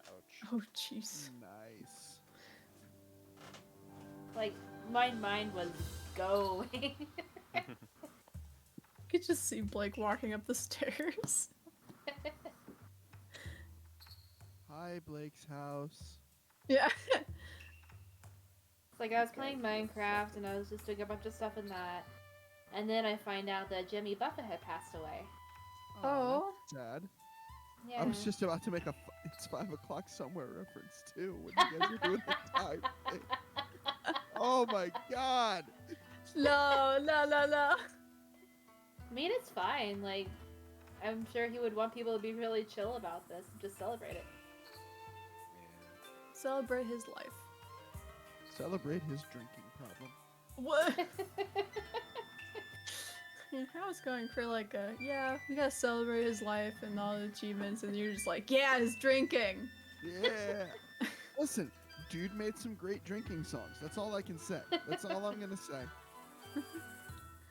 Ouch. Oh jeez. Nice. My mind was going. I could just see Blake walking up the stairs. Hi, Blake's house. Yeah. It's like I was playing Minecraft and I was just doing a bunch of stuff in that. And then I find out that Jimmy Buffett had passed away. Oh. That's sad. Yeah. I was just about to make a it's 5 o'clock somewhere reference too when you guys are doing the time thing. Oh my god. No. I mean, it's fine. I'm sure he would want people to be really chill about this and just celebrate it. Celebrate his life. Celebrate his drinking problem. What? I was going for we gotta celebrate his life and all the achievements, and you're just like, yeah, his drinking. Yeah. Listen, dude made some great drinking songs. That's all I can say. That's all I'm gonna say.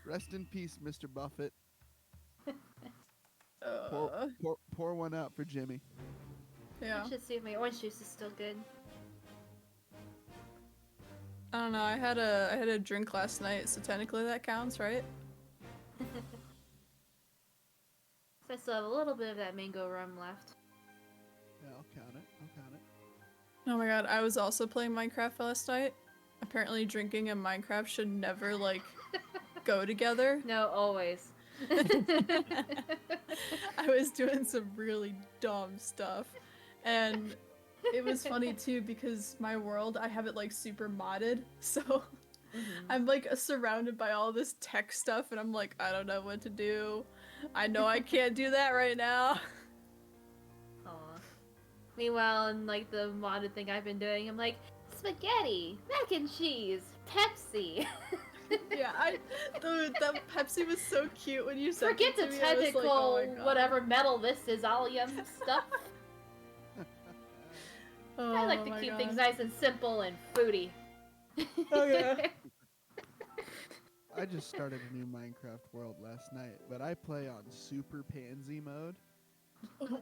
Rest in peace, Mr. Buffett. Pour one out for Jimmy. Yeah. I should see if my orange juice is still good. I don't know. I had a drink last night, so technically that counts, right? So I still have a little bit of that mango rum left. Yeah, I'll count it. Oh my god, I was also playing Minecraft last night. Apparently drinking and Minecraft should never, go together. No, always. I was doing some really dumb stuff. And it was funny too because my world, I have it super modded. So I'm surrounded by all this tech stuff and I'm like, I don't know what to do. I know I can't do that right now. Aw. Meanwhile, in the modded thing I've been doing, I'm like, spaghetti, mac and cheese, Pepsi. Yeah, the Pepsi was so cute when you said Forget it the to me. I was technical like, oh my God. whatever metal this is, allium stuff. Oh I like to my keep God. things nice and simple and fruity. Oh yeah. I just started a new Minecraft world last night, but I play on super pansy mode.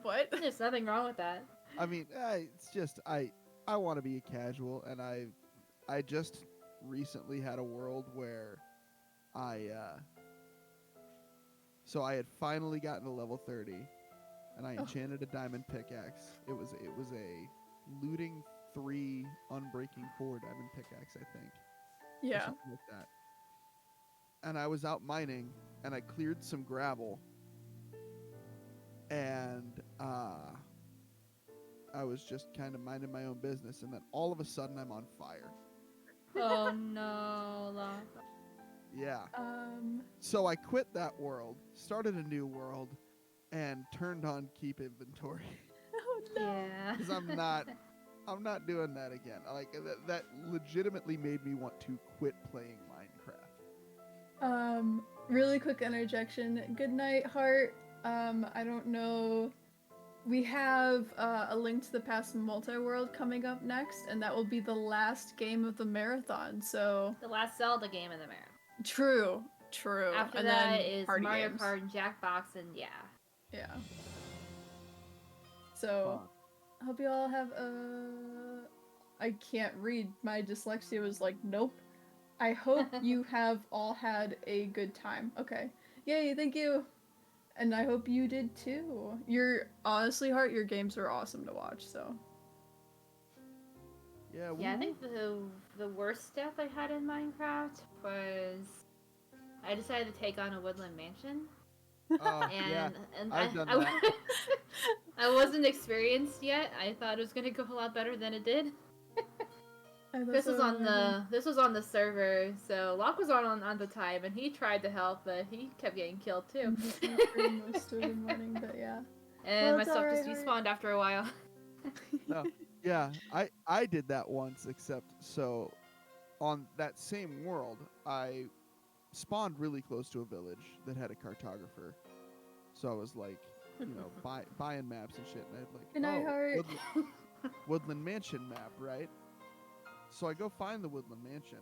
What? There's nothing wrong with that. I mean, it's just I want to be a casual, and I just recently had a world where I had finally gotten to level 30, and I enchanted a diamond pickaxe. It was a looting 3, unbreaking 4 diamond pickaxe, I think. Or Yeah. something like that. And I was out mining, and I cleared some gravel, and I was just kind of minding my own business, and then all of a sudden I'm on fire. Oh no. Yeah. So I quit that world, started a new world, and turned on keep inventory. Oh no. Yeah. Because I'm not doing that again. That legitimately made me want to quit playing Minecraft. Really quick interjection. Good night, Heart. I don't know. We have a Link to the Past multi-world coming up next, and that will be the last game of the marathon. So The last Zelda game in the marathon. true. After and that then is party Mario games. Kart and Jackbox, and yeah. Yeah. So Fun. hope you all have I can't read. My dyslexia was like, nope. I hope you have all had a good time. Okay. Yay, thank you. And I hope you did too. Honestly, Heart, your games are awesome to watch, so. Yeah, Yeah, I think the worst death I had in Minecraft was I decided to take on a woodland mansion, yeah, and I've done I that. I wasn't experienced yet. I thought it was gonna go a lot better than it did. That's so annoying. This was on the server, so Locke was on the time, and he tried to help, but he kept getting killed too. For most of the morning, but yeah. And Well, my it's stuff just alright, respawned after a while. No, yeah, I did that once, except so on that same world, I spawned really close to a village that had a cartographer. So I was like, buying maps and shit, and I'd like, Good night, Heart. Woodland Mansion map, right? So I go find the Woodland Mansion,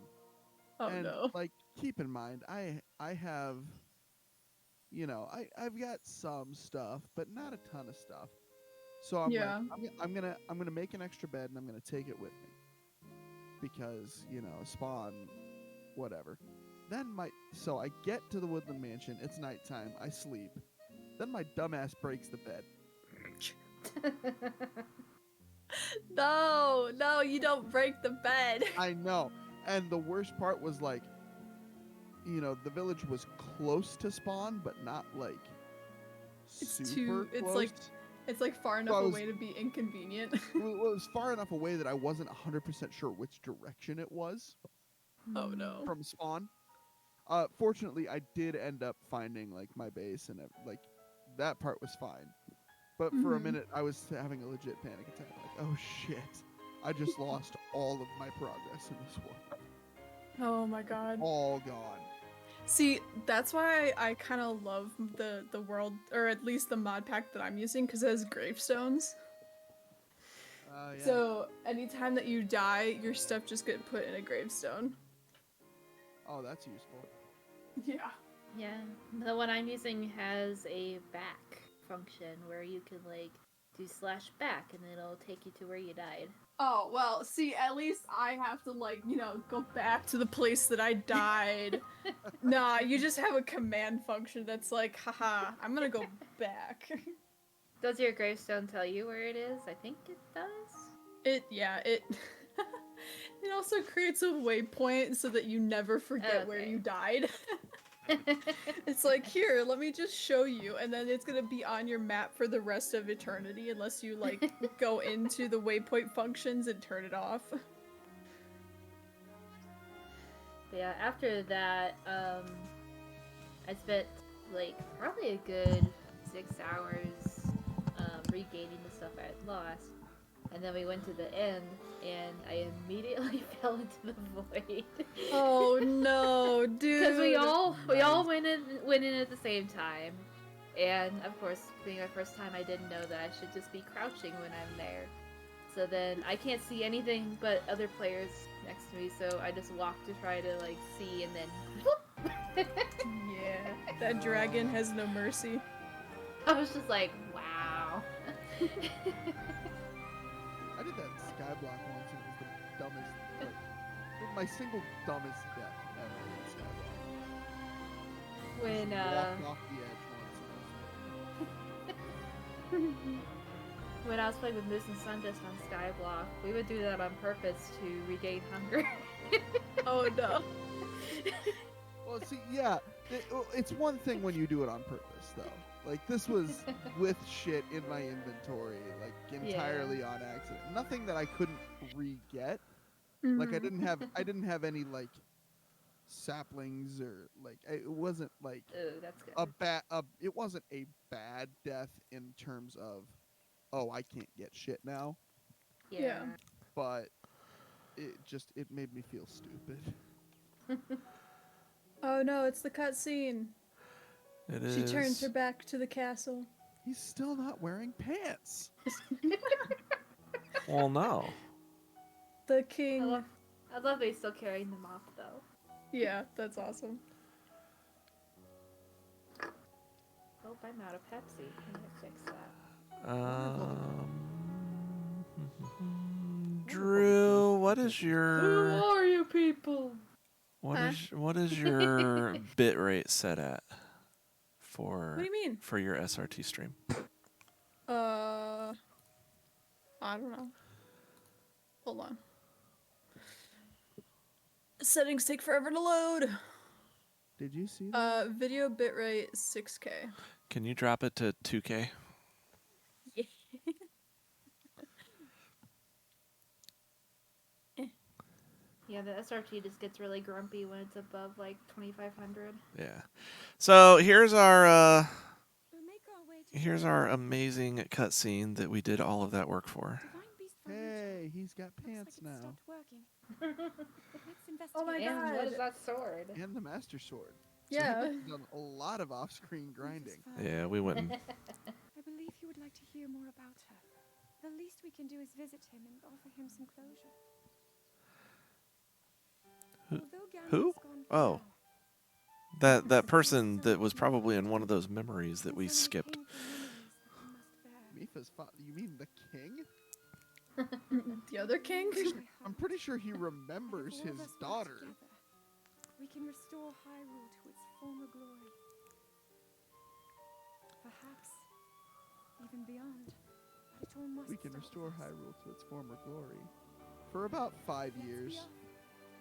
Oh and no. like, keep in mind, I have, I've got some stuff, but not a ton of stuff. So I'm like, Yeah. I'm gonna make an extra bed and I'm gonna take it with me because spawn, whatever. So I get to the Woodland Mansion. It's nighttime. I sleep. Then my dumbass breaks the bed. No, you don't break the bed. I know. And the worst part was like, the village was close to spawn, but not like super close. It's like far enough away to be inconvenient. Well, it was far enough away that I wasn't 100% sure which direction it was Oh no. from spawn. Fortunately, I did end up finding like my base and like that part was fine. But for a minute, I was having a legit panic attack. Like, oh shit, I just lost all of my progress in this world. Oh my god. All gone. See, that's why I kind of love the world, or at least the mod pack that I'm using, because it has gravestones. Yeah. So anytime that you die, your stuff just get put in a gravestone. Oh, that's useful. Yeah. Yeah, the one I'm using has a back function where you can like do /back and it'll take you to where you died. Oh, well, see, at least I have to, like, go back to the place that I died. Nah, you just have a command function that's like, haha, I'm gonna go back. Does your gravestone tell you where it is? I think it does. It also creates a waypoint so that you never forget where you died. It's like, here, let me just show you, and then it's gonna be on your map for the rest of eternity unless you, like, go into the waypoint functions and turn it off. But yeah, after that, I spent, like, probably a good 6 hours regaining the stuff I had lost. And then we went to the end, and I immediately fell into the void. Oh no, dude! Because we all went in at the same time, and of course, being my first time, I didn't know that I should just be crouching when I'm there. So then I can't see anything but other players next to me, so I just walked to try to like see, and then. Yeah, that dragon has no mercy. I was just like, wow. I did that in Skyblock once, and it was the dumbest, like, my single dumbest death ever in Skyblock. When Walked off the edge once, and I was like, when I was playing with Moose and Sundust on Skyblock, we would do that on purpose to regain hunger. Oh no. well, see, yeah, it's one thing when you do it on purpose, though. Like, this was with shit in my inventory, like, entirely on accident. Nothing that I couldn't re-get. Like, I didn't have any, like, saplings or, like, it wasn't, like, Ooh, that's good. It wasn't a bad death in terms of, oh, I can't get shit now. Yeah. But it made me feel stupid. Oh no, it's the cutscene. She is. turns her back to the castle. He's still not wearing pants. Well, no. The king. I love that he's still carrying them off, though. Yeah, that's awesome. Oh, I'm out of Pepsi. Can I fix that? Drew, what is your... Who are you people? What is your bit rate set at for What do you mean? for your SRT stream? I don't know. Hold on. Settings take forever to load. Did you see that? Video bitrate 6K. Can you drop it to 2K? Yeah. Yeah, the SRT just gets really grumpy when it's above like 2500. Yeah. So here's our We'll make our way to here's our amazing cutscene that we did all of that work for. Divine Beast for Hey, he's got Looks pants like it now. stopped working. Let's investigate. Oh my And what God. is that sword? And the Master Sword. Yeah. He's done a lot of off-screen grinding. Yeah, we went and I believe he would like to hear more about her. The least we can do is visit him and offer him some closure. Although who? Gandalf's gone for Oh. now, that person that was probably in one of those memories that we there's only skipped. painful memories that he must bear. Mifa's you mean the king? The other king? I'm pretty sure he remembers If all his of us work daughter. together, we can restore Hyrule to its former glory. Perhaps even beyond. But it all must We can start restore with us. Hyrule to its former glory. For about 5 Let's be years. off.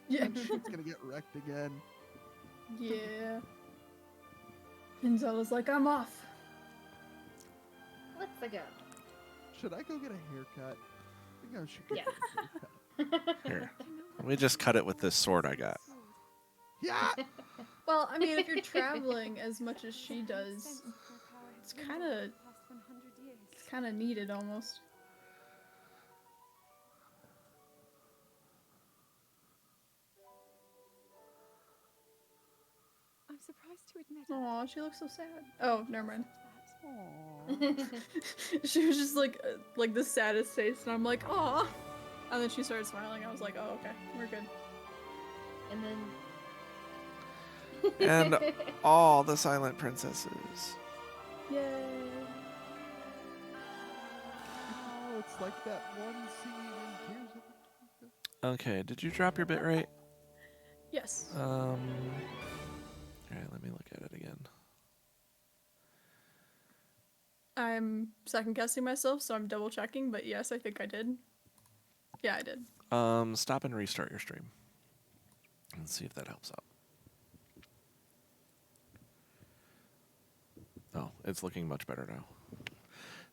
Yeah. And shit's gonna get wrecked again. Yeah. And Zelda's like, I'm off. Let's go. Should I go get a haircut? I think I should go Yeah. get a haircut. Here. Let me just cut it with this sword I got. Yeah! Well, I mean, if you're traveling as much as she does, it's kind of needed almost. I'm surprised to admit. Aw, she looks so sad. Oh, never mind. Aww. She was just like the saddest face, and I'm like, aw. And then she started smiling. I was like, oh, okay, we're good. And then. And all the silent princesses. Yay. Oh, it's like that one scene in Tears of the Okay, did you drop your bit rate? Yes. Alright, let me look at it again. I'm second guessing myself, so I'm double checking, but yes, I think I did. Yeah, I did. Stop and restart your stream. And see if that helps out. Oh, it's looking much better now.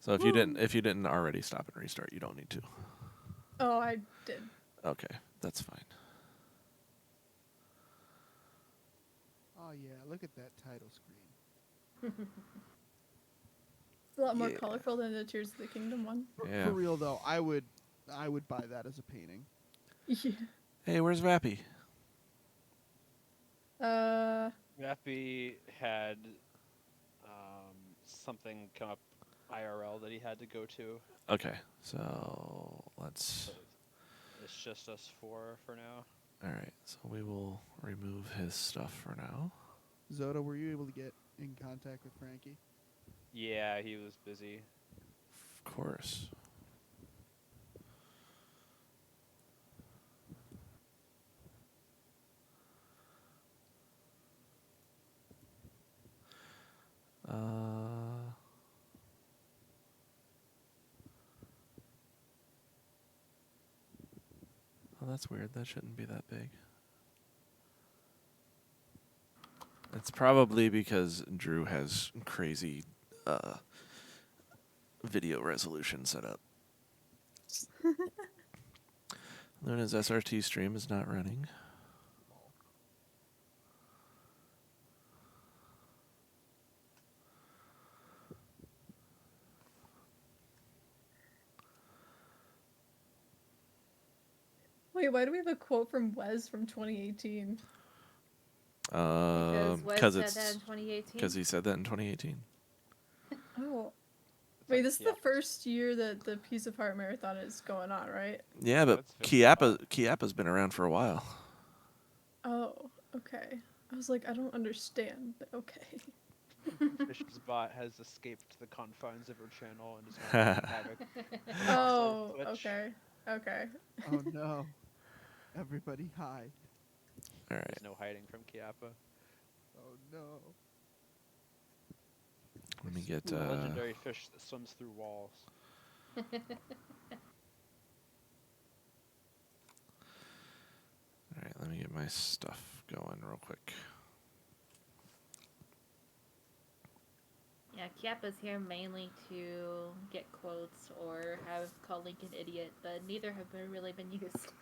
So if you didn't already stop and restart, you don't need to. Oh, I did. Okay, that's fine. Oh yeah, look at that title screen. It's a lot more Yeah. colorful than the Tears of the Kingdom one. Yeah. For real though, I would buy that as a painting. Yeah. Hey, where's Vappy? Rappy had something come up IRL that he had to go to. Okay, so let's. So it's just us four for now. All right, so we will remove his stuff for now. Zoda, were you able to get in contact with Frankie? Yeah, he was busy. Of course. Oh, that's weird. That shouldn't be that big. It's probably because Drew has crazy video resolution set up. Luna's SRT stream is not running. Wait, why do we have a quote from Wes from 2018? Because Wes Because said it's that in 2018. because he said that in 2018. Oh. It's Wait, like this is the Chiapas. first year that the Piece of Heart Marathon is going on, right? Yeah, but That's 55. Chiapa's been around for a while. Oh, okay. I was like, I don't understand, but okay. Fish's bot has escaped the confines of her channel and is now wreaking havoc. Oh, Twitch. okay. Okay. Oh no. Everybody hide. All right. There's no hiding from Chiappa. Oh no. Let me get. A legendary fish that swims through walls. All right. Let me get my stuff going real quick. Yeah, Chiappa's here mainly to get quotes or have call Link an idiot, but neither have really been used.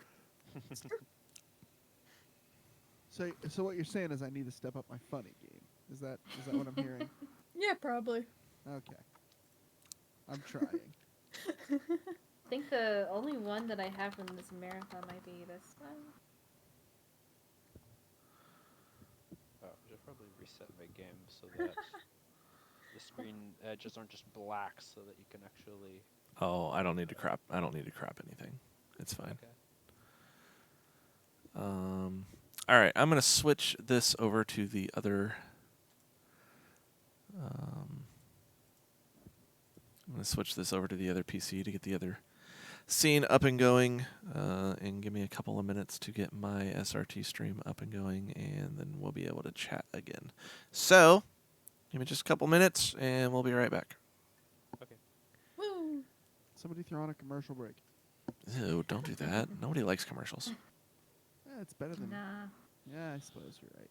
So what you're saying is I need to step up my funny game. Is that what I'm hearing? Yeah, probably. Okay. I'm trying. I think the only one that I have from this marathon might be this one. Oh, I should probably reset my game so that the screen edges aren't just black, so that you can actually. Oh, I don't need to crop. I don't need to crop anything. It's fine. Okay. All right. I'm gonna switch this over to the other. I'm gonna switch this over to the other PC to get the other scene up and going, and give me a couple of minutes to get my SRT stream up and going, and then we'll be able to chat again. So, give me just a couple minutes, and we'll be right back. Okay. Woo! Somebody throw on a commercial break. Ew, don't do that. Nobody likes commercials. It's better than. Nah. Yeah, I suppose you're right.